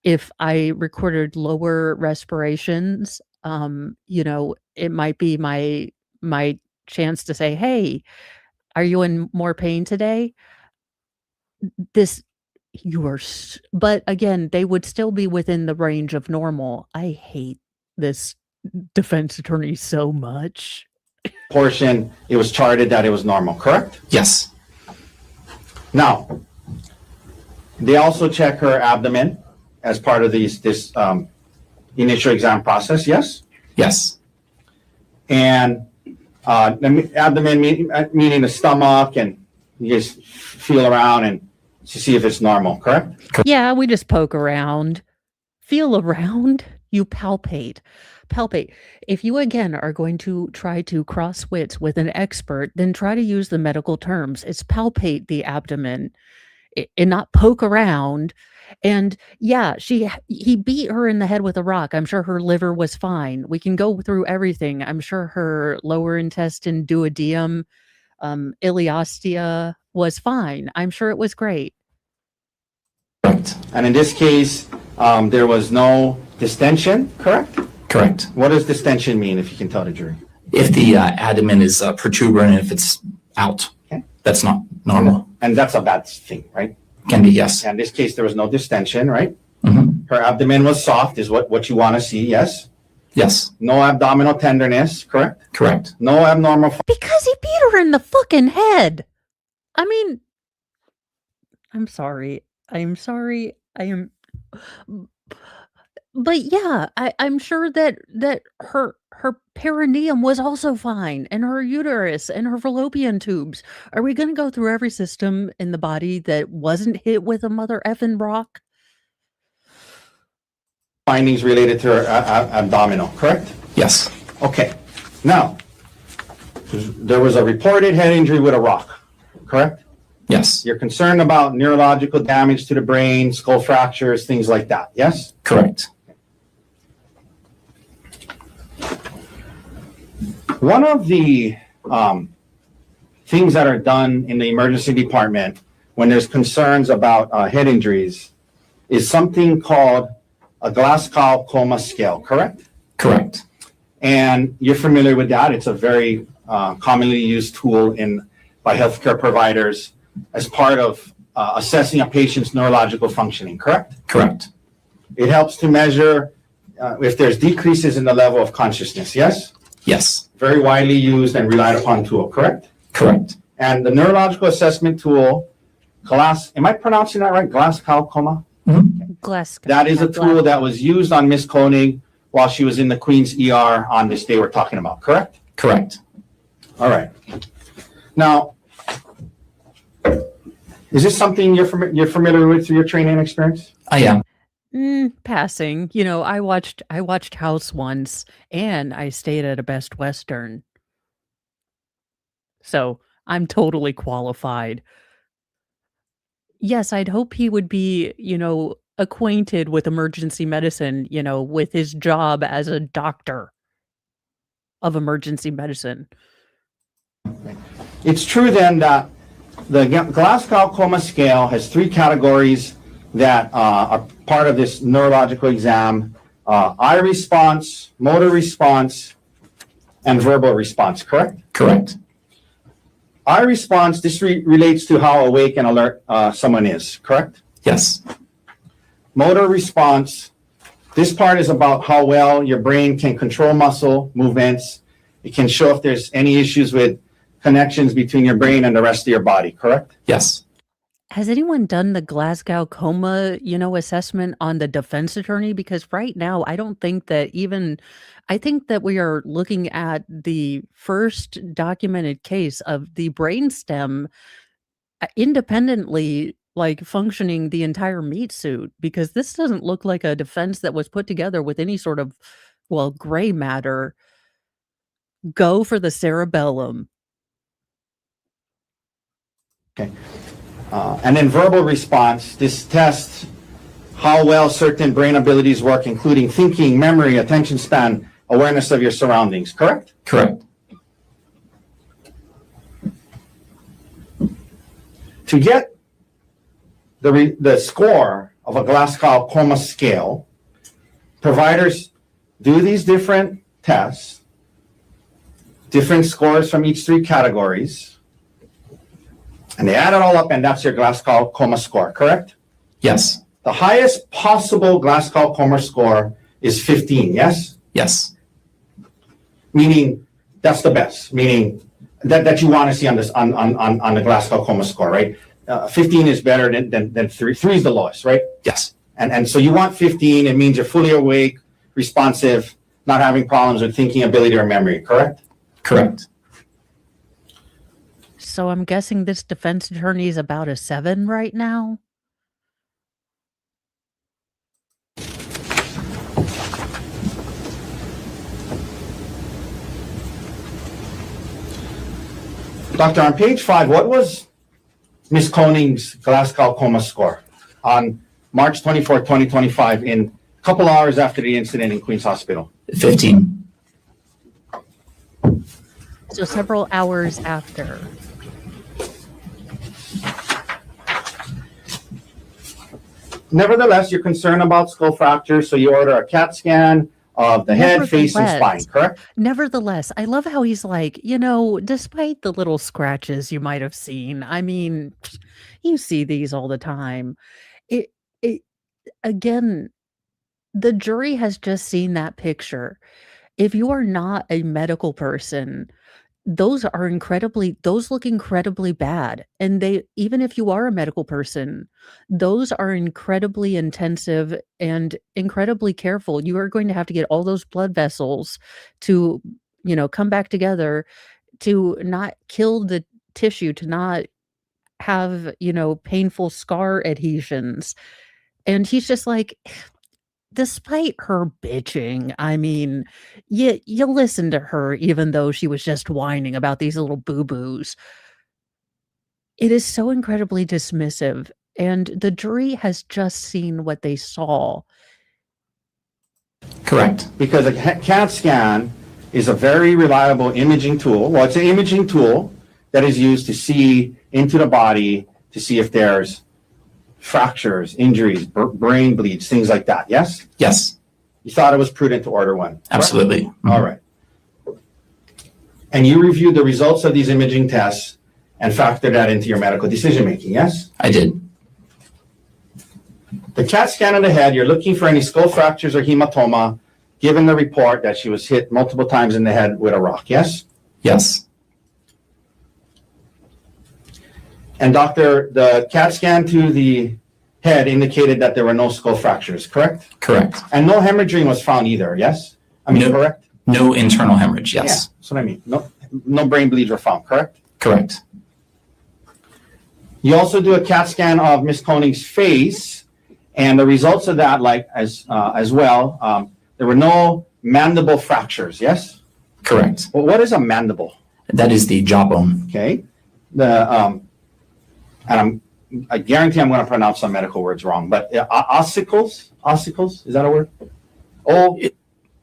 if I recorded lower respirations, it might be my chance to say, "Hey, are you in more pain today?" This you are but again, they would still be within the range of normal. I hate this defense attorney so much. portion, it was charted that it was normal, correct? Yes. Now, they also check her abdomen as part of this initial exam process, yes? Yes. And the abdomen meaning the stomach, and you just feel around and to see if it's normal, correct? Yeah, we just poke around, feel around, you palpate. Palpate. If you again are going to try to cross wits with an expert, then try to use the medical terms. It's palpate the abdomen and not poke around. And yeah, he beat her in the head with a rock. I'm sure her liver was fine. We can go through everything. I'm sure her lower intestine, duodenum, ileostia was fine. I'm sure it was great. Correct. And in this case, there was no distension, correct? Correct. What does distension mean, if you can tell the jury? If the abdomen is protuberant, and if it's out, Okay. that's not normal. And that's a bad thing, right? Can be, yes. In this case, there was no distension, right? Mhm. Her abdomen was soft, is what you want to see, yes? Yes. No abdominal tenderness, correct? Correct. No abnormal. Because he beat her in the fucking head. I mean, I'm sorry. I'm sorry. I am. But yeah, I'm sure that her perineum was also fine, and her uterus, and her fallopian tubes. Are we gonna go through every system in the body that wasn't hit with a mother effing rock? Findings related to her abdominal, correct? Yes, Okay. Now, there was a reported head injury with a rock, correct? yes, You're concerned about neurological damage to the brain, skull fractures, things like that, yes? correct. One of the things that are done in the emergency department when there's concerns about head injuries is something called a Glasgow Coma Scale, correct? Correct. And you're familiar with that. It's a very commonly used tool by healthcare providers as part of assessing a patient's neurological functioning, correct? Correct. It helps to measure if there's decreases in the level of consciousness, yes? Yes, Very widely used and relied upon tool, correct? correct. And the neurological assessment tool, am I pronouncing that right? Glasgow Coma? Glasgow. That is a tool that was used on Miss Koenig while she was in the Queen's ER on this day we're talking about, correct? Correct. All right. Now, is this something you're familiar with through your training experience? I am. Passing. You know, I watched House once, and I stayed at a Best Western. So, I'm totally qualified. Yes, I'd hope he would be, acquainted with emergency medicine, with his job as a doctor of emergency medicine. It's true then that the Glasgow Coma Scale has 3 categories that are part of this neurological exam: eye response, motor response, and verbal response, correct? Correct. Eye response, this relates to how awake and alert someone is, correct? Yes. Motor response, this part is about how well your brain can control muscle movements. It can show if there's any issues with connections between your brain and the rest of your body, correct? Yes. Has anyone done the Glasgow Coma, assessment on the defense attorney? Because right now, I don't think that I think that we are looking at the first documented case of the brainstem independently, like functioning the entire meat suit, because this doesn't look like a defense that was put together with any sort of, gray matter. Go for the cerebellum. Okay. And then verbal response, this tests how well certain brain abilities work, including thinking, memory, attention span, awareness of your surroundings, correct? Correct. To get the score of a Glasgow Coma Scale, providers do these different tests, different scores from each 3 categories, and they add it all up, and that's your Glasgow Coma score, correct? Yes. The highest possible Glasgow Coma score is 15, yes? Yes. Meaning that's the best, meaning that you want to see on this on the Glasgow Coma score, right? 15 is better than 3. 3 is the lowest, right? Yes. And so you want 15. It means you're fully awake, responsive, not having problems with thinking ability or memory, correct? Correct. So I'm guessing this defense attorney is about a 7 right now. Doctor, on page 5, what was Miss Koenig's Glasgow Coma score on March 24, 2025, in a couple hours after the incident in Queen's Hospital? 15. So several hours after. Nevertheless, you're concerned about skull fractures, so you order a CAT scan of the head, face, and spine, correct? Nevertheless, I love how he's like, despite the little scratches you might have seen, I mean, you see these all the time. It again, the jury has just seen that picture. If you are not a medical person, those look incredibly bad, and they even if you are a medical person, those are incredibly intensive and incredibly careful. You are going to have to get all those blood vessels to, come back together, to not kill the tissue, to not have, painful scar adhesions. And he's just like, despite her bitching, I mean, you listen to her even though she was just whining about these little boo-boos. It is so incredibly dismissive, and the jury has just seen what they saw. Correct. Because a CAT scan is a very reliable imaging tool. Well, it's an imaging tool that is used to see into the body to see if there's fractures, injuries, brain bleeds, things like that. Yes? Yes, You thought it was prudent to order one. correct? absolutely. Mhm. All right. And you reviewed the results of these imaging tests and factored that into your medical decision making, yes? I did. The CAT scan of the head, you're looking for any skull fractures or hematoma, given the report that she was hit multiple times in the head with a rock, yes? Yes, And doctor, the CAT scan to the head indicated that there were no skull fractures, correct? correct. And no hemorrhaging was found either, yes? I mean, No. correct? No internal hemorrhage. Yes, Yeah, that's what I mean. No brain bleeds were found, correct? correct. You also do a CAT scan of Miss Koenig's face, and the results of that, as well, there were no mandible fractures, yes? Correct. Well, what is a mandible? That is the jawbone. Okay? I guarantee I'm going to pronounce some medical words wrong, but ossicles, is that a word?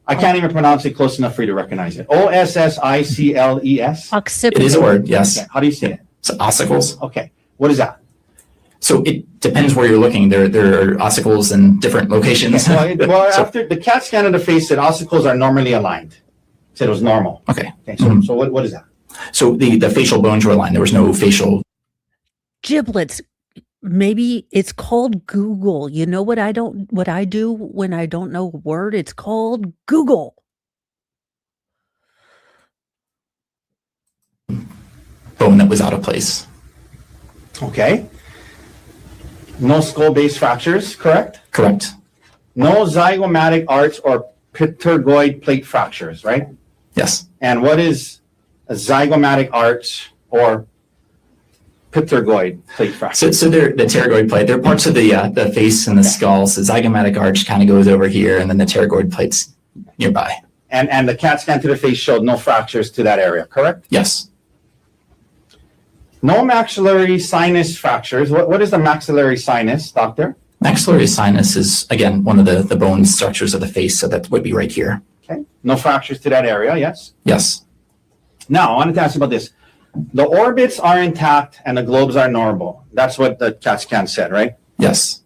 I can't even pronounce it close enough for you to recognize it. Ossicles? Occipital. It is a word. Yes. Okay, how do you say it? So ossicles. Okay, what is that? So it depends where you're looking. There are ossicles in different locations. Well, So- after the CAT scan of the face said ossicles are normally aligned. Said it was normal. okay. Okay, so, Mhm. so what is that? So the facial bones were aligned. There was no facial. Giblets. Maybe it's called Google. You know what I do when I don't know a word? It's called Google. Bone that was out of place. Okay. No skull base fractures, correct? Correct. No zygomatic arch or pterygoid plate fractures, right? Yes. And what is a zygomatic arch or pterygoid plate fracture? So they're the pterygoid plate. They're parts of the face and the skull. So zygomatic arch kind of goes over here, and then the pterygoid plate's nearby. And the CAT scan to the face showed no fractures to that area, correct? Yes. No maxillary sinus fractures. What is the maxillary sinus, doctor? Maxillary sinus is, again, one of the bone structures of the face, so that would be right here. Okay. No fractures to that area, yes? Yes. Now, I wanted to ask you about this. The orbits are intact and the globes are normal. That's what the CAT scan said, right? Yes.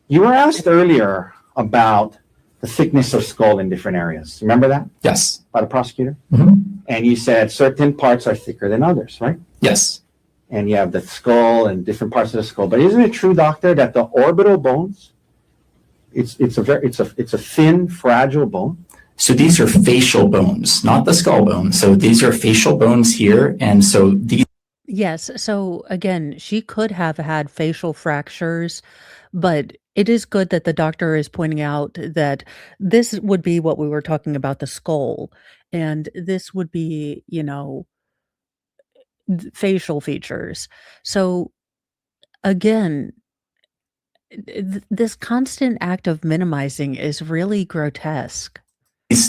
You were asked earlier about the thickness of skull in different areas. Remember that Yes. by the prosecutor? Mhm. And you said certain parts are thicker than others, right? Yes. And you have the skull and different parts of the skull. But isn't it true, doctor, that the orbital bones, it's a thin, fragile bone? So these are facial bones, not the skull bone. So these are facial bones here. And so these Yes. So again, she could have had facial fractures, but it is good that the doctor is pointing out that this would be what we were talking about, the skull. And this would be, facial features. So again, this constant act of minimizing is really grotesque.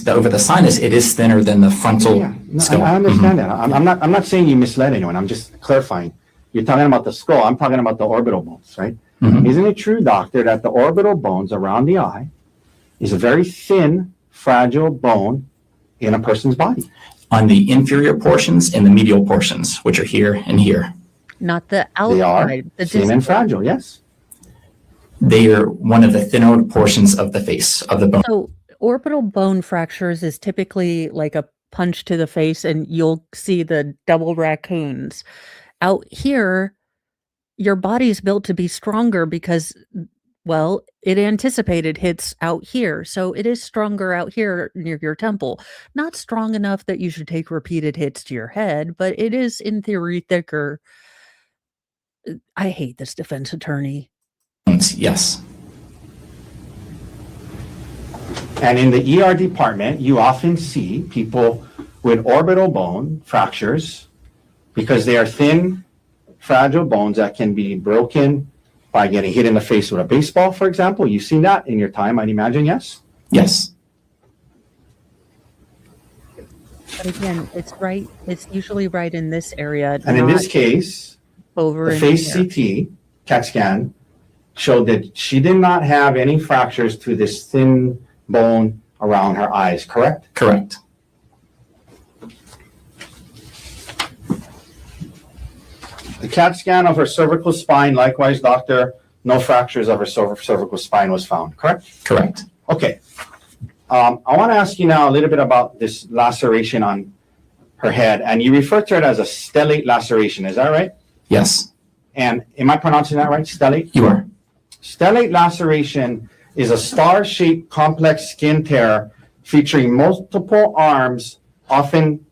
over the sinus, it is thinner than the frontal Yeah, no, skull. I understand that. I'm not saying you misled anyone. I'm just clarifying. You're talking about the skull. I'm talking about the orbital bones, right? Mhm. Isn't it true, doctor, that the orbital bones around the eye is a very thin, fragile bone in a person's body? On the inferior portions and the medial portions, which are here and here. Not the They are outside, the thin and distal. fragile, yes. They are one of the thinner portions of the face, of the bone. So orbital bone fractures is typically like a punch to the face, and you'll see the double raccoons. Out here, your body's built to be stronger because Well, it anticipated hits out here, so it is stronger out here near your temple. Not strong enough that you should take repeated hits to your head, but it is in theory thicker. I hate this defense attorney. Yes. And in the ER department, you often see people with orbital bone fractures because they are thin, fragile bones that can be broken by getting hit in the face with a baseball, for example. You've seen that in your time, I'd imagine, yes? Yes. But again, it's usually right in this area, And in this not case, over the in face here. CT, CAT scan, showed that she did not have any fractures to this thin bone around her eyes, correct? Correct. The CAT scan of her cervical spine, likewise, doctor, no fractures of her cervical spine was found, correct? Correct. Okay. I want to ask you now a little bit about this laceration on her head, and you refer to it as a stellate laceration, is that right? Yes. And am I pronouncing that right, stellate? You are. Stellate laceration is a star-shaped complex skin tear featuring multiple arms, often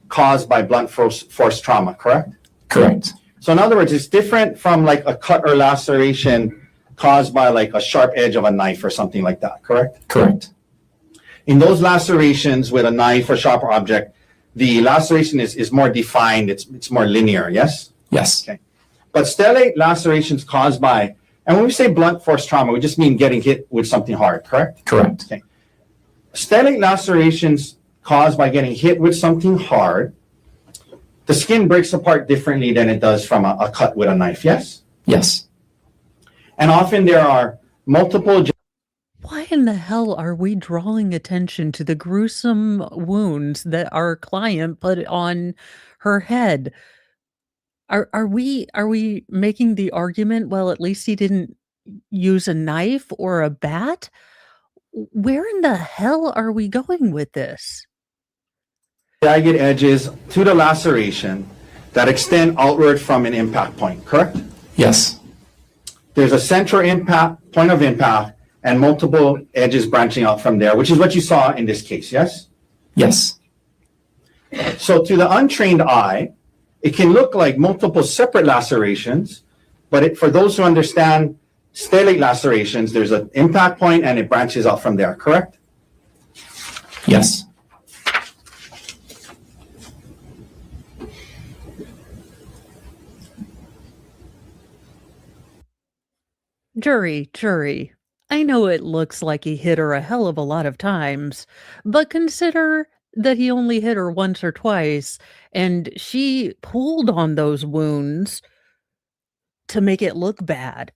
caused by blunt force trauma, correct? Correct. So in other words, it's different from like a cut or laceration caused by like a sharp edge of a knife or something like that, correct? Correct. In those lacerations with a knife or sharp object, the laceration is more defined, it's more linear, yes? Yes. Okay. But stellate lacerations caused by, and when we say blunt force trauma, we just mean getting hit with something hard, correct? Correct. Okay. Stellate lacerations caused by getting hit with something hard, the skin breaks apart differently than it does from a cut with a knife, yes? Yes. And often there are multiple. Why in the hell are we drawing attention to the gruesome wounds that our client put on her head? Are we making the argument, well, at least he didn't use a knife or a bat? Where in the hell are we going with this? Jagged edges to the laceration that extend outward from an impact point, correct? Yes. There's a central impact, point of impact, and multiple edges branching out from there, which is what you saw in this case, yes? Yes. So to the untrained eye, it can look like multiple separate lacerations, but for those who understand stellate lacerations, there's an impact point and it branches out from there, correct? Yes. Jury, I know it looks like he hit her a hell of a lot of times, but consider that he only hit her once or twice, and she pulled on those wounds to make it look bad.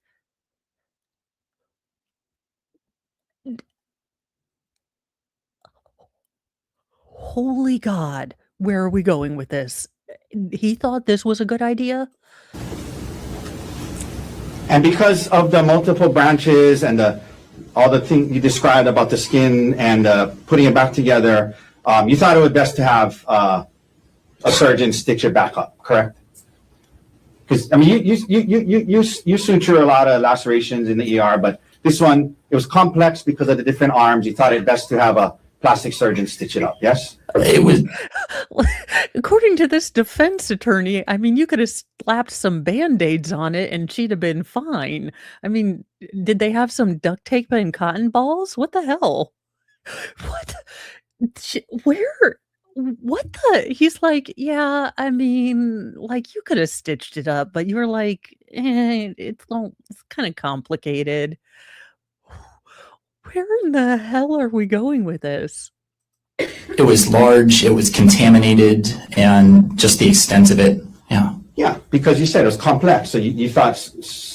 Holy God, where are we going with this? He thought this was a good idea? And because of the multiple branches and all the things you described about the skin and putting it back together, you thought it was best to have a surgeon stitch it back up, correct? Because I mean, you suture a lot of lacerations in the ER, but this one, it was complex because of the different arms. You thought it best to have a plastic surgeon stitch it up, yes? It was. According to this defense attorney, I mean, you could have slapped some Band-Aids on it and she'd have been fine. I mean, did they have some duct tape and cotton balls? What the hell? What? Where? What the? He's like, yeah, I mean, like, you could have stitched it up, but you were like, it's kind of complicated. Where in the hell are we going with this? It was large, it was contaminated, and just the extent of it. Yeah. Yeah, because you said it was complex, so you thought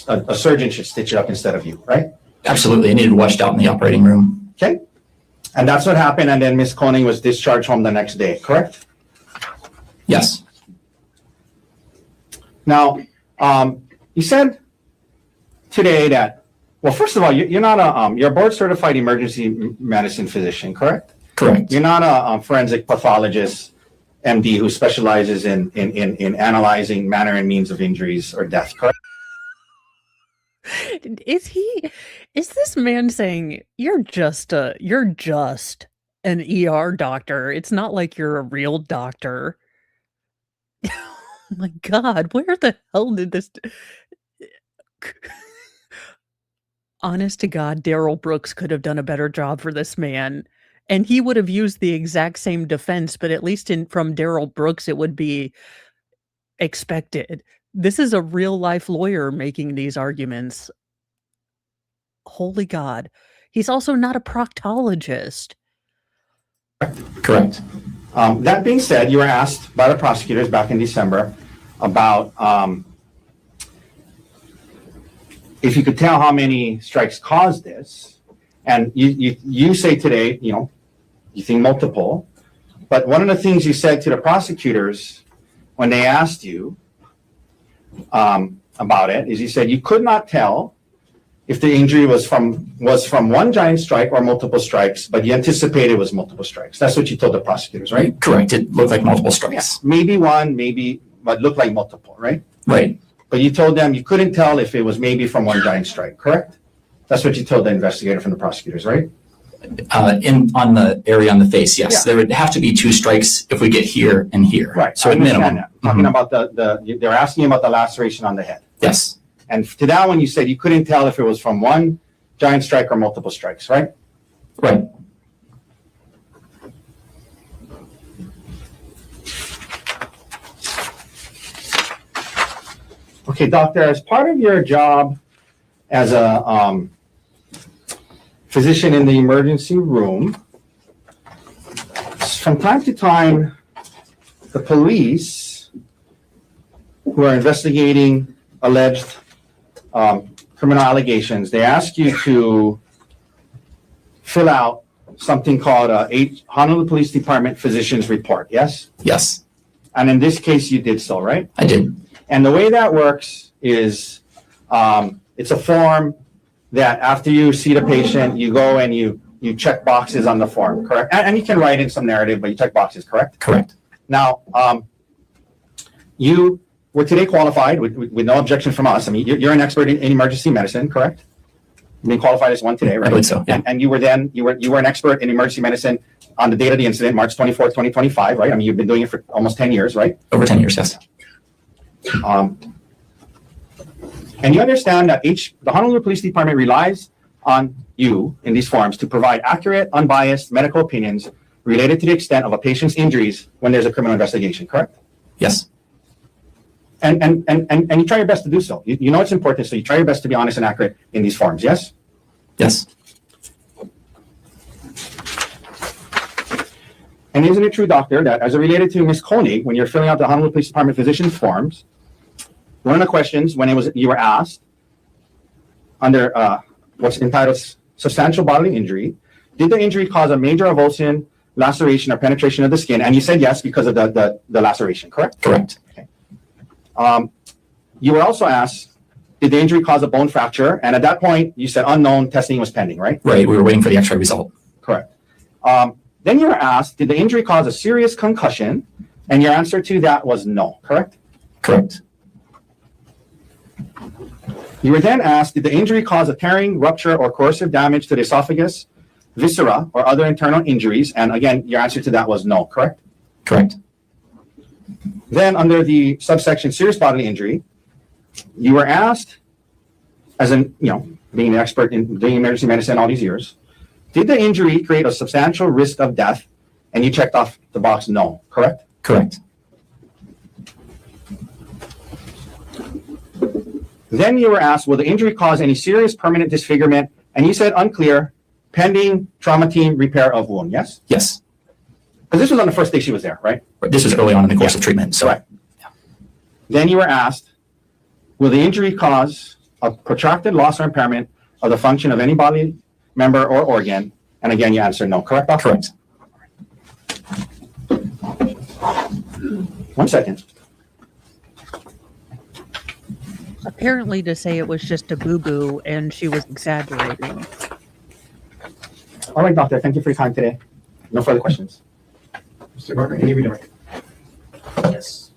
a surgeon should stitch it up instead of you, right? Absolutely. It needed washed out in the operating room. Okay. And that's what happened, and then Miss Koenig was discharged home the next day, correct? Yes. Now, you said today that, well, first of all, you're not you're a board certified emergency medicine physician, correct? Correct. You're not a forensic pathologist, MD, who specializes in analyzing manner and means of injuries or death, correct? Is this man saying you're just an ER doctor? It's not like you're a real doctor. Oh my God, where the hell did this honest to God, Daryl Brooks could have done a better job for this man, and he would have used the exact same defense, but at least from Daryl Brooks, it would be expected. This is a real life lawyer making these arguments. Holy God. He's also not a proctologist. Correct. That being said, you were asked by the prosecutors back in December about if you could tell how many strikes caused this, and you say today, you think multiple, but one of the things you said to the prosecutors when they asked you about it is you said you could not tell if the injury was from one giant strike or multiple strikes, but you anticipated it was multiple strikes. That's what you told the prosecutors, right? Correct. It looked like multiple strikes. Maybe one, but looked like multiple, right? Right. But you told them you couldn't tell if it was maybe from one giant strike, correct? That's what you told the investigator from the prosecutors, right? On the area on the face, yes. Yeah. There would have to be 2 strikes if we get here and here. Right. So I at understand minimum. that. Talking about they're asking about the laceration on the head. Yes. And to that one, you said you couldn't tell if it was from one giant strike or multiple strikes, right? Right. Okay, doctor, as part of your job as a physician in the emergency room, from time to time, the police who are investigating alleged criminal allegations, they ask you to fill out something called a Honolulu Police Department Physician's Report, yes? Yes. And in this case, you did so, right? I did. And the way that works is it's a form that after you see the patient, you go and you check boxes on the form, correct? And you can write in some narrative, but you check boxes, correct? Correct. Now, you were today qualified with no objection from us. I mean, you're an expert in emergency medicine, correct? You've been qualified as one today, right? I believe so, yeah. And you were an expert in emergency medicine on the date of the incident, March 24th, 2025, right? I mean, you've been doing it for almost 10 years, right? Over 10 years, yes. And you understand that the Honolulu Police Department relies on you in these forms to provide accurate, unbiased medical opinions related to the extent of a patient's injuries when there's a criminal investigation, correct? Yes. And you try your best to do so. You know it's important, so you try your best to be honest and accurate in these forms, yes? Yes. And isn't it true, doctor, that as it related to Ms. Koenig, when you're filling out the Honolulu Police Department physician's forms, one of the questions when you were asked under what's entitled substantial bodily injury, did the injury cause a major avulsion, laceration, or penetration of the skin? And you said yes because of the laceration, correct? Correct. Okay. You were also asked, did the injury cause a bone fracture? And at that point, you said unknown, testing was pending, right? Right. We were waiting for the X-ray result. Correct. Then you were asked, did the injury cause a serious concussion? And your answer to that was no, correct? Correct. You were then asked, did the injury cause a tearing, rupture, or corrosive damage to the esophagus, viscera, or other internal injuries? And again, your answer to that was no, correct? Correct. Then under the subsection serious bodily injury, you were asked, as being an expert in doing emergency medicine all these years, did the injury create a substantial risk of death? And you checked off the box no, correct? Correct. Then you were asked, will the injury cause any serious permanent disfigurement? And you said unclear, pending trauma team repair of wound, yes? Yes. Because this was on the first day she was there, right? This was early on in the course of treatment. So Right. Then you were asked, will the injury cause a protracted loss or impairment of the function of any bodily member or organ? And again, you answered no, correct? Doctor? correct. 1 second. Apparently to say it was just a boo-boo and she was exaggerating. All right, doctor, thank you for your time today. No further questions. Mr. Barker, any redirect? Yes.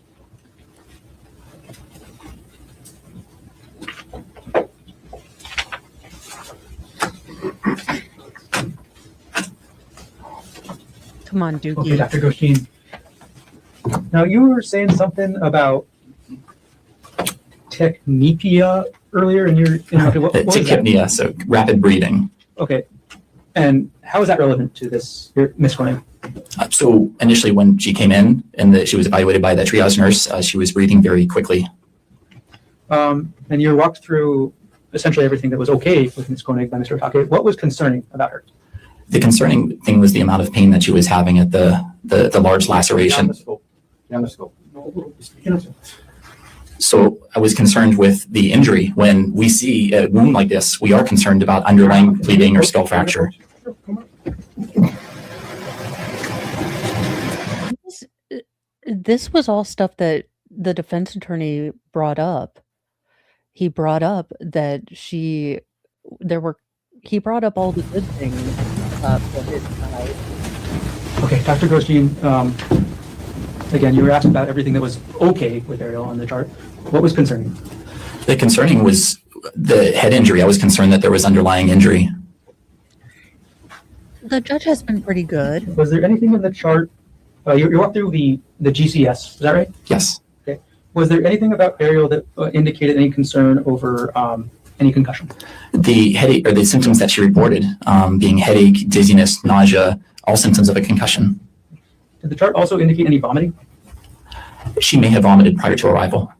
Come on, Okay, Dookie. Dr. Goshin. Now, you were saying something about technepia earlier in your, what was that? Tachypnea, so rapid breathing. Okay. And how is that relevant to this, Ms. Koenig? So initially when she came in and she was evaluated by the triage nurse, she was breathing very quickly. And you walked through essentially everything that was okay with Ms. Koenig by Mr. Otake. What was concerning about her? The concerning thing was the amount of pain that she was having at the large laceration. So I was concerned with the injury. When we see a wound like this, we are concerned about underlying bleeding or skull fracture. This was all stuff that the defense attorney brought up. He brought up that he brought up all the good things for his side. Okay, Dr. Grosjean, again, you were asked about everything that was okay with Ariel on the chart. What was concerning? The concerning was the head injury. I was concerned that there was underlying injury. The judge has been pretty good. Was there anything in the chart? You walked through the GCS, is that right? Yes. Okay. Was there anything about Ariel that indicated any concern over any concussion? The headache or the symptoms that she reported, being headache, dizziness, nausea, all symptoms of a concussion. Did the chart also indicate any vomiting? She may have vomited prior to arrival.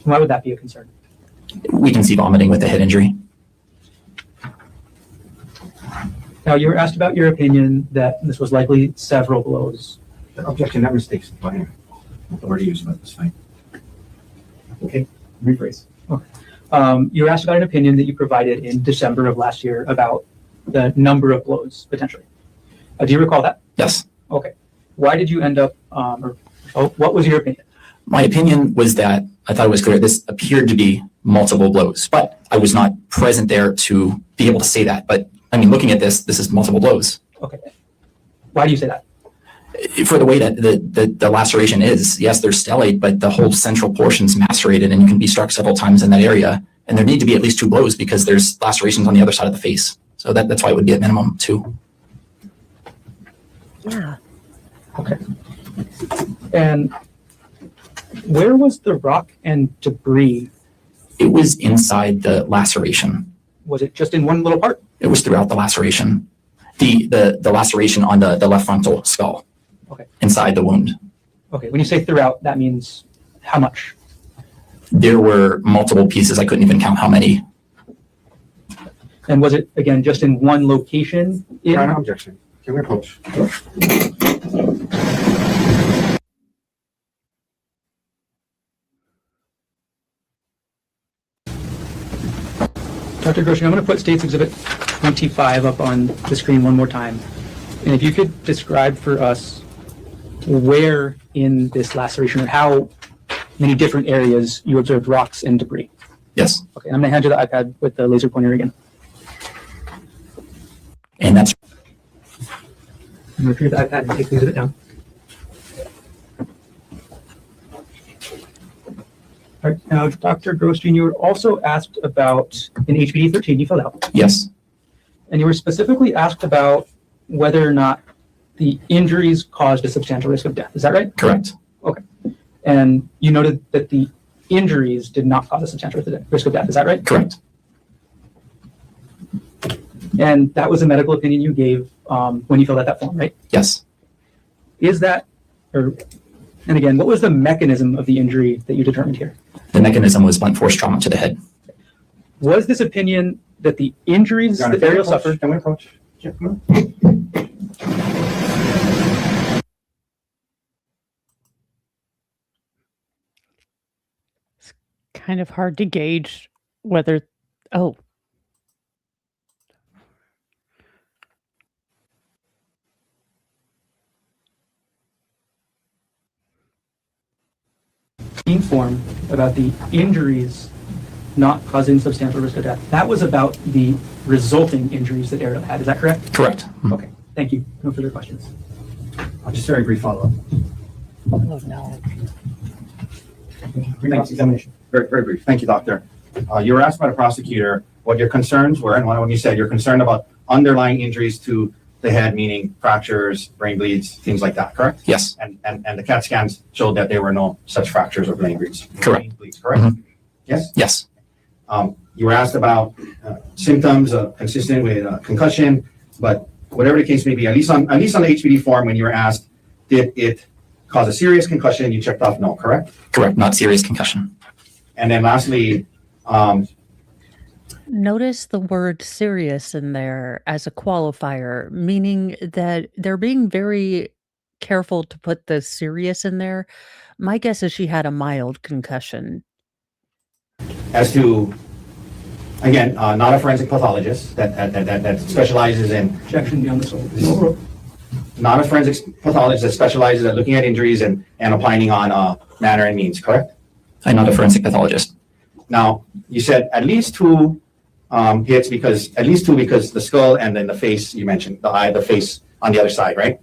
Why would that be a concern? We can see vomiting with the head injury. Now, you were asked about your opinion that this was likely several blows. Objection, that mistakes. Fine. The word you use, but it's fine. Okay, rephrase. You were asked about an opinion that you provided in December of last year about the number of blows, potentially. Do you recall that? Yes. Okay. Why did you end up, what was your opinion? My opinion was that I thought it was clear this appeared to be multiple blows, but I was not present there to be able to say that. But I mean, looking at this is multiple blows. Okay. Why do you say that? For the way that the laceration is, yes, there's stellate, but the whole central portion's macerated and you can be struck several times in that area. And there need to be at least 2 blows because there's lacerations on the other side of the face. So that's why it would be at minimum 2. Yeah. Okay. And where was the rock and debris? It was inside the laceration. Was it just in one little part? It was throughout the laceration. The laceration on the left frontal skull. Okay. Inside the wound. Okay. When you say throughout, that means how much? There were multiple pieces. I couldn't even count how many. And was it, again, just in one location? No objection. Can we approach? Dr. Grosjean, I'm going to put State's Exhibit 25 up on the screen one more time. And if you could describe for us where in this laceration or how many different areas you observed rocks and debris. Yes. Okay, I'm going to hand you the iPad with the laser pointer again. And that's Retrieve the iPad and take the exhibit down. All right, now, Dr. Grosjean, you were also asked about an HPD 13 you filled out. yes. And you were specifically asked about whether or not the injuries caused a substantial risk of death. Is that right? Correct. Okay. And you noted that the injuries did not cause a substantial risk of death. Is that right? Correct. And that was a medical opinion you gave when you filled out that form, right? Yes. Is that, and again, what was the mechanism of the injury that you determined here? The mechanism was blunt force trauma to the head. Was this opinion that the injuries that Ariel suffered? Can we approach? Yeah, come on. Kind of hard to gauge whether, oh, Form about the injuries not causing substantial risk of death. That was about the resulting injuries that Ariel had. Is that correct? Correct. Okay. Thank you. No further questions. Just very brief follow-up. oh no. Next examination. Very, very brief. Thank you, doctor. You were asked by the prosecutor what your concerns were, and when you said you're concerned about underlying injuries to the head, meaning fractures, brain bleeds, things like that, correct? Yes, And the CAT scans showed that there were no such fractures or brain bleeds. Correct. Brain bleeds, correct? Mhm. Yes? yes, You were asked about symptoms consistent with concussion, but whatever the case may be, at least on the HPD form, when you were asked, did it cause a serious concussion, you checked off no, correct? correct, not serious concussion. And then lastly, Notice the word serious in there as a qualifier, meaning that they're being very careful to put the serious in there. My guess is she had a mild concussion. as to, again, not a forensic pathologist that specializes in, Objection beyond the scope. not a forensic pathologist that specializes at looking at injuries and opining on manner and means, correct? I'm not a forensic pathologist. Now, you said at least two hits because the skull and then the face, you mentioned, the eye, the face on the other side, right?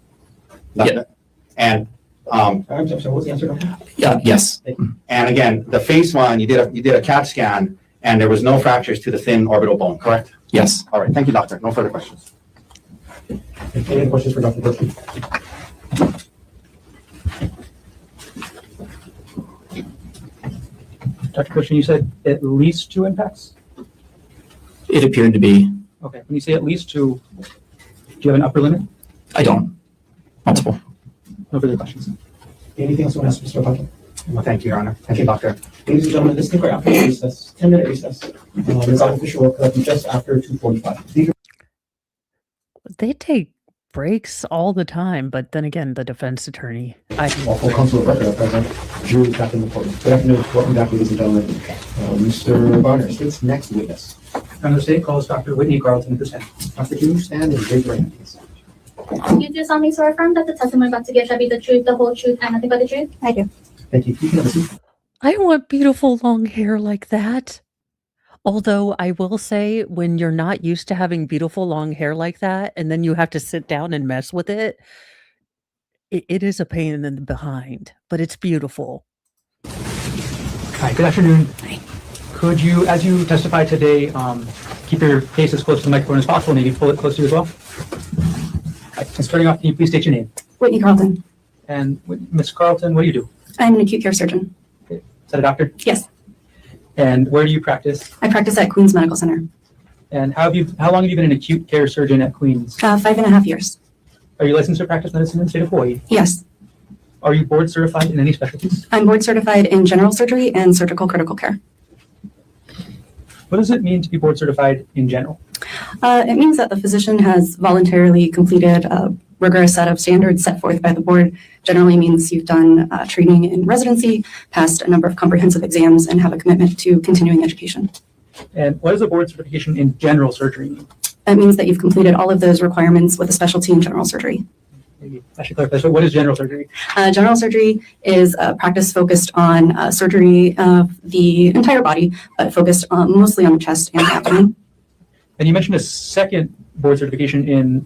Yeah. And, I'm sorry, what was the answer, Doctor? Yeah, yes, and again, the face one, you did a CAT scan and there was no fractures to the thin orbital bone, correct? yes. All right, thank you, doctor. No further questions. Any questions for Dr. Berkeley? Dr. Christian, you said at least 2 impacts? It appeared to be. Okay, when you say at least 2, do you have an upper limit? I don't. Multiple. No further questions. Anything else you want to ask Mr. Abato? Well, thank you, Your Honor. Thank you, doctor. Ladies and gentlemen, this concludes our after recess, 10-minute recess. This official will collect just after 2:45. They take breaks all the time, but then again, the defense attorney. All full counsel of record are present. Jury is back in the courtroom. Good afternoon. Welcome back, ladies and gentlemen. Mr. Bonner, state's next witness. And the state calls Dr. Whitney Carlton to stand. Dr. Can you stand and raise your hand, please? You do solemnly swear affirm that the testimony about to give shall be the truth, the whole truth, and nothing but the truth? I do. Thank you. You can have a seat. I want beautiful long hair like that. Although I will say, when you're not used to having beautiful long hair like that, and then you have to sit down and mess with it, it is a pain in the behind, but it's beautiful. Hi, good afternoon. Could you, as you testify today, keep your face as close to the microphone as possible, maybe pull it close to you as well? And starting off, can you please state your name? Whitney Carlton. And Ms. Carlton, what do you do? I'm an acute care surgeon. Is that a doctor? Yes, And where do you practice? I practice at Queens Medical Center. And how long have you been an acute care surgeon at Queens? 5.5 years. Are you licensed to practice medicine in the state of Hawaii? Yes, Are you board certified in any specialties? I'm board certified in general surgery and surgical critical care. What does it mean to be board certified in general? It means that the physician has voluntarily completed a rigorous set of standards set forth by the board. Generally means you've done training in residency, passed a number of comprehensive exams, and have a commitment to continuing education. And what does a board certification in general surgery mean? That means that you've completed all of those requirements with a specialty in general surgery. Maybe I should clarify. So what is general surgery? General surgery is a practice focused on surgery of the entire body, but focused mostly on the chest and abdomen. And you mentioned a second board certification in,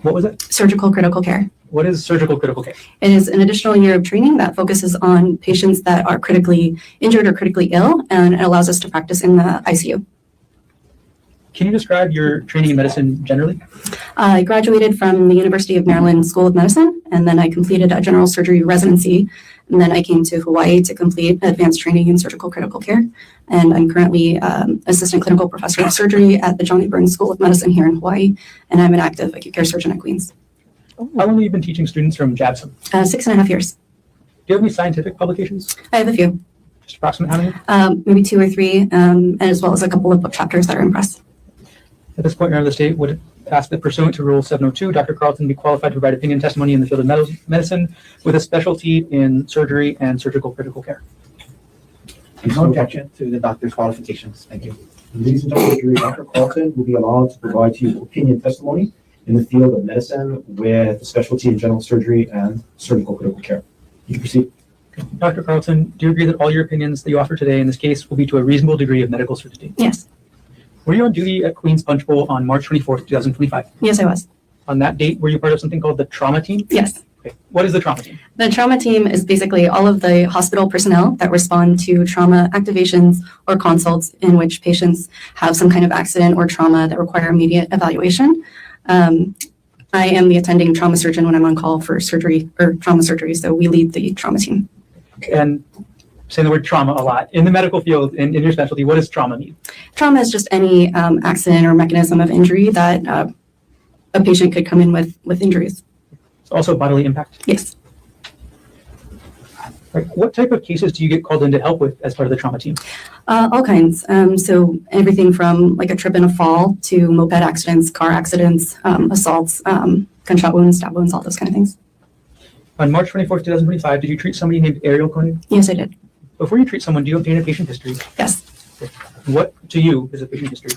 what was it? Surgical critical care. What is surgical critical care? It is an additional year of training that focuses on patients that are critically injured or critically ill, and it allows us to practice in the ICU. Can you describe your training in medicine generally? I graduated from the University of Maryland School of Medicine, and then I completed a general surgery residency. And then I came to Hawaii to complete advanced training in surgical critical care. And I'm currently assistant clinical professor of surgery at the Johnny Burns School of Medicine here in Hawaii. And I'm an active acute care surgeon at Queens. How long have you been teaching students from JABSOM? 6.5 years. Do you have any scientific publications? I have a few, Just approximate how many? maybe 2 or 3, and as well as a couple of book chapters that are in press. At this point, Your Honor, the state would ask that pursuant to Rule 702, Dr. Carlton be qualified to provide opinion testimony in the field of medicine with a specialty in surgery and surgical critical care. No objection to the doctor's qualifications. Thank you. Ladies and gentlemen, jury, Dr. Carlton will be allowed to provide to you opinion testimony in the field of medicine with a specialty in general surgery and surgical critical care. You can proceed. Dr. Carlton, do you agree that all your opinions that you offer today in this case will be to a reasonable degree of medical certainty? Yes. Were you on duty at Queens Punch Bowl on March 24th, 2025? Yes, I was. On that date, were you part of something called the trauma team? Yes. Okay. What is the trauma team? The trauma team is basically all of the hospital personnel that respond to trauma activations or consults in which patients have some kind of accident or trauma that require immediate evaluation. I am the attending trauma surgeon when I'm on call for surgery or trauma surgery, so we lead the trauma team. And saying the word trauma a lot. In the medical field, in your specialty, what does trauma mean? Trauma is just any accident or mechanism of injury that a patient could come in with injuries. It's also bodily impact. Yes. Right. What type of cases do you get called in to help with as part of the trauma team? All kinds. So everything from like a trip and a fall to moped accidents, car accidents, assaults, gunshot wounds, stab wounds, all those kind of things. On March 24th, 2025, did you treat somebody named Ariel Koenig? Yes, I did. Before you treat someone, do you obtain a patient history? Yes. What to you is a patient history?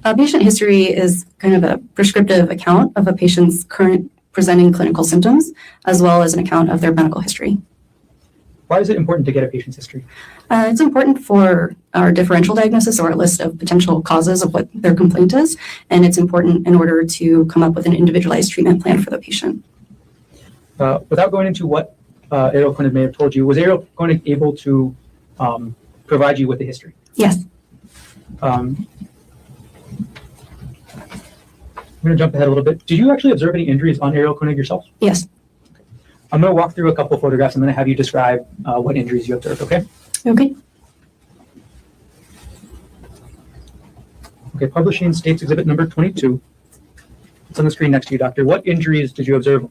A patient history is kind of a prescriptive account of a patient's current presenting clinical symptoms, as well as an account of their medical history. Why is it important to get a patient's history? It's important for our differential diagnosis or a list of potential causes of what their complaint is, and it's important in order to come up with an individualized treatment plan for the patient. Without going into what Ariel Koenig may have told you, was Ariel Koenig able to provide you with the history? Yes. I'm going to jump ahead a little bit. Did you actually observe any injuries on Ariel Koenig yourself? Yes. I'm going to walk through a couple photographs. I'm going to have you describe what injuries you observed, okay? Okay. Okay, publishing states exhibit number 22. It's on the screen next to you, doctor. What injuries did you observe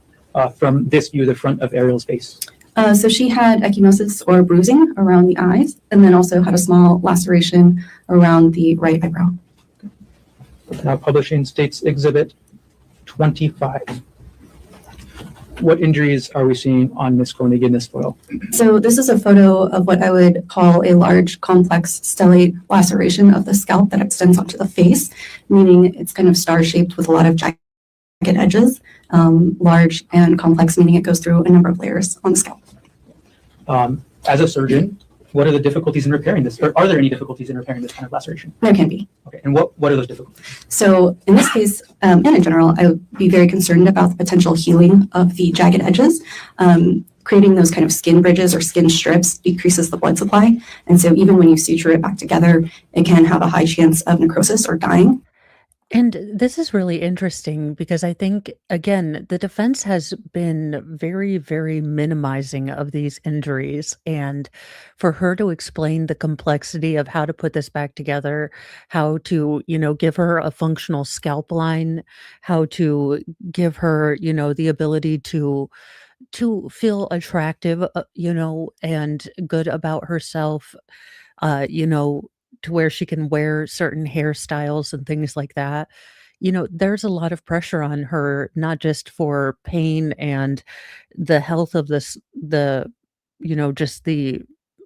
from this view, the front of Ariel's face? So she had ecchymosis or bruising around the eyes, and then also had a small laceration around the right eyebrow. Now, publishing states exhibit 25. What injuries are we seeing on Ms. Koenig in this photo? So this is a photo of what I would call a large, complex stellate laceration of the scalp that extends onto the face, meaning it's kind of star-shaped with a lot of jagged edges, large and complex, meaning it goes through a number of layers on the scalp. As a surgeon, what are the difficulties in repairing this? Or are there any difficulties in repairing this kind of laceration? There can be. Okay, and what are those difficulties? So in this case, and in general, I would be very concerned about the potential healing of the jagged edges. Creating those kind of skin bridges or skin strips decreases the blood supply. And so even when you suture it back together, it can have a high chance of necrosis or dying. And this is really interesting because I think, again, the defense has been very, very minimizing of these injuries. And for her to explain the complexity of how to put this back together, how to, give her a functional scalp line, how to give her, the ability to feel attractive, and good about herself, to where she can wear certain hairstyles and things like that. There's a lot of pressure on her, not just for pain and the health of just the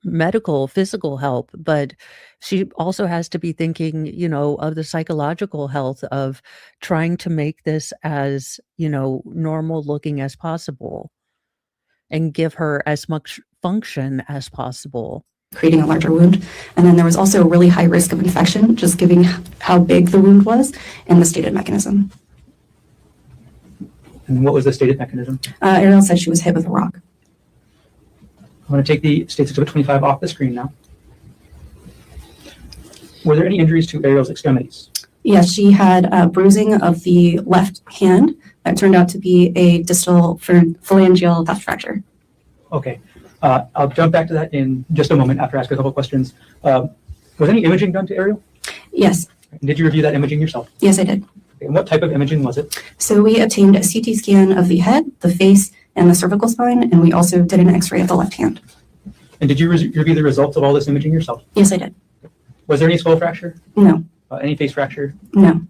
medical, physical help, but she also has to be thinking, of the psychological health of trying to make this as, normal looking as possible and give her as much function as possible. Creating a larger wound. And then there was also a really high risk of infection, just given how big the wound was and the stated mechanism. And what was the stated mechanism? Ariel said she was hit with a rock. I'm going to take the states exhibit 25 off the screen now. Were there any injuries to Ariel's extremities? Yes, she had bruising of the left hand that turned out to be a distal phalangeal tuft fracture. Okay. I'll jump back to that in just a moment after I ask a couple questions. Was any imaging done to Ariel? Yes. Did you review that imaging yourself? Yes, I did. Okay, and what type of imaging was it? So we obtained a CT scan of the head, the face, and the cervical spine, and we also did an X-ray of the left hand. And did you review the results of all this imaging yourself? Yes, I did. Was there any skull fracture? No. Any face fracture? No.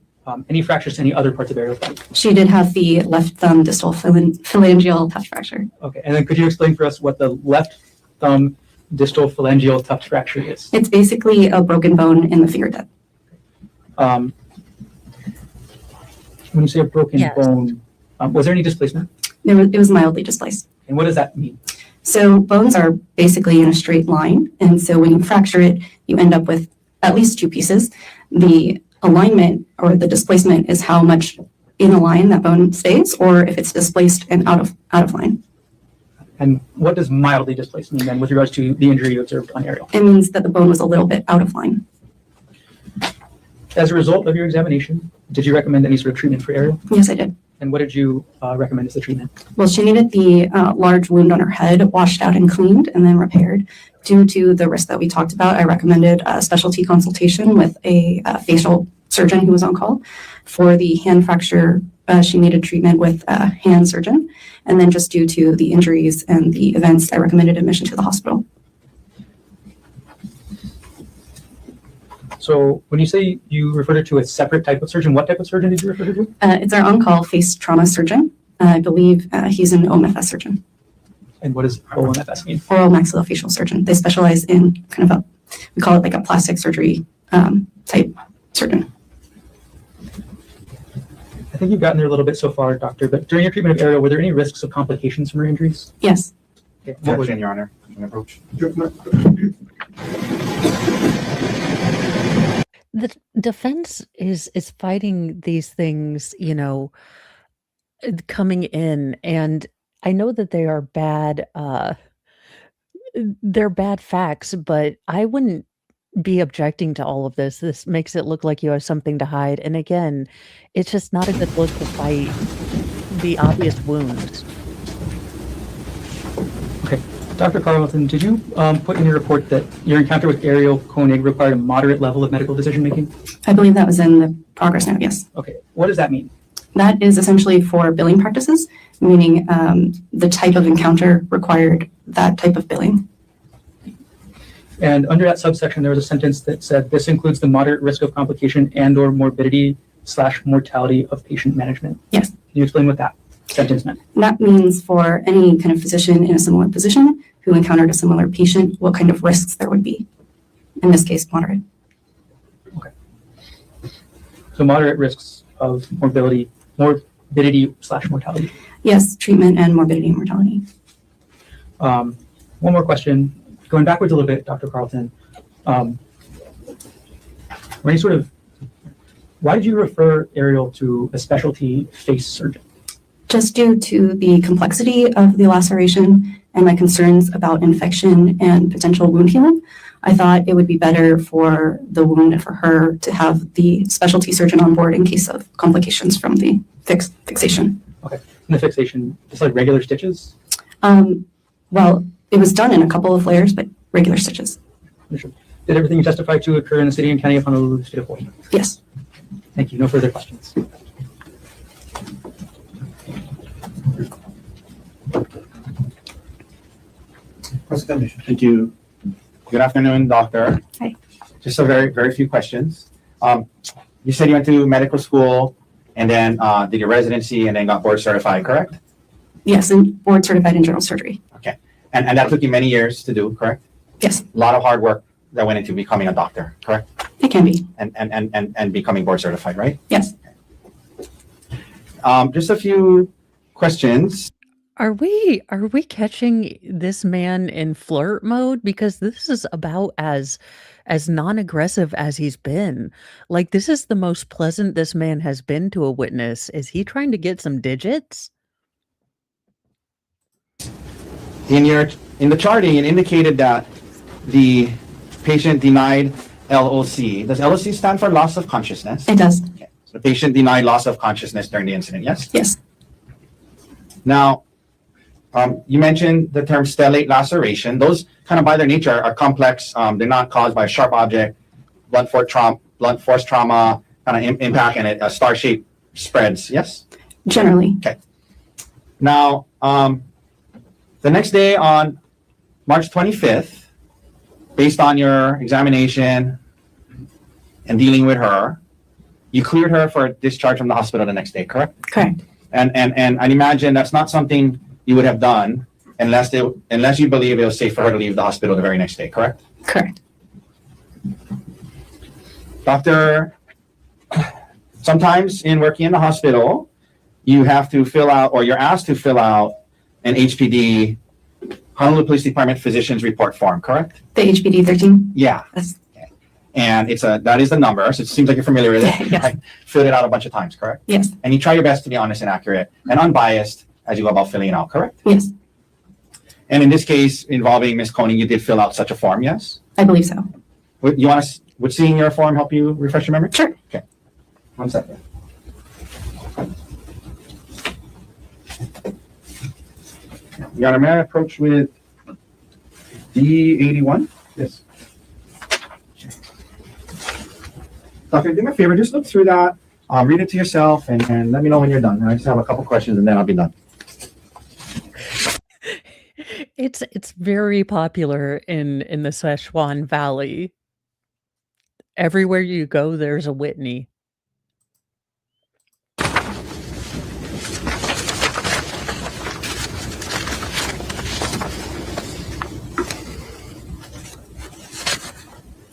Any fractures to any other parts of Ariel's body? She did have the left thumb distal phalangeal tuft fracture. Okay, and then could you explain for us what the left thumb distal phalangeal tuft fracture is? It's basically a broken bone in the fingertip. When you say a broken Yes. bone, was there any displacement? It was mildly displaced. And what does that mean? So bones are basically in a straight line. And so when you fracture it, you end up with at least two pieces. The alignment or the displacement is how much in a line that bone stays, or if it's displaced and out of line. And what does mildly displaced mean then with regards to the injury you observed on Ariel? It means that the bone was a little bit out of line. As a result of your examination, did you recommend any sort of treatment for Ariel? Yes, I did. And what did you recommend as the treatment? Well, she needed the large wound on her head washed out and cleaned and then repaired. Due to the risk that we talked about, I recommended a specialty consultation with a facial surgeon who was on call. For the hand fracture, she needed treatment with a hand surgeon. And then just due to the injuries and the events, I recommended admission to the hospital. So when you say you referred her to a separate type of surgeon, what type of surgeon did you refer her to? It's our on-call face trauma surgeon. I believe he's an OMFS surgeon, And what does OMFS mean? oral maxillofacial surgeon. They specialize in kind of we call it like a plastic surgery type surgeon. I think you've gotten there a little bit so far, doctor, but during your treatment of Ariel, were there any risks of complications from her injuries? Yes. Okay. What was Objection, Your Honor. An approach. The defense is fighting these things, coming in, and I know that they are bad. They're bad facts, but I wouldn't be objecting to all of this. This makes it look like you have something to hide, and again, it's just not a good look to fight the obvious wounds. Okay. Dr. Carlton, did you put in your report that your encounter with Ariel Koenig required a moderate level of medical decision-making? I believe that was in the progress note, yes. Okay. What does that mean? That is essentially for billing practices, meaning the type of encounter required that type of billing. And under that subsection, there was a sentence that said, this includes the moderate risk of complication and/or morbidity/mortality of patient management. Yes. Can you explain what that sentence meant? That means for any kind of physician in a similar position who encountered a similar patient, what kind of risks there would be. In this case, moderate. Okay. So moderate risks of morbidity/mortality. Yes, treatment and morbidity and mortality. One more question. Going backwards a little bit, Dr. Carlton, why did you refer Ariel to a specialty face surgeon? Just due to the complexity of the laceration and my concerns about infection and potential wound healing, I thought it would be better for the wound and for her to have the specialty surgeon on board in case of complications from the fixation. Okay. And the fixation, just like regular stitches? Well, it was done in a couple of layers, but regular stitches. Did everything you testified to occur in the city and county of Honolulu, state of Hawaii? Yes. Thank you. No further questions. Thank you. Good afternoon, doctor. Hi. Just a very few questions. You said you went to medical school and then did your residency and then got board certified, correct? Yes, and board certified in general surgery. Okay. And that took you many years to do, correct? Yes, A lot of hard work that went into becoming a doctor, correct? it can be. And becoming board certified, right? Yes. Just a few questions. Are we catching this man in flirt mode? Because this is about as non-aggressive as he's been. Like, this is the most pleasant this man has been to a witness. Is he trying to get some digits? In the charting, it indicated that the patient denied LOC. Does LOC stand for loss of consciousness? It does. Okay. So the patient denied loss of consciousness during the incident, yes? Yes. Now, you mentioned the term stellate laceration. Those kind of by their nature are complex. They're not caused by a sharp object, blunt force trauma, kind of impact, and a star shape spreads, yes? Generally. Okay. Now, the next day on March 25th, based on your examination and dealing with her, you cleared her for discharge from the hospital the next day, correct? Correct. And I'd imagine that's not something you would have done unless you believe it was safe for her to leave the hospital the very next day, correct? Correct. Doctor, sometimes in working in the hospital, you have to fill out, or you're asked to fill out an HPD, Honolulu Police Department Physician's Report form, correct? The HPD 13? Yeah. That's, And that is the number, so it seems like you're familiar with it. Yes. I filled it out a bunch of times, correct? yes. And you try your best to be honest and accurate and unbiased as you go about filling it out, correct? Yes. And in this case involving Ms. Koenig, you did fill out such a form, yes? I believe so. Would seeing your form help you refresh your memory? Sure. Okay. 1 second. Your Honor, may I approach with D81? Yes. Doctor, do me a favor, just look through that, read it to yourself, and let me know when you're done. I just have a couple questions and then I'll be done. It's very popular in the Szechuan Valley. Everywhere you go, there's a Whitney.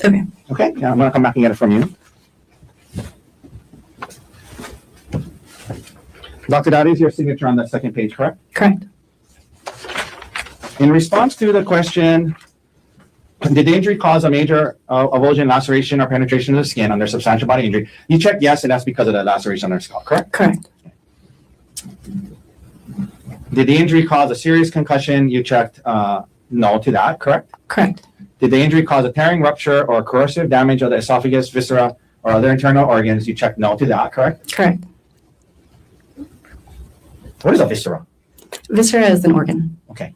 Okay. Okay, yeah, I'm gonna come back and get it from you. Doctor, that is your signature on that second page, correct? Correct. In response to the question, did the injury cause a major avulsion, laceration, or penetration of the skin under substantial body injury? You checked yes, and that's because of the laceration on the skull, correct? Correct. Did the injury cause a serious concussion? You checked no to that, correct? Correct. Did the injury cause a tearing, rupture, or corrosive damage of the esophagus, viscera, or other internal organs? You checked no to that, correct? Correct. What is a viscera? Viscera is an organ. Okay.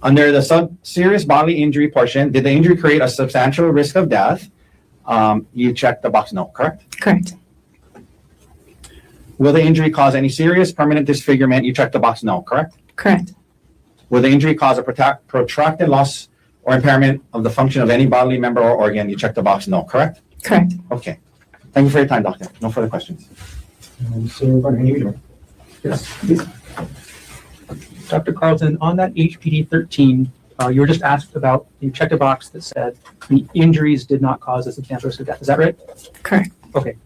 Under the serious bodily injury portion, did the injury create a substantial risk of death? You checked the box no, correct? Correct. Will the injury cause any serious permanent disfigurement? You checked the box no, correct? Correct. Will the injury cause a protracted loss or impairment of the function of any bodily member or organ? You checked the box no, correct? Correct. Okay. Thank you for your time, doctor. No further questions. So, Gardner, any reader? Yes, please. Dr. Carlton, on that HPD 13, you were just asked about, you checked a box that said the injuries did not cause a substantial risk of death. Is that right? Correct. Okay.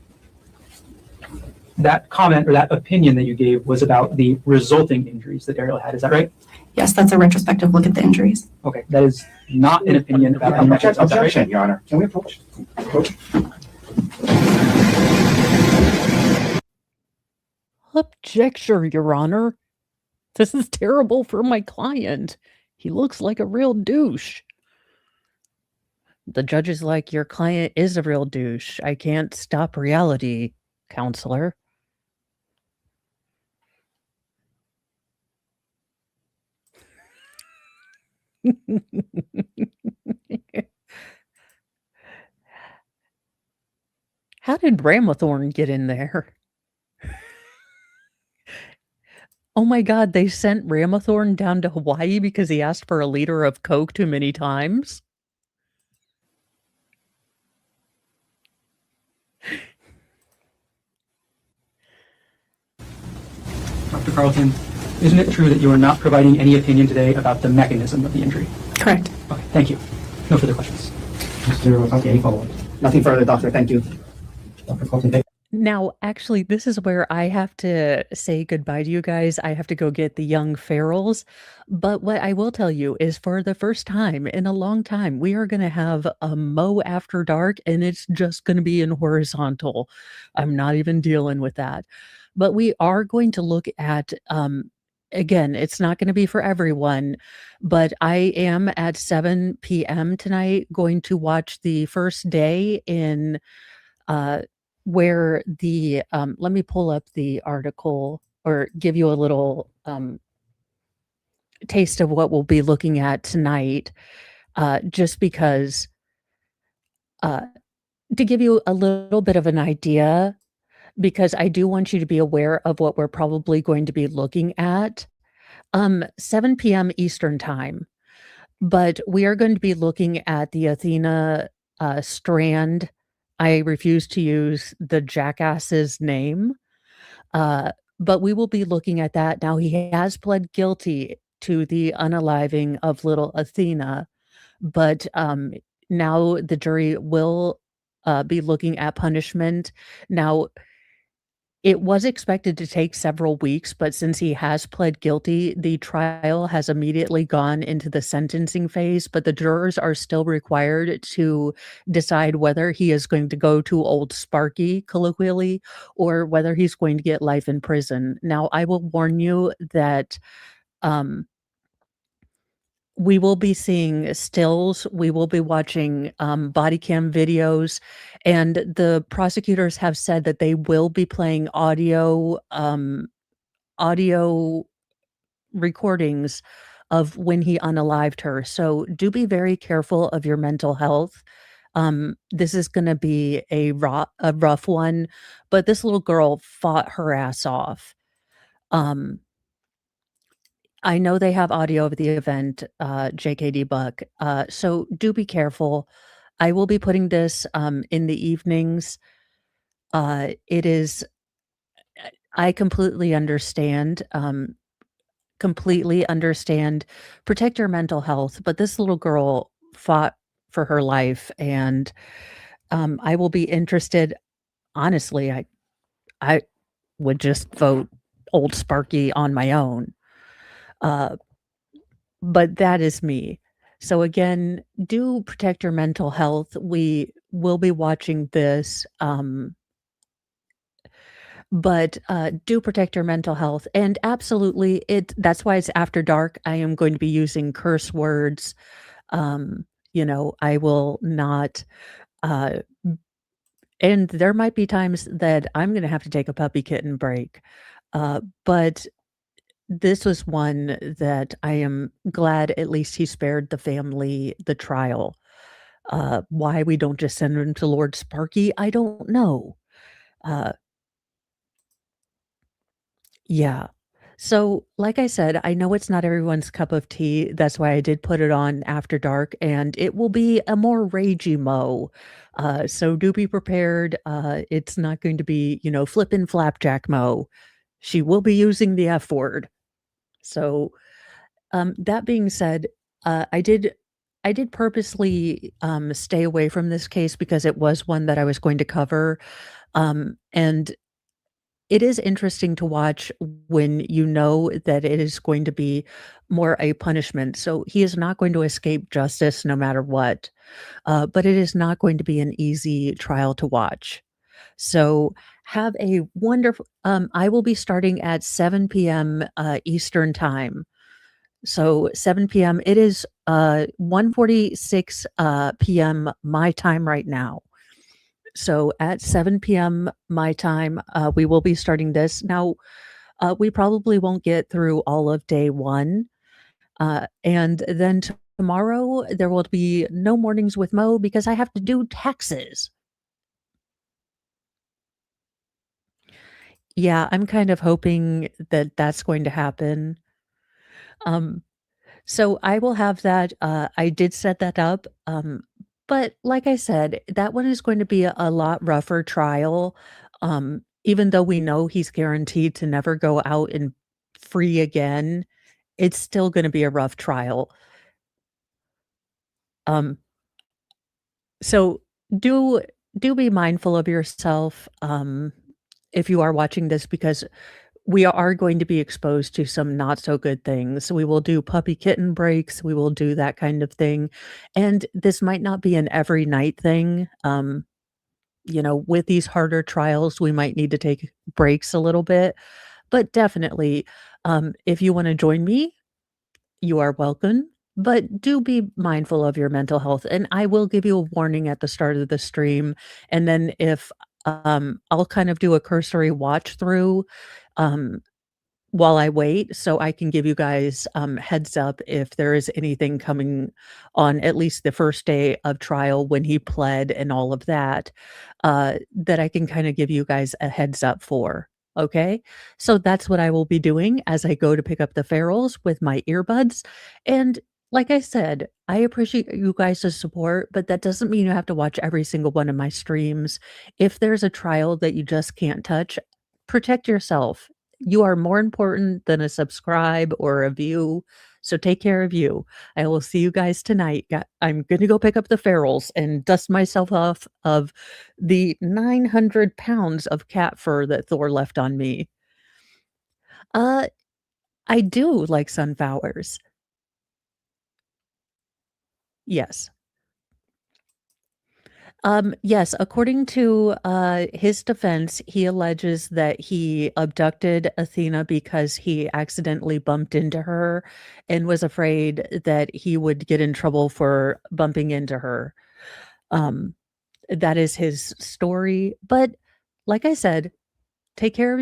That comment or that opinion that you gave was about the resulting injuries that Ariel had. Is that right? Yes, that's a retrospective look at the injuries. Okay. That is not an opinion about any metrics. Is that right? Objection, Your Honor. Can we approach? Objection, Your Honor. This is terrible for my client. He looks like a real douche. The judge is like, your client is a real douche. I can't stop reality, counselor. How did Ramathorn get in there? Oh my god, they sent Ramathorn down to Hawaii because he asked for a liter of Coke too many times? Dr. Carlton, isn't it true that you are not providing any opinion today about the mechanism of the injury? Correct. Okay, thank you. No further questions. Mr. Otake, any follow-ups? Nothing further, doctor. Thank you. Dr. Carlton, thank Now, actually, this is where I have to say goodbye to you guys. I have to go get the young ferals. But what I will tell you is for the first time in a long time, we are going to have a Mow After Dark, and it's just going to be in horizontal. I'm not even dealing with that. But we are going to look at, again, it's not going to be for everyone, but I am at 7 p.m. tonight going to watch the first day in where the let me pull up the article or give you a little taste of what we'll be looking at tonight, just because to give you a little bit of an idea, because I do want you to be aware of what we're probably going to be looking at. 7 p.m. Eastern time, but we are going to be looking at the Athena strand. I refuse to use the jackass's name, but we will be looking at that. Now, he has pled guilty to the unaliving of little Athena, but now the jury will be looking at punishment. Now, it was expected to take several weeks, but since he has pled guilty, the trial has immediately gone into the sentencing phase, but the jurors are still required to decide whether he is going to go to Old Sparky, colloquially, or whether he's going to get life in prison. Now, I will warn you that we will be seeing stills, we will be watching body cam videos, and the prosecutors have said that they will be playing audio recordings of when he unalived her. So do be very careful of your mental health. This is going to be a rough one, but this little girl fought her ass off. Um, I know they have audio of the event, JKD Buck. So do be careful. I will be putting this in the evenings. It is, I completely understand. Protect your mental health, but this little girl fought for her life, and I will be interested. Honestly, I would just vote old Sparky on my own. Uh, but that is me. So again, do protect your mental health. We will be watching this, but do protect your mental health. And absolutely, that's why it's after dark. I am going to be using curse words. Um, I will not. Uh, and there might be times that I'm going to have to take a puppy kitten break. But this was one that I am glad at least he spared the family the trial. Why we don't just send him to Lord Sparky, I don't know. Uh, yeah. So, like I said, I know it's not everyone's cup of tea. That's why I did put it on after dark, and it will be a more ragey mo. So do be prepared. It's not going to be, flippin' flapjack mo. She will be using the F word. So that being said, I did purposely stay away from this case because it was one that I was going to cover, and it is interesting to watch when you know that it is going to be more a punishment. So he is not going to escape justice no matter what, but it is not going to be an easy trial to watch. So have a wonderful. I will be starting at 7 p.m. Eastern time. So 7 p.m. It is 1:46 p.m. my time right now. So at 7 p.m. my time, we will be starting this. Now, we probably won't get through all of day one. And then tomorrow, there will be no mornings with Mo because I have to do taxes. Yeah, I'm kind of hoping that that's going to happen. Um, So I will have that. I did set that up. But like I said, that one is going to be a lot rougher trial. Even though we know he's guaranteed to never go out and free again, it's still going to be a rough trial. Um, so do do be mindful of yourself if you are watching this because we are going to be exposed to some not so good things. We will do puppy kitten breaks. We will do that kind of thing. And this might not be an every night thing. With these harder trials, we might need to take breaks a little bit. But definitely, if you want to join me, you are welcome. But do be mindful of your mental health. And I will give you a warning at the start of the stream. And then if I'll kind of do a cursory watch through. Um, while I wait, so I can give you guys, heads up if there is anything coming on at least the first day of trial when he pled and all of that, that I can kinda give you guys a heads up for, okay? So that's what I will be doing as I go to pick up the ferals with my earbuds, and like I said, I appreciate you guys' support, but that doesn't mean you have to watch every single one of my streams. If there's a trial that you just can't touch, protect yourself. You are more important than a subscribe or a view, so take care of you. I will see you guys tonight. I'm gonna go pick up the ferals and dust myself off of the 900 pounds of cat fur that Thor left on me. Uh, I do like sunflowers. Yes. Yes, according to his defense, he alleges that he abducted Athena because he accidentally bumped into her and was afraid that he would get in trouble for bumping into her. Um, that is his story. But like I said, take care of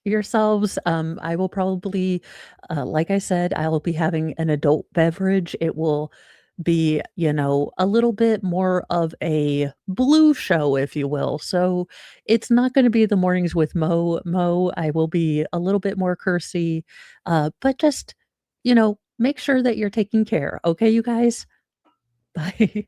yourselves. I will probably, like I said, I will be having an adult beverage. It will be, a little bit more of a blue show, if you will. So it's not going to be the mornings with Mo. I will be a little bit more cursy, but just, make sure that you're taking care. Okay, you guys? Bye.